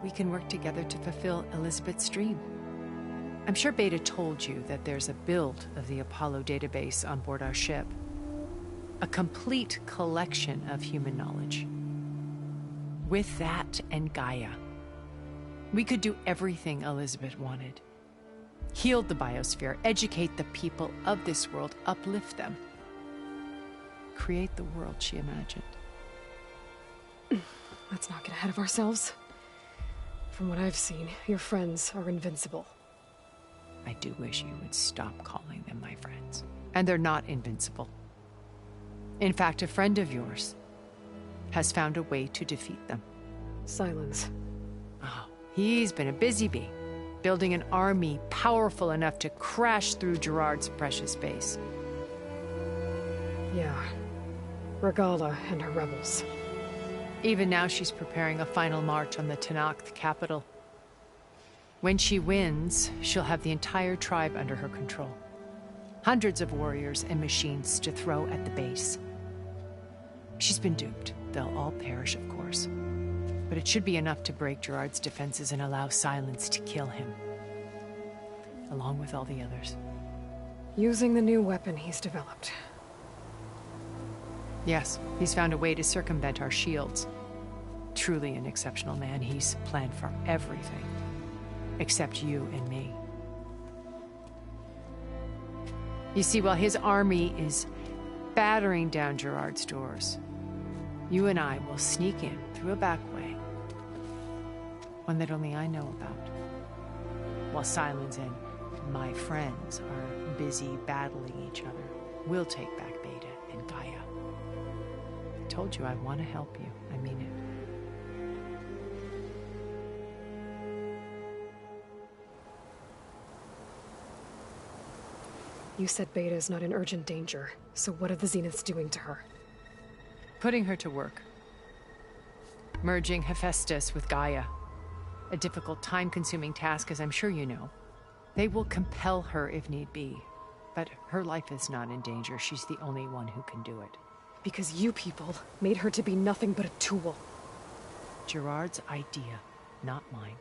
we can work together to fulfill Elizabeth's dream. I'm sure Beta told you that there's a build of the Apollo database on board our ship. A complete collection of human knowledge. With that and Gaia, we could do everything Elizabeth wanted. Heal the biosphere, educate the people of this world, uplift them. Create the world she imagined. Let's not get ahead of ourselves. From what I've seen, your friends are invincible. I do wish you would stop calling them my friends. And they're not invincible. In fact, a friend of yours has found a way to defeat them. Silence. Oh, he's been a busy bee, building an army powerful enough to crash through Gerard's precious base. Yeah. Regala and her rebels. Even now she's preparing a final march on the Tenakth capital. When she wins, she'll have the entire tribe under her control. Hundreds of warriors and machines to throw at the base. She's been duped. They'll all perish, of course. But it should be enough to break Gerard's defenses and allow Silence to kill him. Along with all the others. Using the new weapon he's developed. Yes, he's found a way to circumvent our shields. Truly an exceptional man. He's planned for everything. Except you and me. You see, while his army is battering down Gerard's doors, you and I will sneak in through a back way. One that only I know about. While Silence and my friends are busy battling each other, we'll take back Beta and Gaia. I told you I want to help you. I mean it. You said Beta is not in urgent danger, so what are the Zeniths doing to her? Putting her to work. Merging Hephaestus with Gaia. A difficult, time-consuming task, as I'm sure you know. They will compel her if need be. But her life is not in danger. She's the only one who can do it. Because you people made her to be nothing but a tool. Gerard's idea, not mine.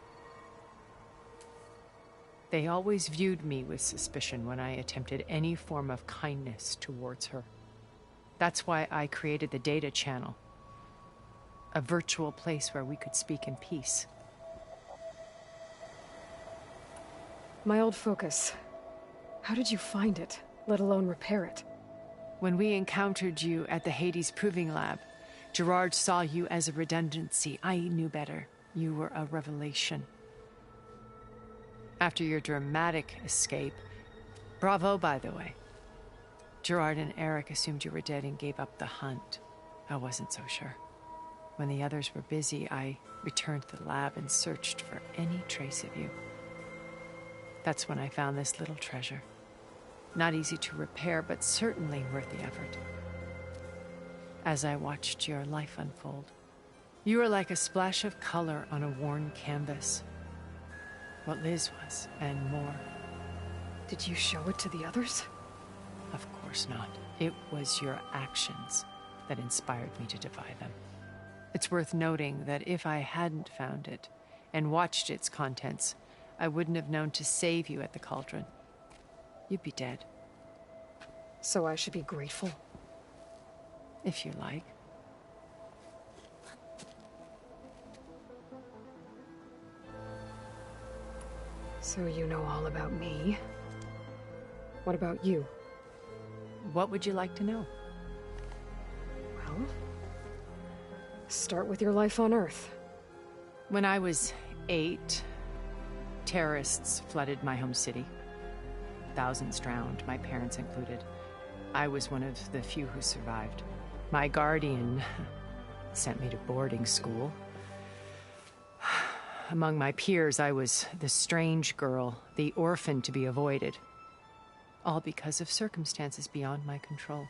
They always viewed me with suspicion when I attempted any form of kindness towards her. That's why I created the data channel. A virtual place where we could speak in peace. My old focus. How did you find it, let alone repair it? When we encountered you at the Hades Proving Lab, Gerard saw you as a redundancy. I knew better. You were a revelation. After your dramatic escape, bravo, by the way. Gerard and Eric assumed you were dead and gave up the hunt. I wasn't so sure. When the others were busy, I returned to the lab and searched for any trace of you. That's when I found this little treasure. Not easy to repair, but certainly worth the effort. As I watched your life unfold, you were like a splash of color on a worn canvas. What Liz was, and more. Did you show it to the others? Of course not. It was your actions that inspired me to defy them. It's worth noting that if I hadn't found it and watched its contents, I wouldn't have known to save you at the cauldron. You'd be dead. So I should be grateful? If you like. So you know all about me. What about you? What would you like to know? Well, start with your life on Earth. When I was 8, terrorists flooded my home city. Thousands drowned, my parents included. I was one of the few who survived. My guardian sent me to boarding school. Among my peers, I was the strange girl, the orphan to be avoided. All because of circumstances beyond my control.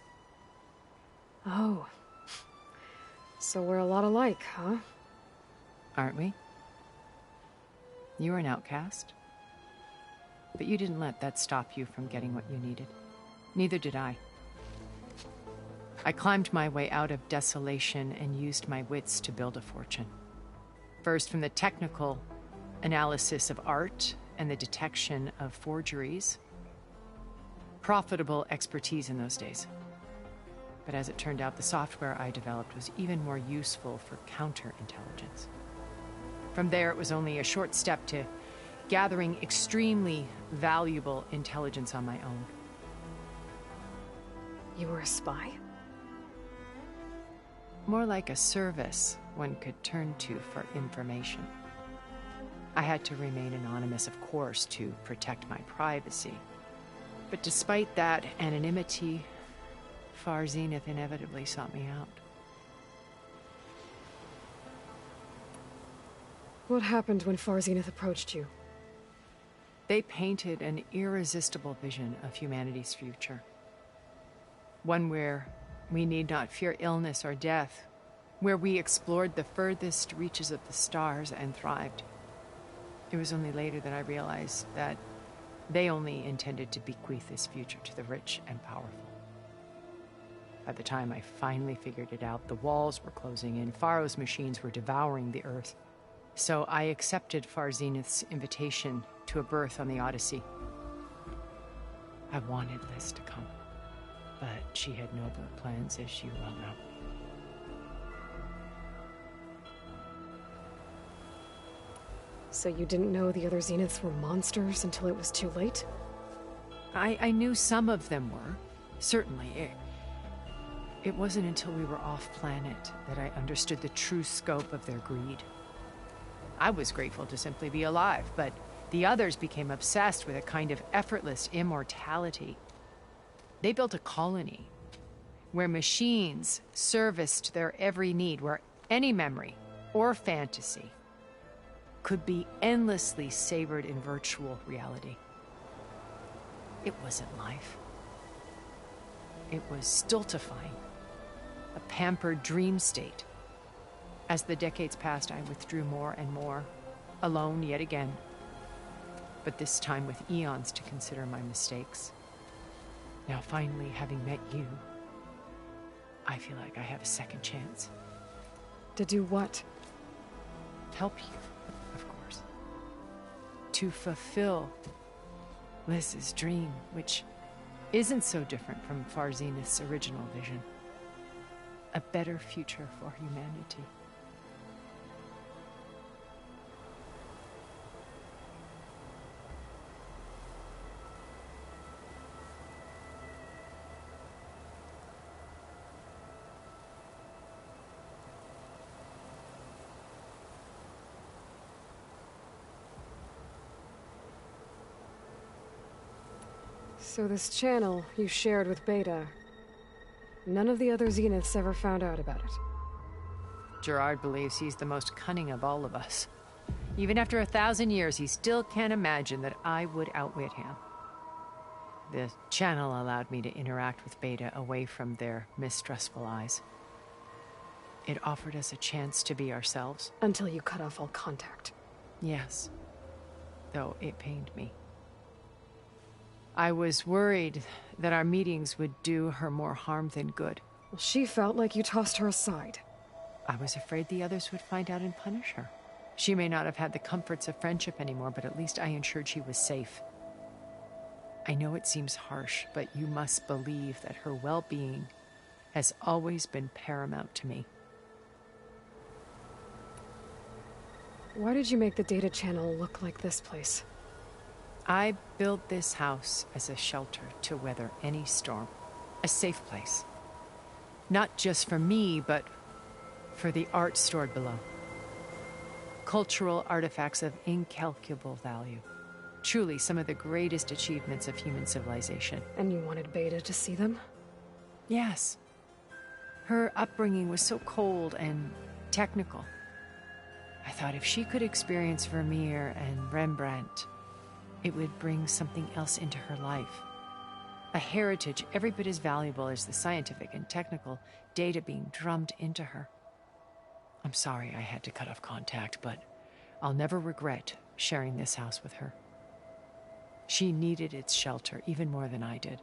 Oh. So we're a lot alike, huh? Aren't we? You were an outcast. But you didn't let that stop you from getting what you needed. Neither did I. I climbed my way out of desolation and used my wits to build a fortune. First, from the technical analysis of art and the detection of forgeries. Profitable expertise in those days. But as it turned out, the software I developed was even more useful for counterintelligence. From there, it was only a short step to gathering extremely valuable intelligence on my own. You were a spy? More like a service one could turn to for information. I had to remain anonymous, of course, to protect my privacy. But despite that anonymity, Far Zenith inevitably sought me out. What happened when Far Zenith approached you? They painted an irresistible vision of humanity's future. One where we need not fear illness or death, where we explored the furthest reaches of the stars and thrived. It was only later that I realized that they only intended to bequeath this future to the rich and powerful. By the time I finally figured it out, the walls were closing in, Pharaoh's machines were devouring the earth. So I accepted Far Zenith's invitation to a berth on the Odyssey. I wanted Liz to come, but she had nobler plans, as you well know. So you didn't know the other Zeniths were monsters until it was too late? I knew some of them were, certainly. It wasn't until we were off-planet that I understood the true scope of their greed. I was grateful to simply be alive, but the others became obsessed with a kind of effortless immortality. They built a colony where machines serviced their every need, where any memory or fantasy could be endlessly savored in virtual reality. It wasn't life. It was stultifying, a pampered dream state. As the decades passed, I withdrew more and more, alone yet again, but this time with eons to consider my mistakes. Now, finally, having met you, I feel like I have a second chance. To do what? Help you, of course. To fulfill Liz's dream, which isn't so different from Far Zenith's original vision. A better future for humanity. So this channel you shared with Beta, none of the other Zeniths ever found out about it? Gerard believes he's the most cunning of all of us. Even after 1,000 years, he still can't imagine that I would outwit him. The channel allowed me to interact with Beta away from their mistrustful eyes. It offered us a chance to be ourselves. Until you cut off all contact. Yes. Though it pained me. I was worried that our meetings would do her more harm than good. Well, she felt like you tossed her aside. I was afraid the others would find out and punish her. She may not have had the comforts of friendship anymore, but at least I ensured she was safe. I know it seems harsh, but you must believe that her well-being has always been paramount to me. Why did you make the data channel look like this place? I built this house as a shelter to weather any storm. A safe place. Not just for me, but for the art stored below. Cultural artifacts of incalculable value. Truly some of the greatest achievements of human civilization. And you wanted Beta to see them? Yes. Her upbringing was so cold and technical. I thought if she could experience Vermeer and Rembrandt, it would bring something else into her life. A heritage every bit as valuable as the scientific and technical data being drummed into her. I'm sorry I had to cut off contact, but I'll never regret sharing this house with her. She needed its shelter even more than I did.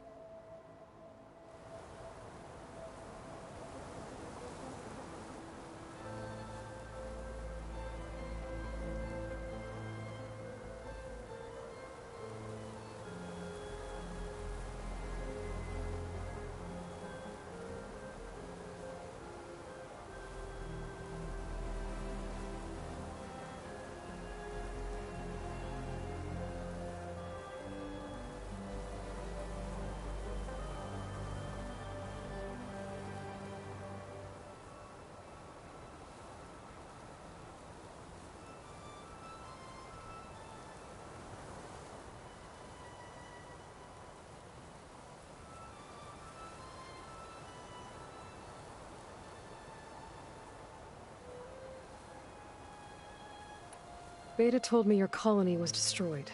Beta told me your colony was destroyed.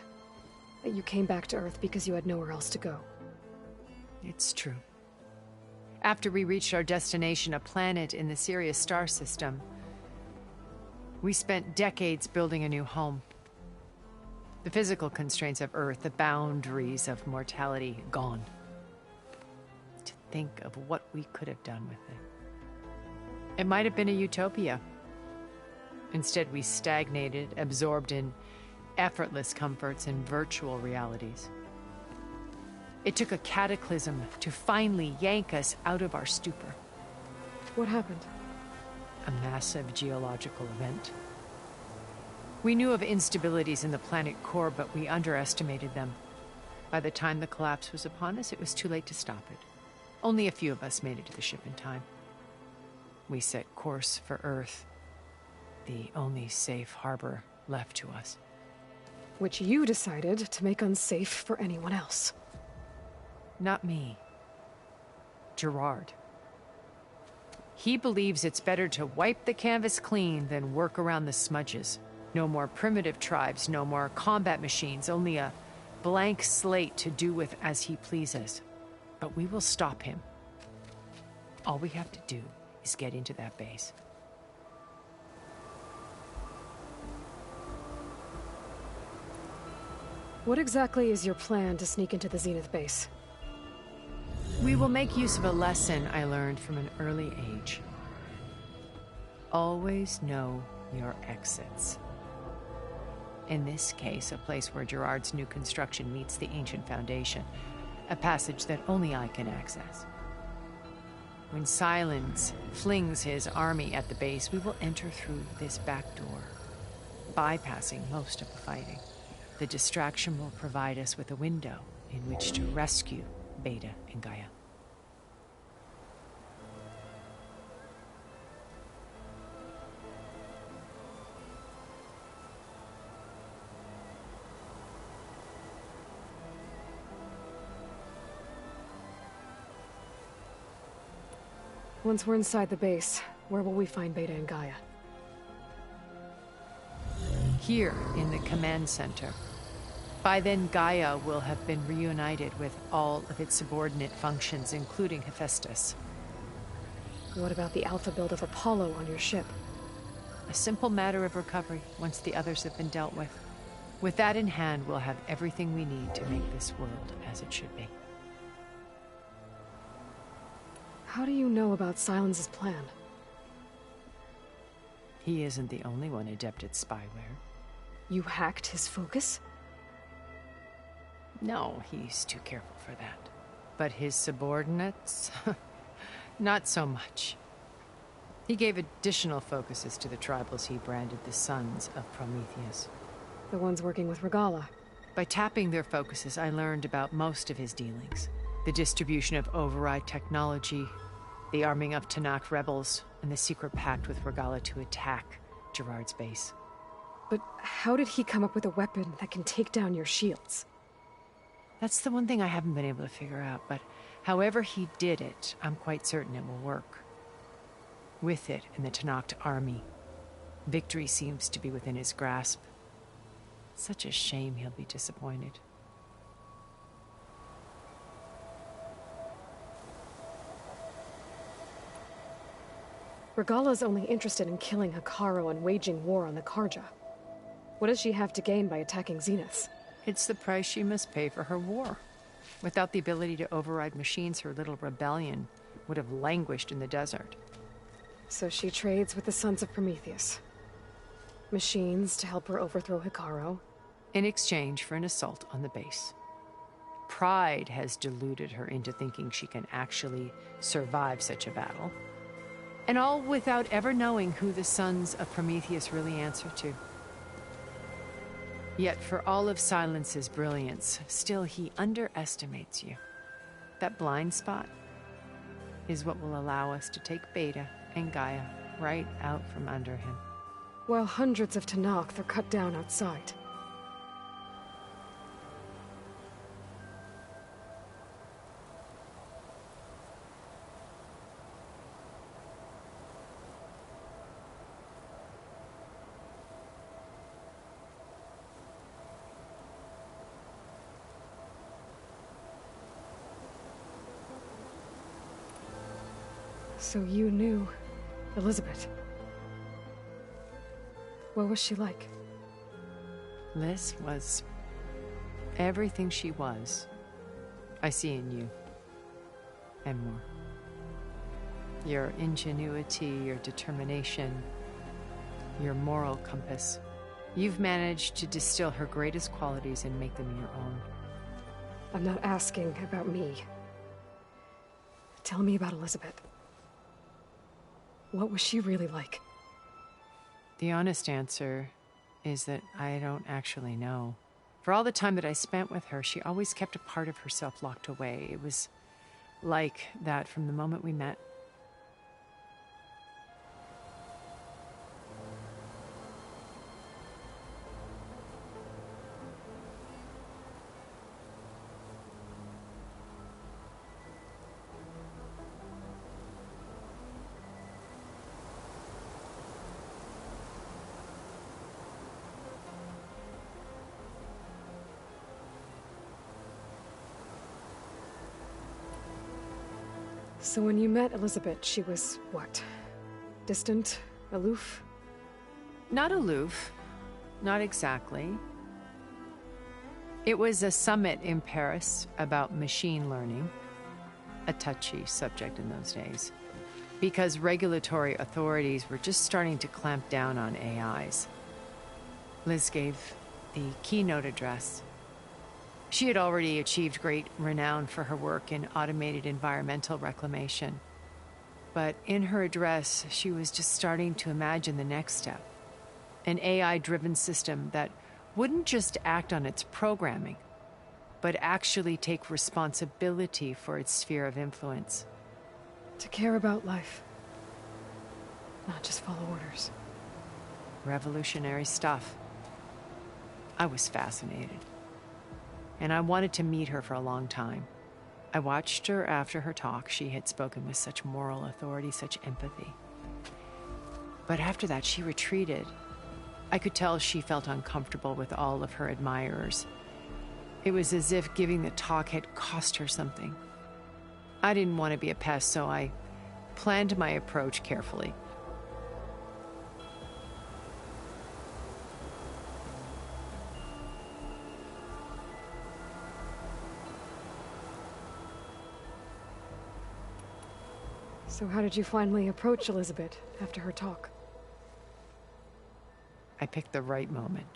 That you came back to Earth because you had nowhere else to go. It's true. After we reached our destination, a planet in the Sirius star system, we spent decades building a new home. The physical constraints of Earth, the boundaries of mortality, gone. To think of what we could have done with it. It might have been a utopia. Instead, we stagnated, absorbed in effortless comforts and virtual realities. It took a cataclysm to finally yank us out of our stupor. What happened? A massive geological event. We knew of instabilities in the planet core, but we underestimated them. By the time the collapse was upon us, it was too late to stop it. Only a few of us made it to the ship in time. We set course for Earth, the only safe harbor left to us. Which you decided to make unsafe for anyone else. Not me. Gerard. He believes it's better to wipe the canvas clean than work around the smudges. No more primitive tribes, no more combat machines, only a blank slate to do with as he pleases. But we will stop him. All we have to do is get into that base. What exactly is your plan to sneak into the Zenith base? We will make use of a lesson I learned from an early age. Always know your exits. In this case, a place where Gerard's new construction meets the ancient foundation, a passage that only I can access. When Silence flings his army at the base, we will enter through this back door, bypassing most of the fighting. The distraction will provide us with a window in which to rescue Beta and Gaia. Once we're inside the base, where will we find Beta and Gaia? Here in the command center. By then, Gaia will have been reunited with all of its subordinate functions, including Hephaestus. What about the alpha build of Apollo on your ship? A simple matter of recovery once the others have been dealt with. With that in hand, we'll have everything we need to make this world as it should be. How do you know about Silence's plan? He isn't the only one adept at spyware. You hacked his focus? No, he's too careful for that. But his subordinates? Not so much. He gave additional focuses to the tribals he branded the Sons of Prometheus. The ones working with Regala. By tapping their focuses, I learned about most of his dealings. The distribution of override technology, the arming of Tanakh rebels, and the secret pact with Regala to attack Gerard's base. But how did he come up with a weapon that can take down your shields? That's the one thing I haven't been able to figure out, but however he did it, I'm quite certain it will work. With it and the Tanakh army, victory seems to be within his grasp. Such a shame he'll be disappointed. Regala's only interested in killing Hekarro and waging war on the Karja. What does she have to gain by attacking Zenith? It's the price she must pay for her war. Without the ability to override machines, her little rebellion would have languished in the desert. So she trades with the Sons of Prometheus. Machines to help her overthrow Hekarro. In exchange for an assault on the base. Pride has deluded her into thinking she can actually survive such a battle. And all without ever knowing who the Sons of Prometheus really answer to. Yet for all of Silence's brilliance, still he underestimates you. That blind spot is what will allow us to take Beta and Gaia right out from under him. While hundreds of Tanakh are cut down outside. So you knew Elizabeth. What was she like? Liz was everything she was. I see in you. And more. Your ingenuity, your determination, your moral compass. You've managed to distill her greatest qualities and make them your own. I'm not asking about me. Tell me about Elizabeth. What was she really like? The honest answer is that I don't actually know. For all the time that I spent with her, she always kept a part of herself locked away. It was like that from the moment we met. So when you met Elizabeth, she was what? Distant? Aloof? Not aloof. Not exactly. It was a summit in Paris about machine learning, a touchy subject in those days, because regulatory authorities were just starting to clamp down on AIs. Liz gave the keynote address. She had already achieved great renown for her work in automated environmental reclamation. But in her address, she was just starting to imagine the next step. An AI-driven system that wouldn't just act on its programming, but actually take responsibility for its sphere of influence. To care about life. Not just follow orders. Revolutionary stuff. I was fascinated. And I wanted to meet her for a long time. I watched her after her talk. She had spoken with such moral authority, such empathy. But after that, she retreated. I could tell she felt uncomfortable with all of her admirers. It was as if giving the talk had cost her something. I didn't want to be a pest, so I planned my approach carefully. So how did you finally approach Elizabeth after her talk? I picked the right moment.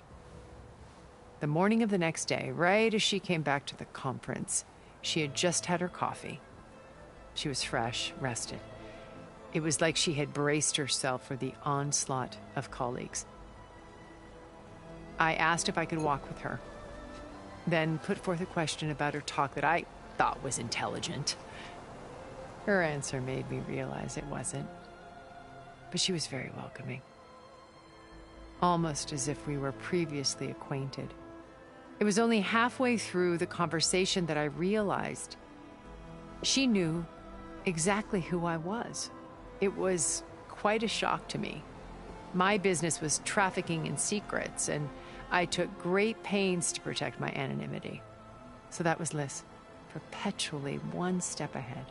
The morning of the next day, right as she came back to the conference, she had just had her coffee. She was fresh, rested. It was like she had braced herself for the onslaught of colleagues. I asked if I could walk with her, then put forth a question about her talk that I thought was intelligent. Her answer made me realize it wasn't, but she was very welcoming. Almost as if we were previously acquainted. It was only halfway through the conversation that I realized she knew exactly who I was. It was quite a shock to me. My business was trafficking in secrets, and I took great pains to protect my anonymity. So that was Liz, perpetually one step ahead.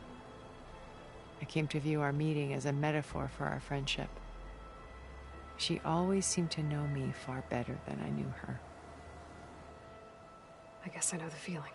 I came to view our meeting as a metaphor for our friendship. She always seemed to know me far better than I knew her. I guess I know the feeling.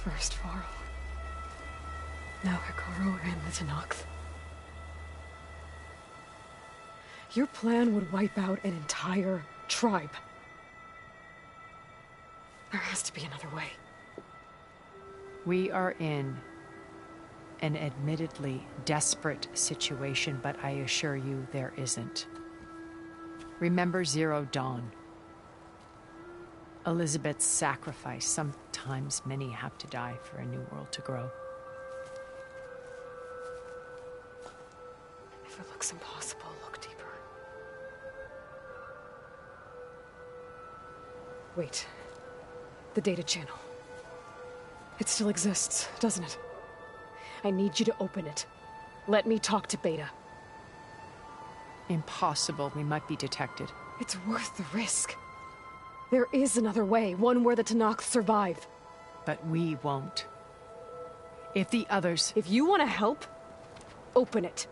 First Varl. Now Hikaru and the Tenakth. Your plan would wipe out an entire tribe. There has to be another way. We are in an admittedly desperate situation, but I assure you there isn't. Remember Zero Dawn. Elizabeth's sacrifice. Sometimes many have to die for a new world to grow. If it looks impossible, look deeper. Wait. The data channel. It still exists, doesn't it? I need you to open it. Let me talk to Beta. Impossible. We might be detected. It's worth the risk. There is another way, one where the Tenakth survive. But we won't. If the others... If you want to help, open it.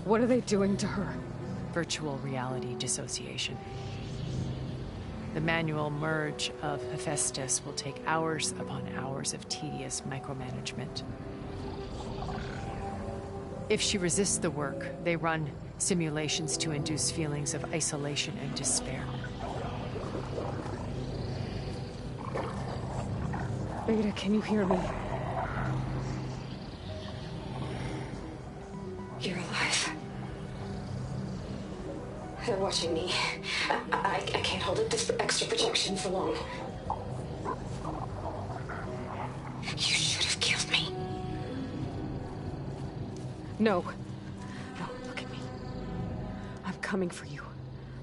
What are they doing to her? Virtual reality dissociation. The manual merge of Hephaestus will take hours upon hours of tedious micromanagement. If she resists the work, they run simulations to induce feelings of isolation and despair. Beta, can you hear me? You're alive. They're watching me. I can't hold up this extra protection for long. You should have killed me. No. No, look at me. I'm coming for you.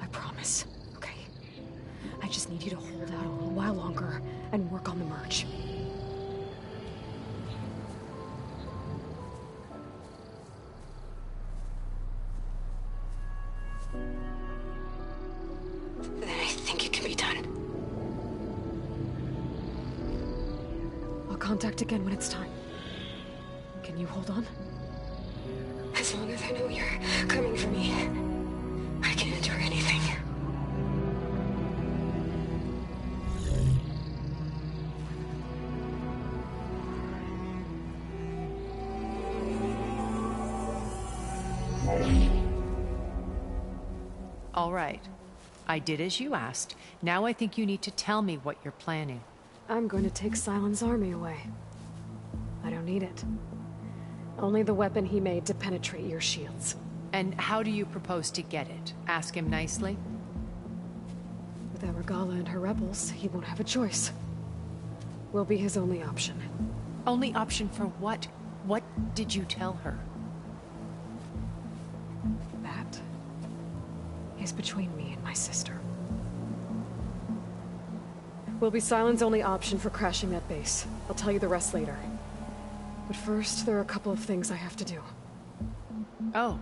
I promise. Okay? I just need you to hold out a little while longer and work on the merge. Then I think it can be done. I'll contact again when it's time. Can you hold on? As long as I know you're coming for me, I can endure anything. All right. I did as you asked. Now I think you need to tell me what you're planning. I'm going to take Silent's army away. I don't need it. Only the weapon he made to penetrate your shields. And how do you propose to get it? Ask him nicely? Without Regala and her rebels, he won't have a choice. We'll be his only option. Only option for what? What did you tell her? That is between me and my sister. Will be Silent's only option for crashing that base. I'll tell you the rest later. But first, there are a couple of things I have to do. Oh.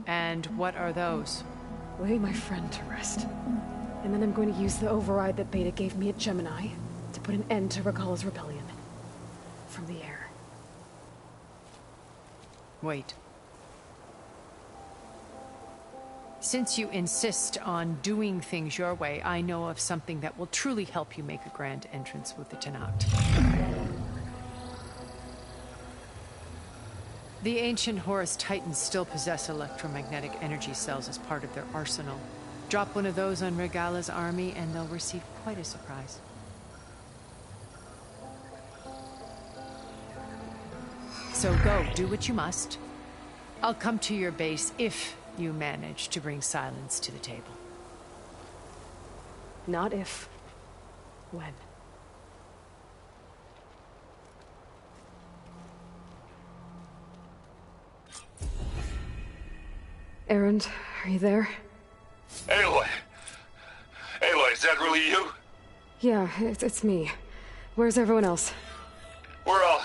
And what are those? Lay my friend to rest. And then I'm going to use the override that Beta gave me at Gemini to put an end to Regala's rebellion. From the air. Wait. Since you insist on doing things your way, I know of something that will truly help you make a grand entrance with the Tenakth. The ancient Horus Titans still possess electromagnetic energy cells as part of their arsenal. Drop one of those on Regala's army and they'll receive quite a surprise. So go, do what you must. I'll come to your base if you manage to bring Silence to the table. Not if. When. Erend, are you there? Aloy! Aloy, is that really you? Yeah, it's me. Where's everyone else? We're all...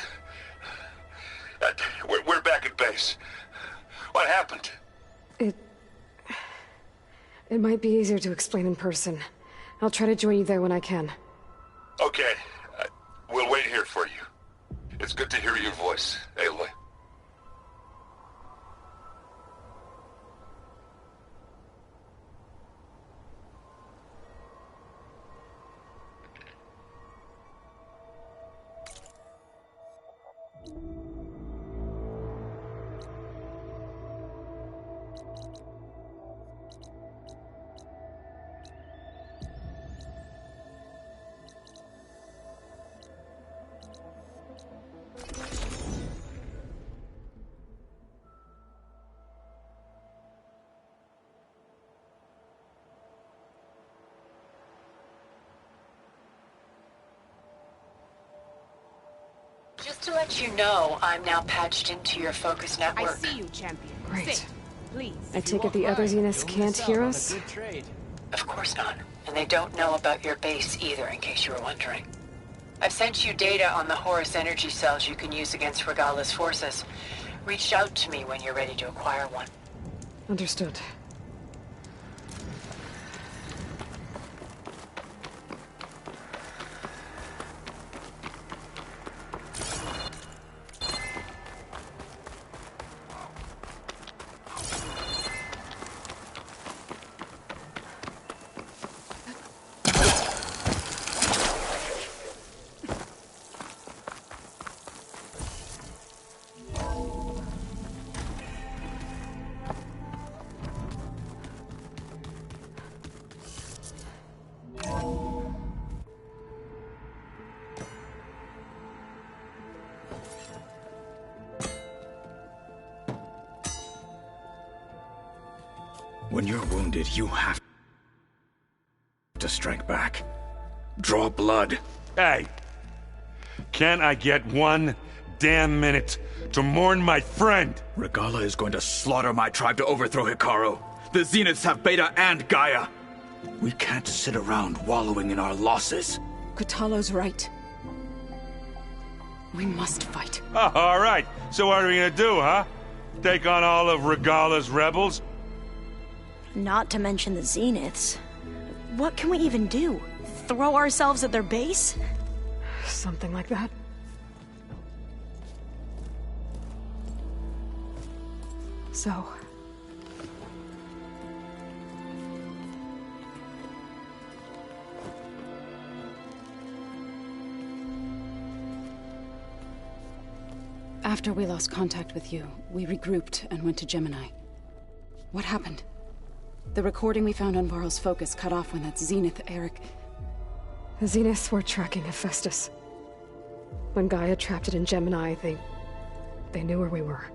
We're back at base. What happened? It might be easier to explain in person. I'll try to join you there when I can. Okay. We'll wait here for you. It's good to hear your voice, Aloy. To let you know, I'm now patched into your focus network. I see you, champion. Great. Sit, please. I take it the other Zeniths can't hear us? Of course not. And they don't know about your base either, in case you were wondering. I've sent you data on the Horus energy cells you can use against Regala's forces. Reach out to me when you're ready to acquire one. Understood. When you're wounded, you have to strike back. Draw blood. Hey! Can I get one damn minute to mourn my friend? Regala is going to slaughter my tribe to overthrow Hikaru. The Zeniths have Beta and Gaia. We can't sit around wallowing in our losses. Kotallo's right. We must fight. Oh, all right. So what are we gonna do, huh? Take on all of Regala's rebels? Not to mention the Zeniths. What can we even do? Throw ourselves at their base? Something like that. So... After we lost contact with you, we regrouped and went to Gemini. What happened? The recording we found on Varl's focus cut off when that Zenith, Eric... The Zeniths were tracking Hephaestus. When Gaia trapped it in Gemini, they knew where we were.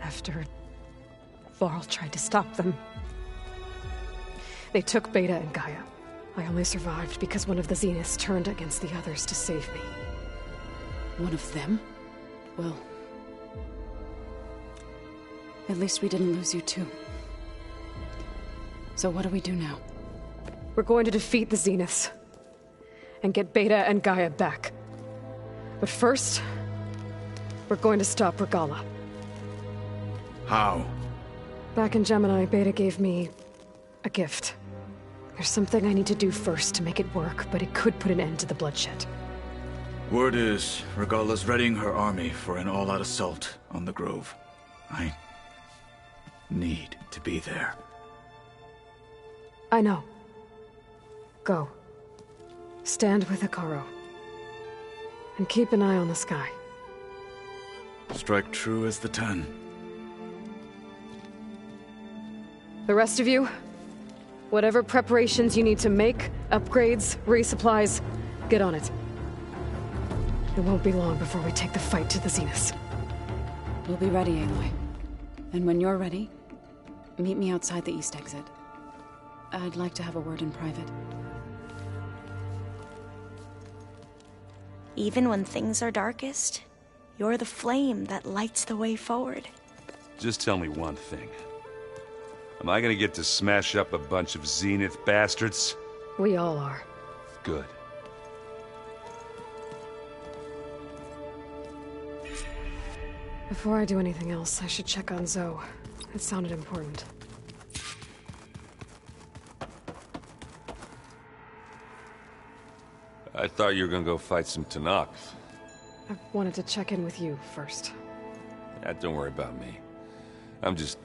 After... Varl tried to stop them. They took Beta and Gaia. I only survived because one of the Zeniths turned against the others to save me. One of them? Well... At least we didn't lose you too. So what do we do now? We're going to defeat the Zeniths. And get Beta and Gaia back. But first... we're going to stop Regala. How? Back in Gemini, Beta gave me... a gift. There's something I need to do first to make it work, but it could put an end to the bloodshed. Word is, Regala's readying her army for an all-out assault on the Grove. I need to be there. I know. Go. Stand with Hikaru. And keep an eye on the sky. Strike true as the 10. The rest of you, whatever preparations you need to make, upgrades, resupplies, get on it. It won't be long before we take the fight to the Zeniths. We'll be ready, Aloy. And when you're ready, meet me outside the east exit. I'd like to have a word in private. Even when things are darkest, you're the flame that lights the way forward. Just tell me one thing. Am I gonna get to smash up a bunch of Zenith bastards? We all are. Good. Before I do anything else, I should check on Zoe. It sounded important. I thought you were gonna go fight some Tanakh. I wanted to check in with you first. Don't worry about me. I'm just,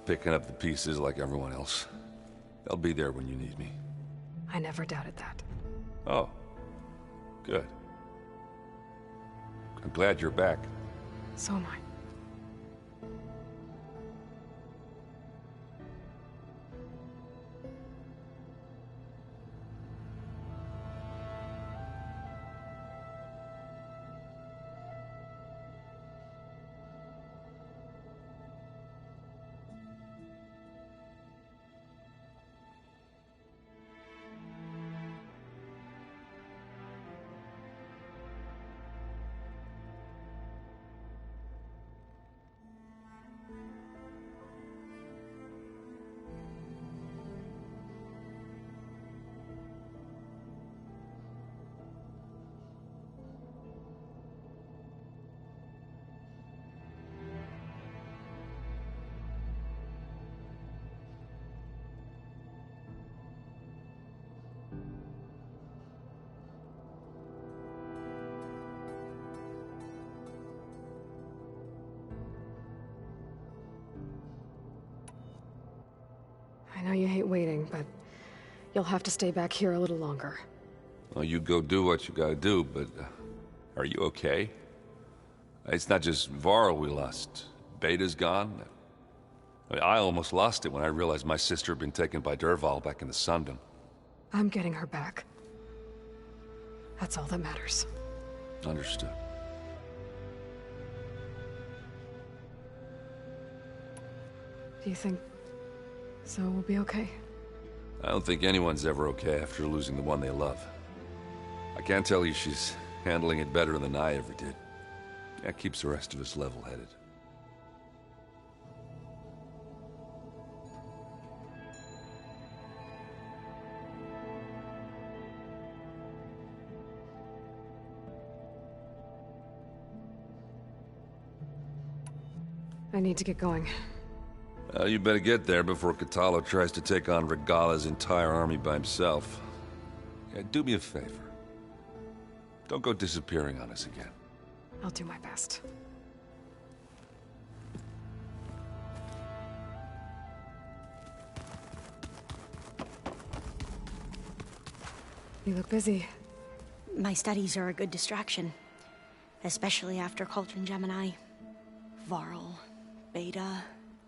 picking up the pieces like everyone else. I'll be there when you need me. I never doubted that. Oh. Good. I'm glad you're back. So am I. I know you hate waiting, but you'll have to stay back here a little longer. Well, you go do what you gotta do, but are you okay? It's not just Varl we lost. Beta's gone. I mean, I almost lost it when I realized my sister had been taken by Dervahl back in the Sundom. I'm getting her back. That's all that matters. Understood. Do you think Zoe will be okay? I don't think anyone's ever okay after losing the one they love. I can't tell you she's handling it better than I ever did. That keeps the rest of us level-headed. I need to get going. You better get there before Katalo tries to take on Regala's entire army by himself. Yeah, do me a favor. Don't go disappearing on us again. I'll do my best. You look busy. My studies are a good distraction. Especially after Cauldron Gemini. Varl, Beta,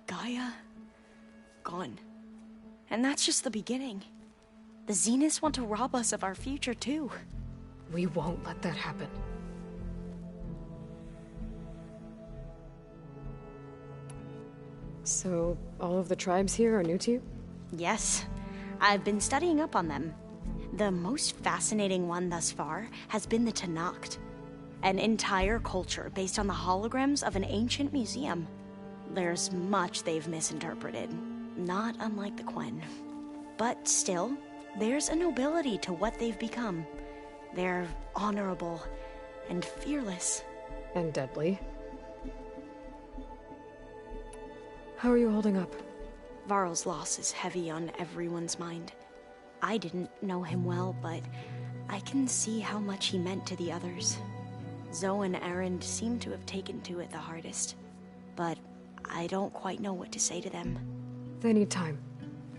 Gaia, gone. And that's just the beginning. The Zeniths want to rob us of our future, too. We won't let that happen. So, all of the tribes here are new to you? Yes. I've been studying up on them. The most fascinating one thus far has been the Tenakth. An entire culture based on the holograms of an ancient museum. There's much they've misinterpreted, not unlike the Quen. But still, there's a nobility to what they've become. They're honorable and fearless. And deadly. How are you holding up? Varl's loss is heavy on everyone's mind. I didn't know him well, but I can see how much he meant to the others. Zoe and Erend seem to have taken to it the hardest, but I don't quite know what to say to them. They need time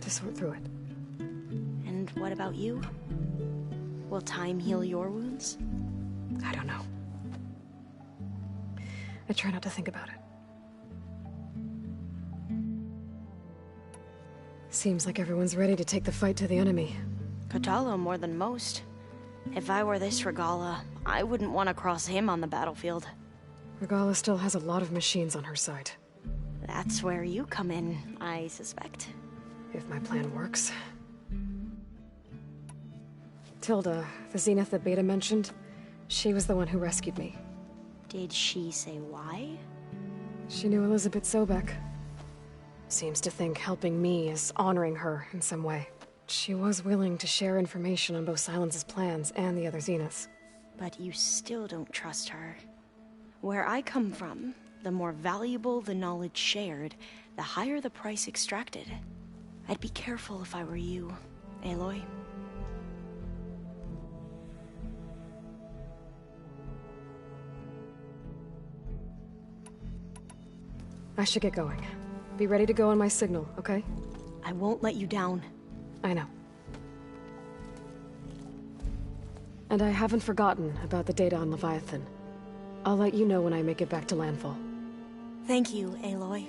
to sort through it. And what about you? Will time heal your wounds? I don't know. I try not to think about it. Seems like everyone's ready to take the fight to the enemy. Katalo more than most. If I were this Regala, I wouldn't want to cross him on the battlefield. Regala still has a lot of machines on her side. That's where you come in, I suspect. If my plan works. Tilda, the Zenith that Beta mentioned, she was the one who rescued me. Did she say why? She knew Elizabeth Sobek. Seems to think helping me is honoring her in some way. She was willing to share information on both Silence's plans and the other Zeniths. But you still don't trust her. Where I come from, the more valuable the knowledge shared, the higher the price extracted. I'd be careful if I were you, Aloy. I should get going. Be ready to go on my signal, okay? I won't let you down. I know. And I haven't forgotten about the data on Leviathan. I'll let you know when I make it back to landfall. Thank you, Aloy.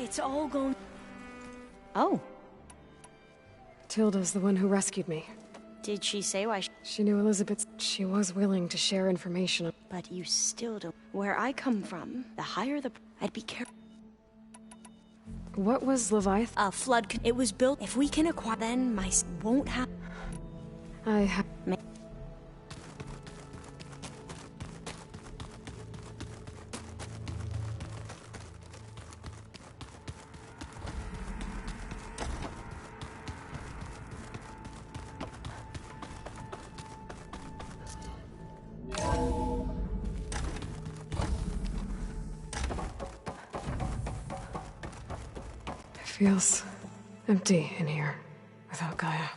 It's all going... Oh. Tilda's the one who rescued me. Did she say why She knew Elizabeth. She was willing to share information. But you still don't... Where I come from, the higher the... I'd be careful. What was Leviathan? A flood... It was built... If we can acquire... Then my... Won't have... I have... It feels empty in here without Gaia.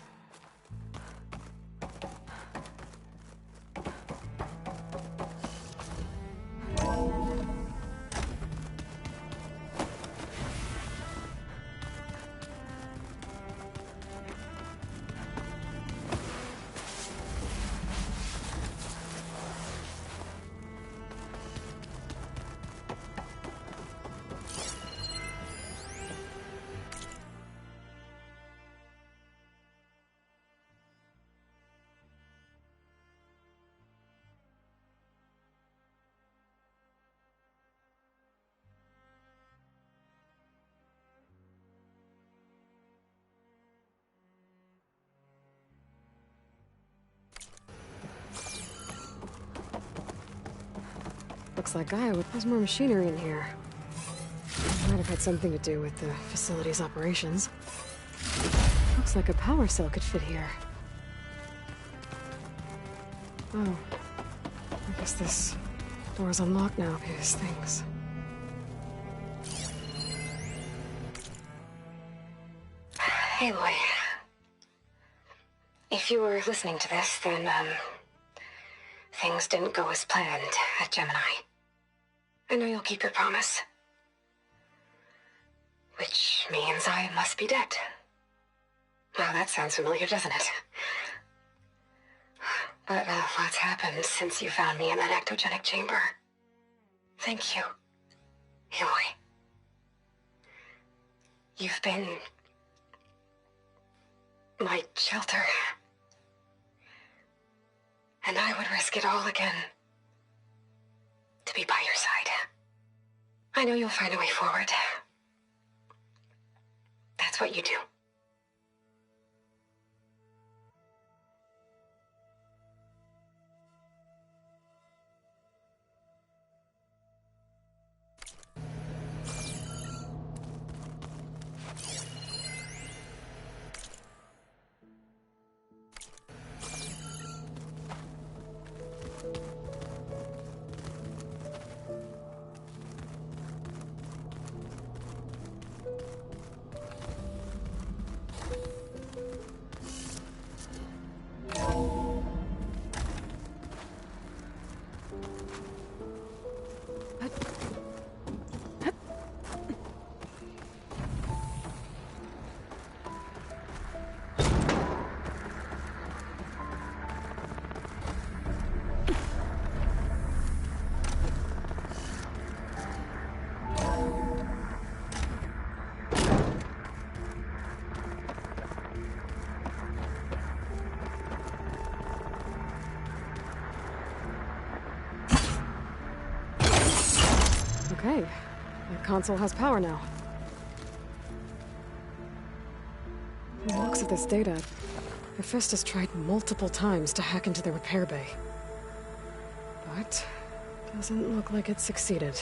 Looks like Gaia would... There's more machinery in here. Might have had something to do with the facility's operations. Looks like a power cell could fit here. Oh. I guess this door's unlocked now. These things. Aloy. If you were listening to this, then, things didn't go as planned at Gemini. I know you'll keep your promise. Which means I must be dead. Well, that sounds familiar, doesn't it? But lots happened since you found me in that ectogenic chamber. Thank you, Aloy. You've been... my shelter. And I would risk it all again to be by your side. I know you'll find a way forward. That's what you do. Okay, the console has power now. From the looks of this data, Hephaestus tried multiple times to hack into the repair bay. But doesn't look like it succeeded.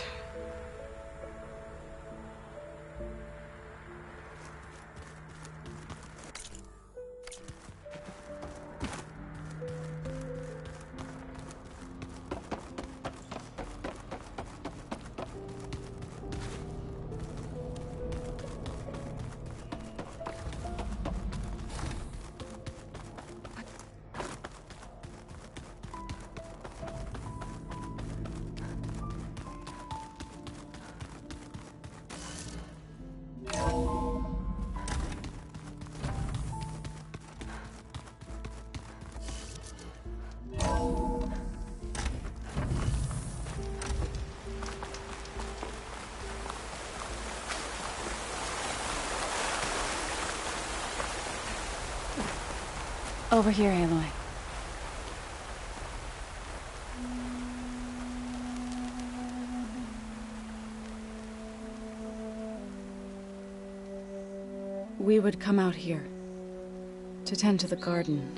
Over here, Aloy. We would come out here to tend to the garden.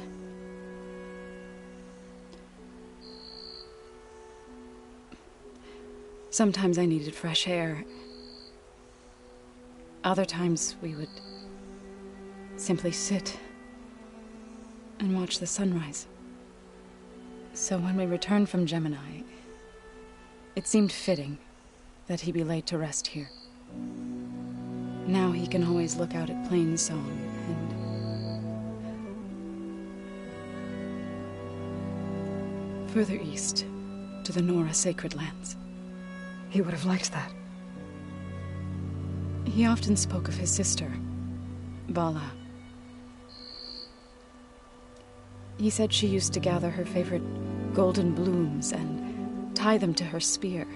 Sometimes I needed fresh air. Other times we would simply sit and watch the sunrise. So when we returned from Gemini, it seemed fitting that he be laid to rest here. Now he can always look out at Plainsong and further east to the Nora Sacred Lands. He would have liked that. He often spoke of his sister, Bala. He said she used to gather her favorite golden blooms and tie them to her spear.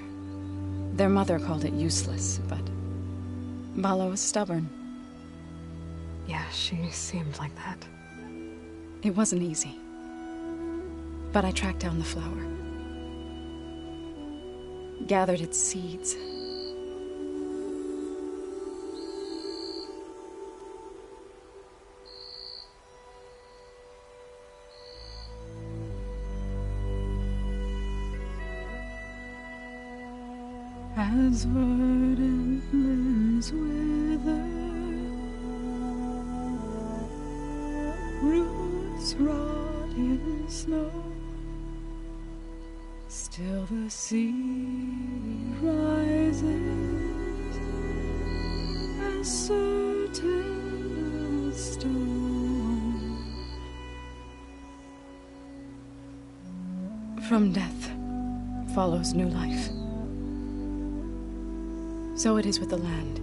Their mother called it useless, but Bala was stubborn. Yeah, she seemed like that. It wasn't easy. But I tracked down the flower. Gathered its seeds. As verdant limbs wither, roots rot in snow, still the sea rises as certain as stone. From death follows new life. So it is with the land.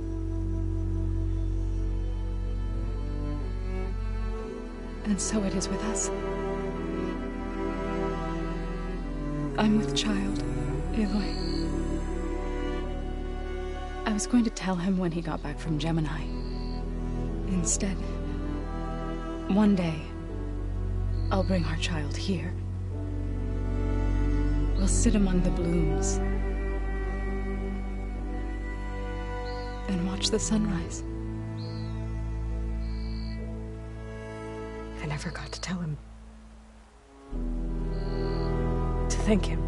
And so it is with us. I'm with child, Aloy. I was going to tell him when he got back from Gemini. Instead, one day, I'll bring our child here. We'll sit among the blooms and watch the sunrise. I never got to tell him. To thank him.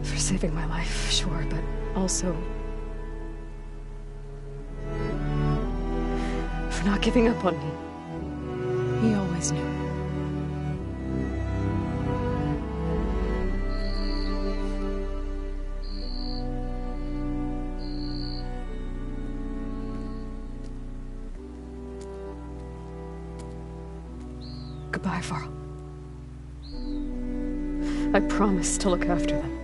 For saving my life, sure, but also for not giving up on me. He always knew. Goodbye, Varl. I promise to look after them.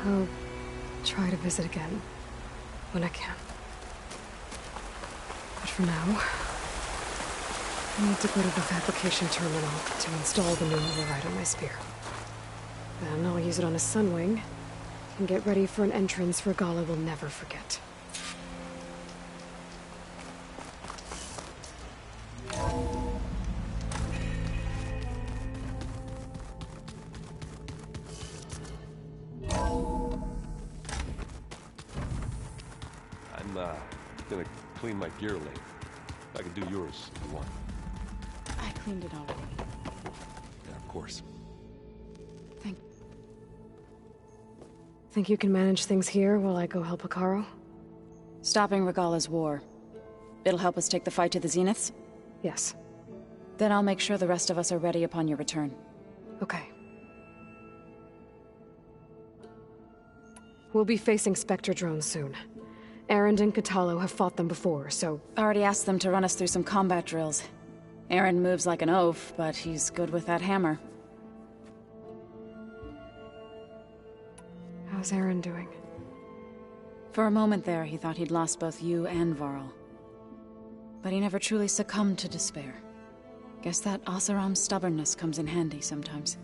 I'll try to visit again when I can. But for now, I need to go to the fabrication terminal to install the new override on my spear. Then I'll use it on a sunwing and get ready for an entrance Regala will never forget. I'm gonna clean my gear later. I can do yours if you want. I cleaned it already. Yeah, of course. Think you can manage things here while I go help Hekarro? Stopping Regala's war. It'll help us take the fight to the Zeniths? Yes. Then I'll make sure the rest of us are ready upon your return. Okay. We'll be facing Spectre drones soon. Erend and Katalo have fought them before, so... Already asked them to run us through some combat drills. Erend moves like an oaf, but he's good with that hammer. How's Erend doing? For a moment there, he thought he'd lost both you and Varl. But he never truly succumbed to despair. Guess that Oseram's stubbornness comes in handy sometimes.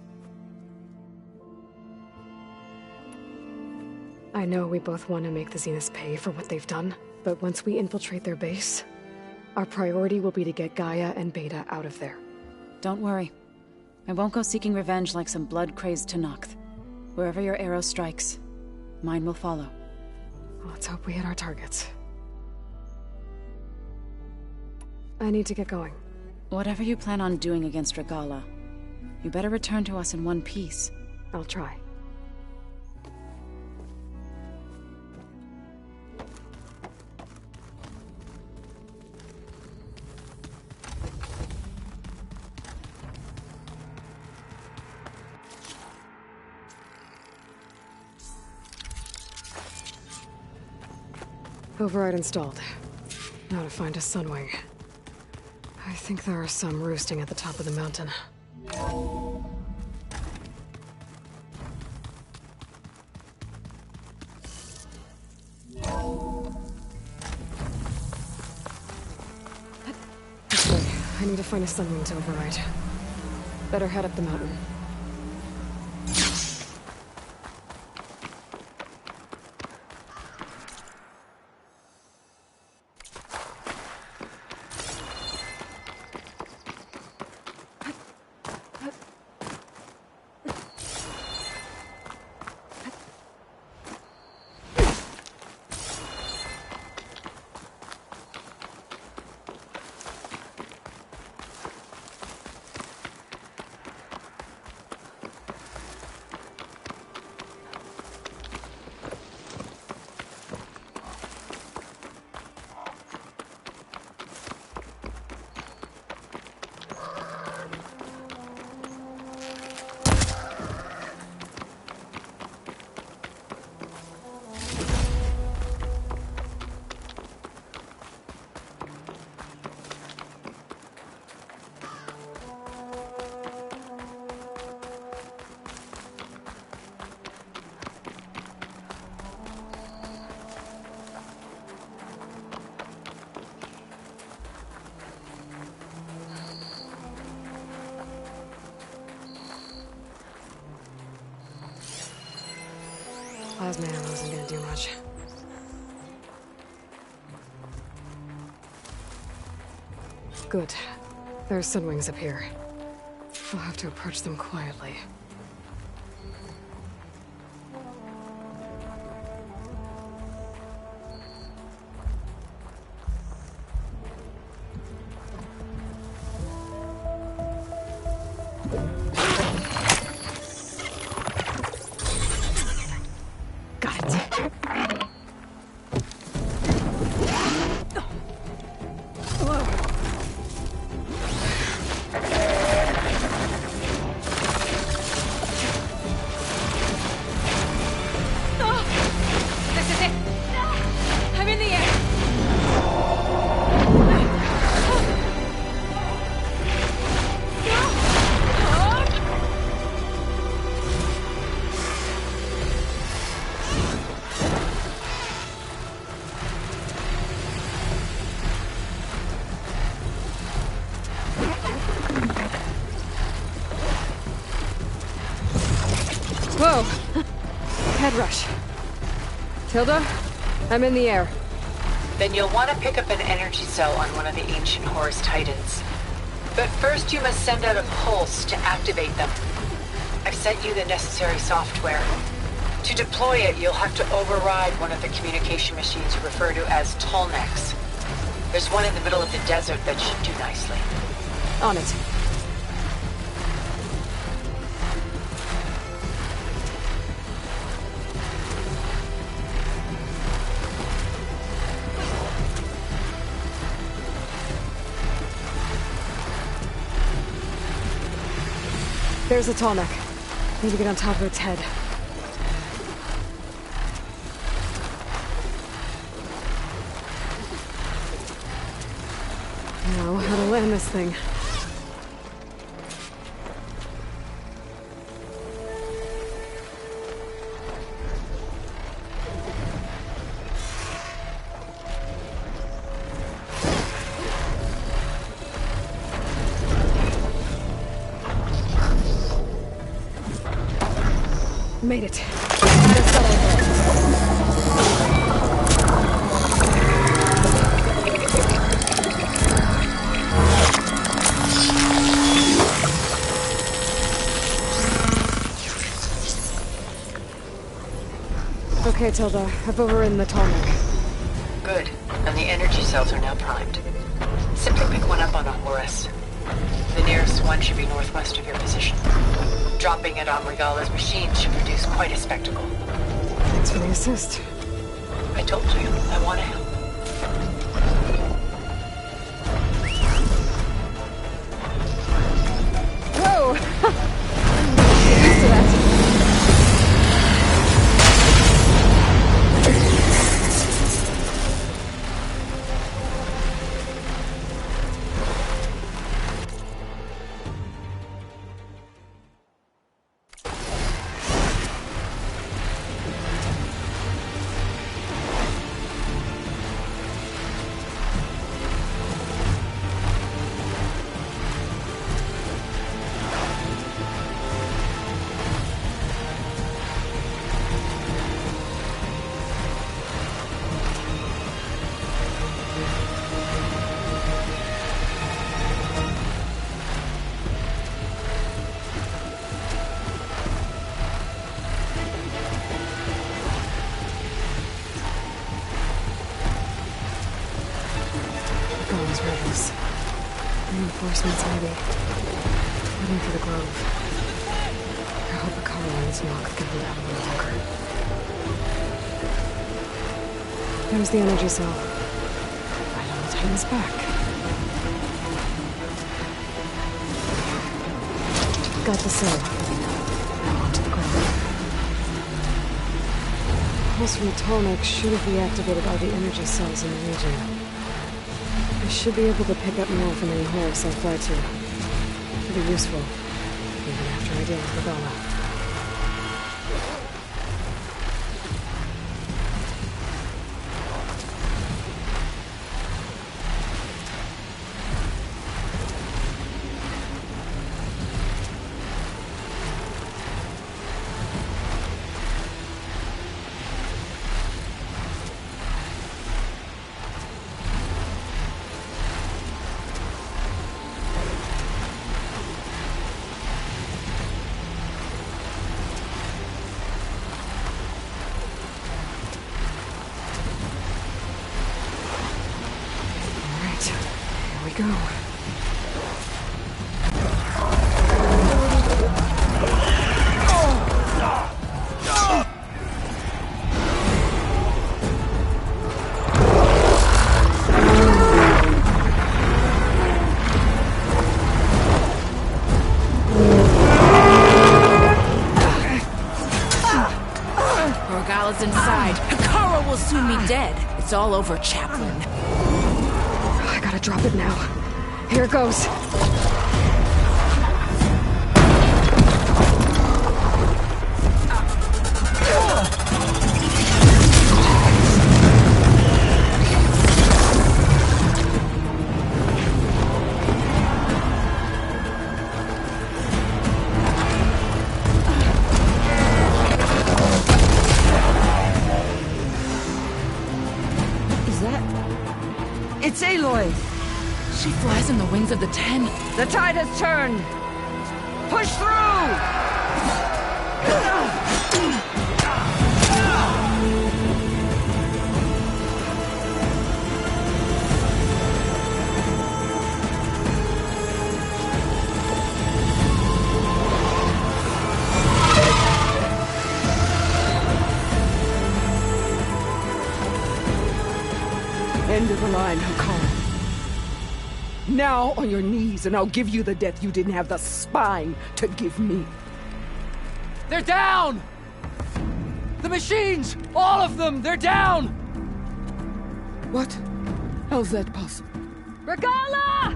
I know we both want to make the Zeniths pay for what they've done, but once we infiltrate their base, our priority will be to get Gaia and Beta out of there. Don't worry. I won't go seeking revenge like some blood-crazed Tenakth. Wherever your arrow strikes, mine will follow. Let's hope we hit our targets. I need to get going. Whatever you plan on doing against Regala, you better return to us in one piece. I'll try. Override installed. Now to find a Sunwing. I think there are some roosting at the top of the mountain. This way. I need to find a Sunwing to override. Better head up the mountain. Plasma ammo isn't gonna do much. Good. There's Sunwings up here. I'll have to approach them quietly. Whoa! Head rush. Tilda, I'm in the air. Then you'll want to pick up an energy cell on one of the ancient Horus Titans. But first you must send out a pulse to activate them. I've sent you the necessary software. To deploy it, you'll have to override one of the communication machines you refer to as Tallnecks. There's one in the middle of the desert that should do nicely. On it. There's a Tallneck. Need to get on top of its head. Now, how to land this thing. Made it. Okay, Tilda. I've overridden the Tolmec. Good. And the energy cells are now primed. Simply pick one up on a Horus. The nearest one should be northwest of your position. Dropping it on Regala's machine should produce quite a spectacle. Thanks for the assist. I told you, I want to help. Whoa! Get used to that. Rebels. Reinforcements, maybe. Heading for the Grove. I hope Akara and his knock can hold out a little longer. There's the energy cell. Right on the Titan's back. Got the cell. Now onto the Grove. Pulse from the Tolmec should have reactivated all the energy cells in the region. I should be able to pick up more from any Horus I fly to. Pretty useful, even after I deal with Regala. Go. Regala's inside. Akara will soon be dead. It's all over, Chaplain. I gotta drop it now. Here it goes. Is that... It's Aloy! She flies in the wings of the Ten. The tide has turned! Push through! End of the line, Hakon. Now on your knees, and I'll give you the death you didn't have the spine to give me. They're down! The machines! All of them! They're down! What? How's that possible? Regala!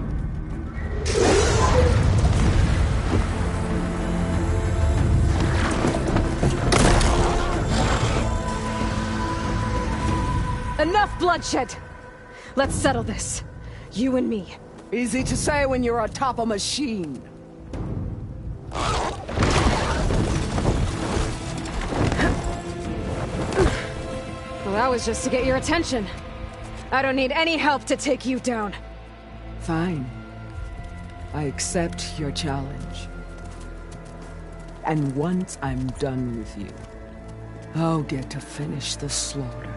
Enough bloodshed! Let's settle this. You and me. Easy to say when you're atop a machine. Well, that was just to get your attention. I don't need any help to take you down. Fine. I accept your challenge. And once I'm done with you, I'll get to finish the slaughter.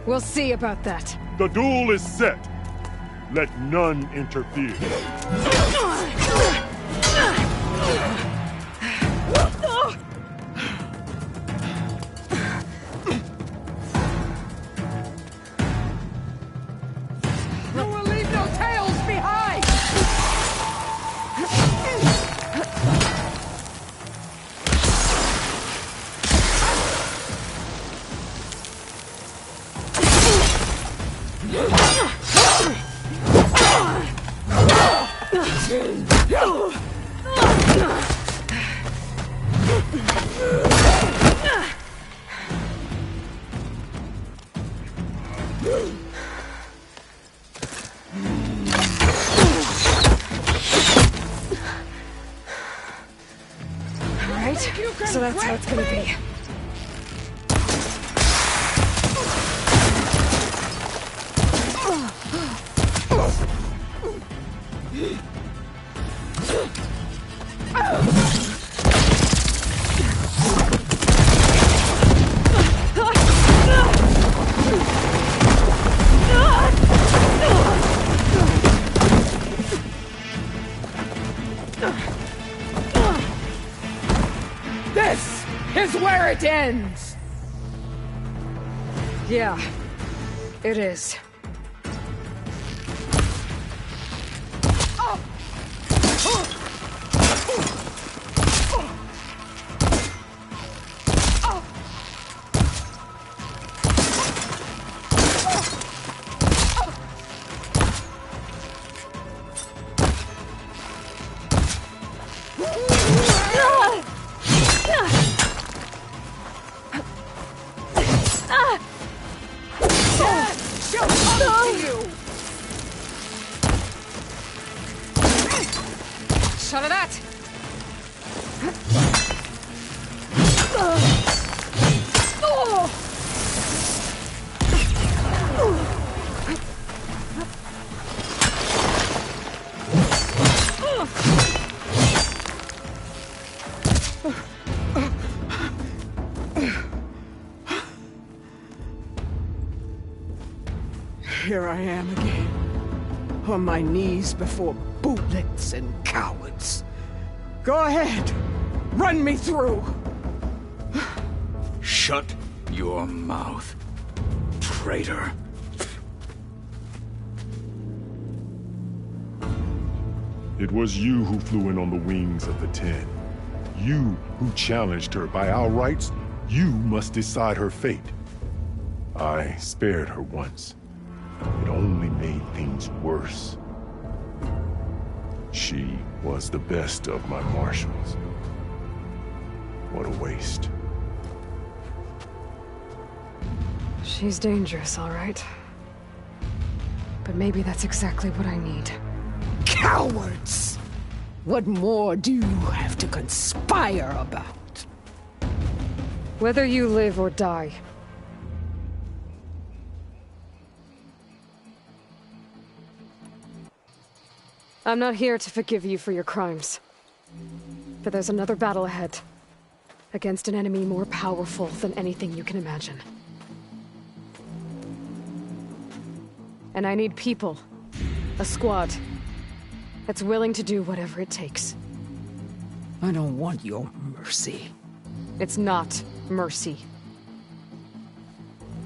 We'll see about that. The duel is set. Let none interfere. You will leave no tails behind! Alright, so that's how it's gonna be. This is where it ends! Yeah, it is. Shot of that! Here I am again, on my knees before bootlets and cowards. Go ahead, run me through. Shut your mouth, traitor. It was you who flew in on the wings of the 10. You who challenged her. By our rights, you must decide her fate. I spared her once. It only made things worse. She was the best of my marshals. What a waste. She's dangerous, all right. But maybe that's exactly what I need. Cowards! What more do you have to conspire about? Whether you live or die. I'm not here to forgive you for your crimes. But there's another battle ahead. Against an enemy more powerful than anything you can imagine. And I need people. A squad. That's willing to do whatever it takes. I don't want your mercy. It's not mercy.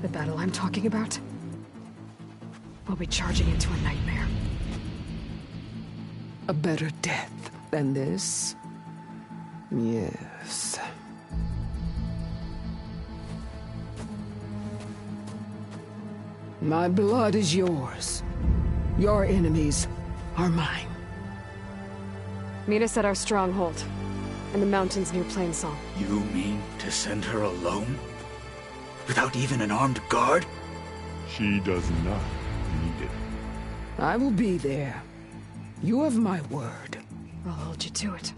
The battle I'm talking about will be charging into a nightmare. A better death than this? Yes. My blood is yours. Your enemies are mine. Meet us at our stronghold, in the mountains near Plainsong. You mean to send her alone? Without even an armed guard? She does not need it. I will be there. You have my word. I'll hold you to it.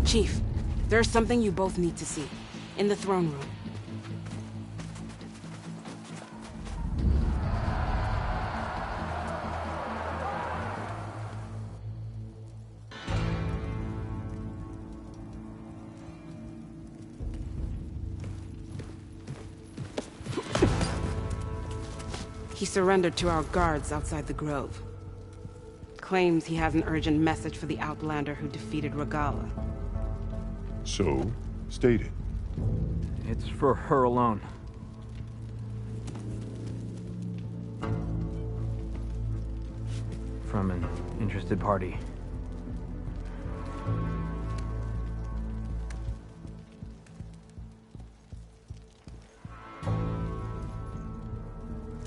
Chief, there's something you both need to see. In the throne room. He surrendered to our guards outside the grove. Claims he has an urgent message for the Outlander who defeated Regala. So, state it. It's for her alone. From an interested party.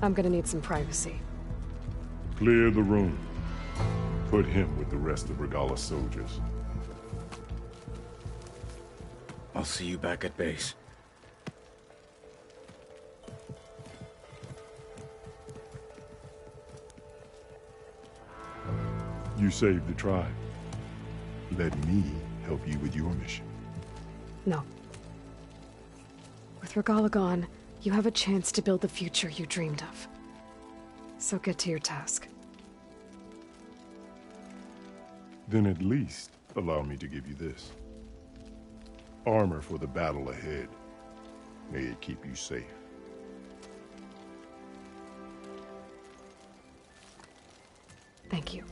I'm gonna need some privacy. Clear the room. Put him with the rest of Regala's soldiers. I'll see you back at base. You saved the tribe. Let me help you with your mission. No. With Regala gone, you have a chance to build the future you dreamed of. So get to your task. Then at least allow me to give you this. Armor for the battle ahead. May it keep you safe. Thank you.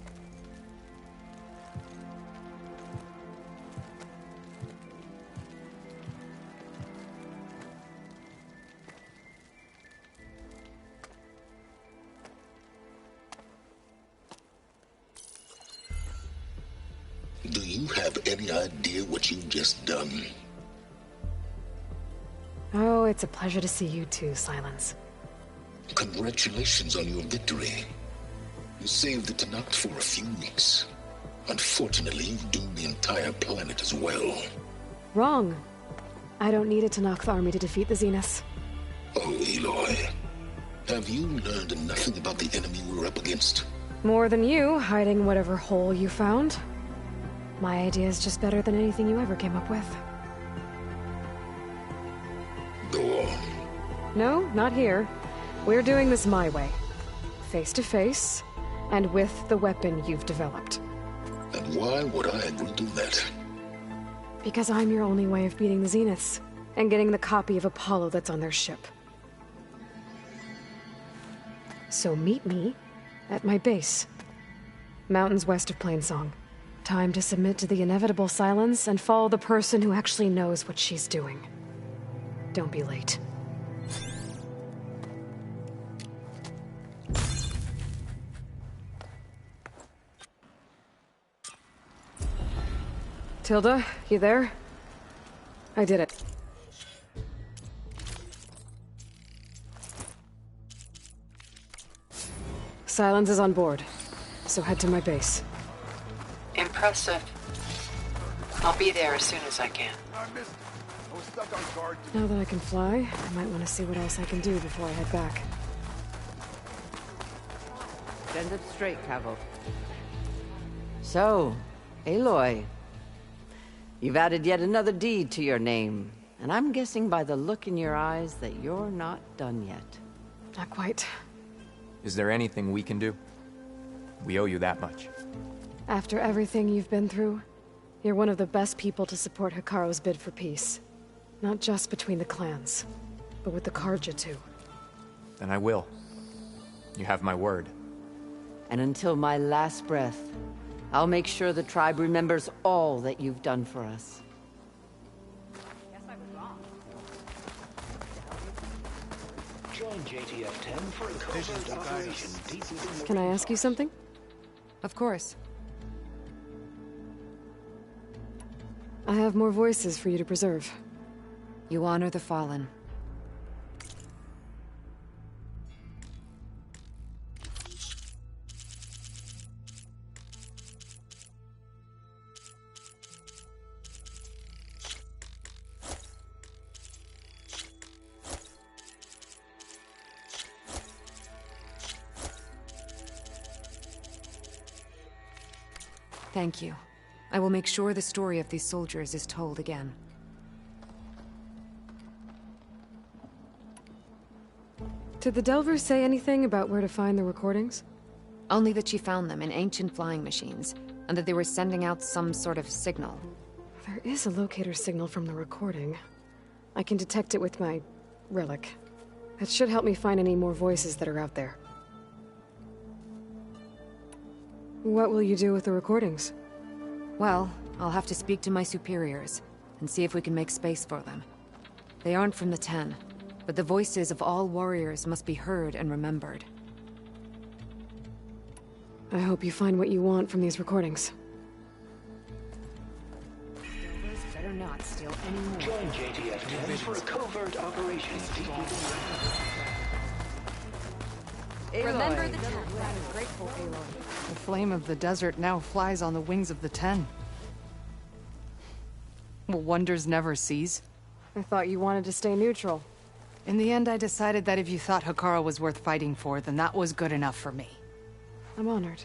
Do you have any idea what you've just done? Oh, it's a pleasure to see you too, Silence. Congratulations on your victory. You saved the Tenakth for a few weeks. Unfortunately, you've doomed the entire planet as well. Wrong. I don't need a Tenakth army to defeat the Zeniths. Oh, Aloy. Have you learned nothing about the enemy we're up against? More than you, hiding whatever hole you found. My idea is just better than anything you ever came up with. Go on. No, not here. We're doing this my way. Face to face, and with the weapon you've developed. And why would I agree to that? Because I'm your only way of beating the Zeniths, and getting the copy of Apollo that's on their ship. So meet me at my base. Mountains west of Plainsong. Time to submit to the inevitable silence and follow the person who actually knows what she's doing. Don't be late. Tilda, you there? I did it. Silence is on board, so head to my base. Impressive. I'll be there as soon as I can. Now that I can fly, I might want to see what else I can do before I head back. Send it straight, Cavo. So, Aloy. You've added yet another deed to your name, and I'm guessing by the look in your eyes that you're not done yet. Not quite. Is there anything we can do? We owe you that much. After everything you've been through, you're one of the best people to support Hikaru's bid for peace. Not just between the clans, but with the Carja too. Then I will. You have my word. And until my last breath, I'll make sure the tribe remembers all that you've done for us. Join JTF-10 for a covert operation deep within the... Can I ask you something? Of course. I have more voices for you to preserve. You honor the fallen. Thank you. I will make sure the story of these soldiers is told again. Did the Delvers say anything about where to find the recordings? Only that she found them in ancient flying machines, and that they were sending out some sort of signal. There is a locator signal from the recording. I can detect it with my relic. That should help me find any more voices that are out there. What will you do with the recordings? Well, I'll have to speak to my superiors, and see if we can make space for them. They aren't from the Ten, but the voices of all warriors must be heard and remembered. I hope you find what you want from these recordings. Better not steal any more. Join JTF-10 for a covert operation. Remember the Ten. I'm grateful, Aloy. The flame of the desert now flies on the wings of the Ten. Will wonders never cease? I thought you wanted to stay neutral. In the end, I decided that if you thought Hekara was worth fighting for, then that was good enough for me. I'm honored.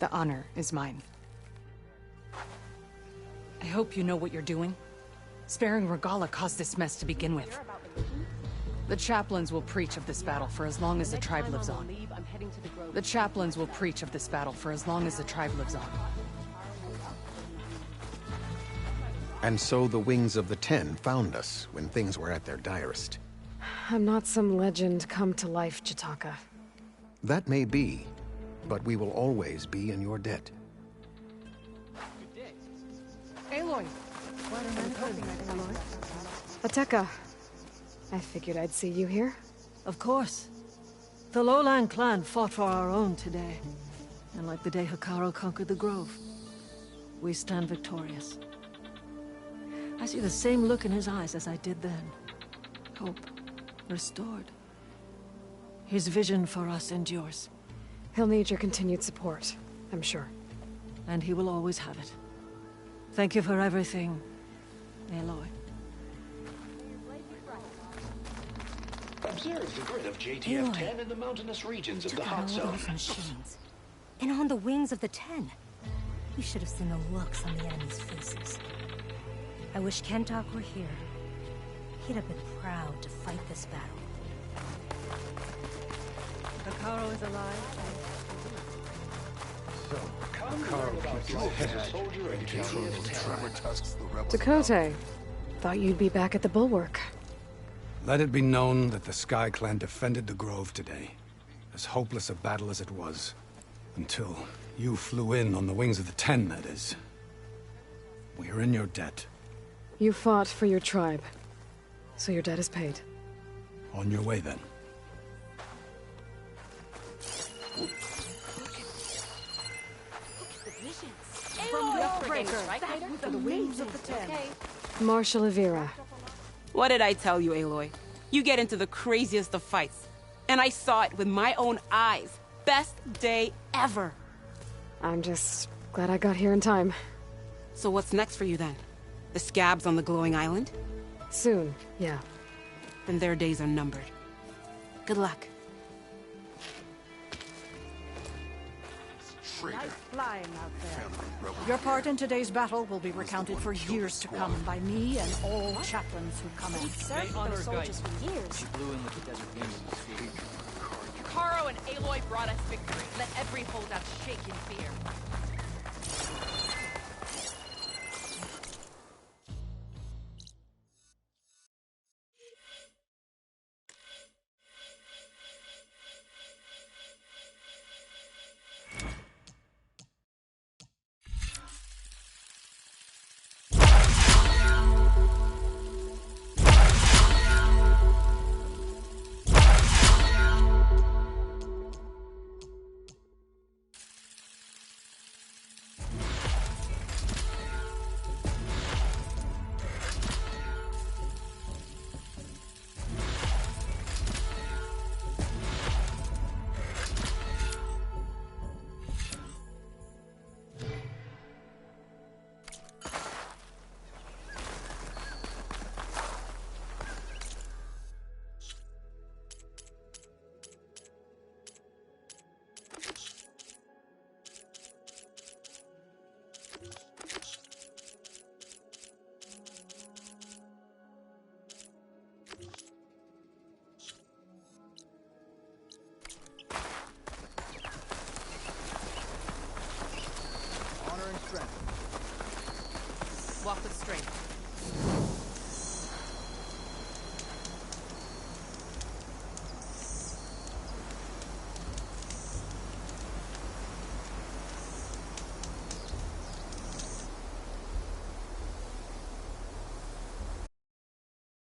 The honor is mine. I hope you know what you're doing. Sparing Regala caused this mess to begin with. The chaplains will preach of this battle for as long as the tribe lives on. The chaplains will preach of this battle for as long as the tribe lives on. And so the Wings of the Ten found us when things were at their direst. I'm not some legend come to life, Jataka. That may be, but we will always be in your debt. Aloy! Ateka. I figured I'd see you here. Of course. The Lowland clan fought for our own today. And like the day Hekara conquered the Grove, we stand victorious. I see the same look in his eyes as I did then. Hope restored. His vision for us endures. He'll need your continued support, I'm sure. And he will always have it. Thank you for everything, Aloy. Observe the grid of JTF-10 in the mountainous regions of the hot zone. Those machines. And on the wings of the Ten. You should have seen the looks on the enemy's faces. I wish Kentok were here. He'd have been proud to fight this battle. Hekara is alive. Dakota, thought you'd be back at the Bulwark. Let it be known that the Sky Clan defended the Grove today. As hopeless a battle as it was. Until you flew in on the Wings of the Ten, that is. We are in your debt. You fought for your tribe, so your debt is paid. On your way, then. From Deathbreaker, back to the Wings of the Ten. Marshal Avira. What did I tell you, Aloy? You get into the craziest of fights. And I saw it with my own eyes. Best day ever. I'm just glad I got here in time. So what's next for you then? The scabs on the glowing island? Soon, yeah. Then their days are numbered. Good luck. Nice flying out there. Your part in today's battle will be recounted for years to come by me and all chaplains who come in. Served those soldiers for years. She blew in with the desert wind in his feet. Caro and Aloy brought us victory. Let every holdout shake in fear.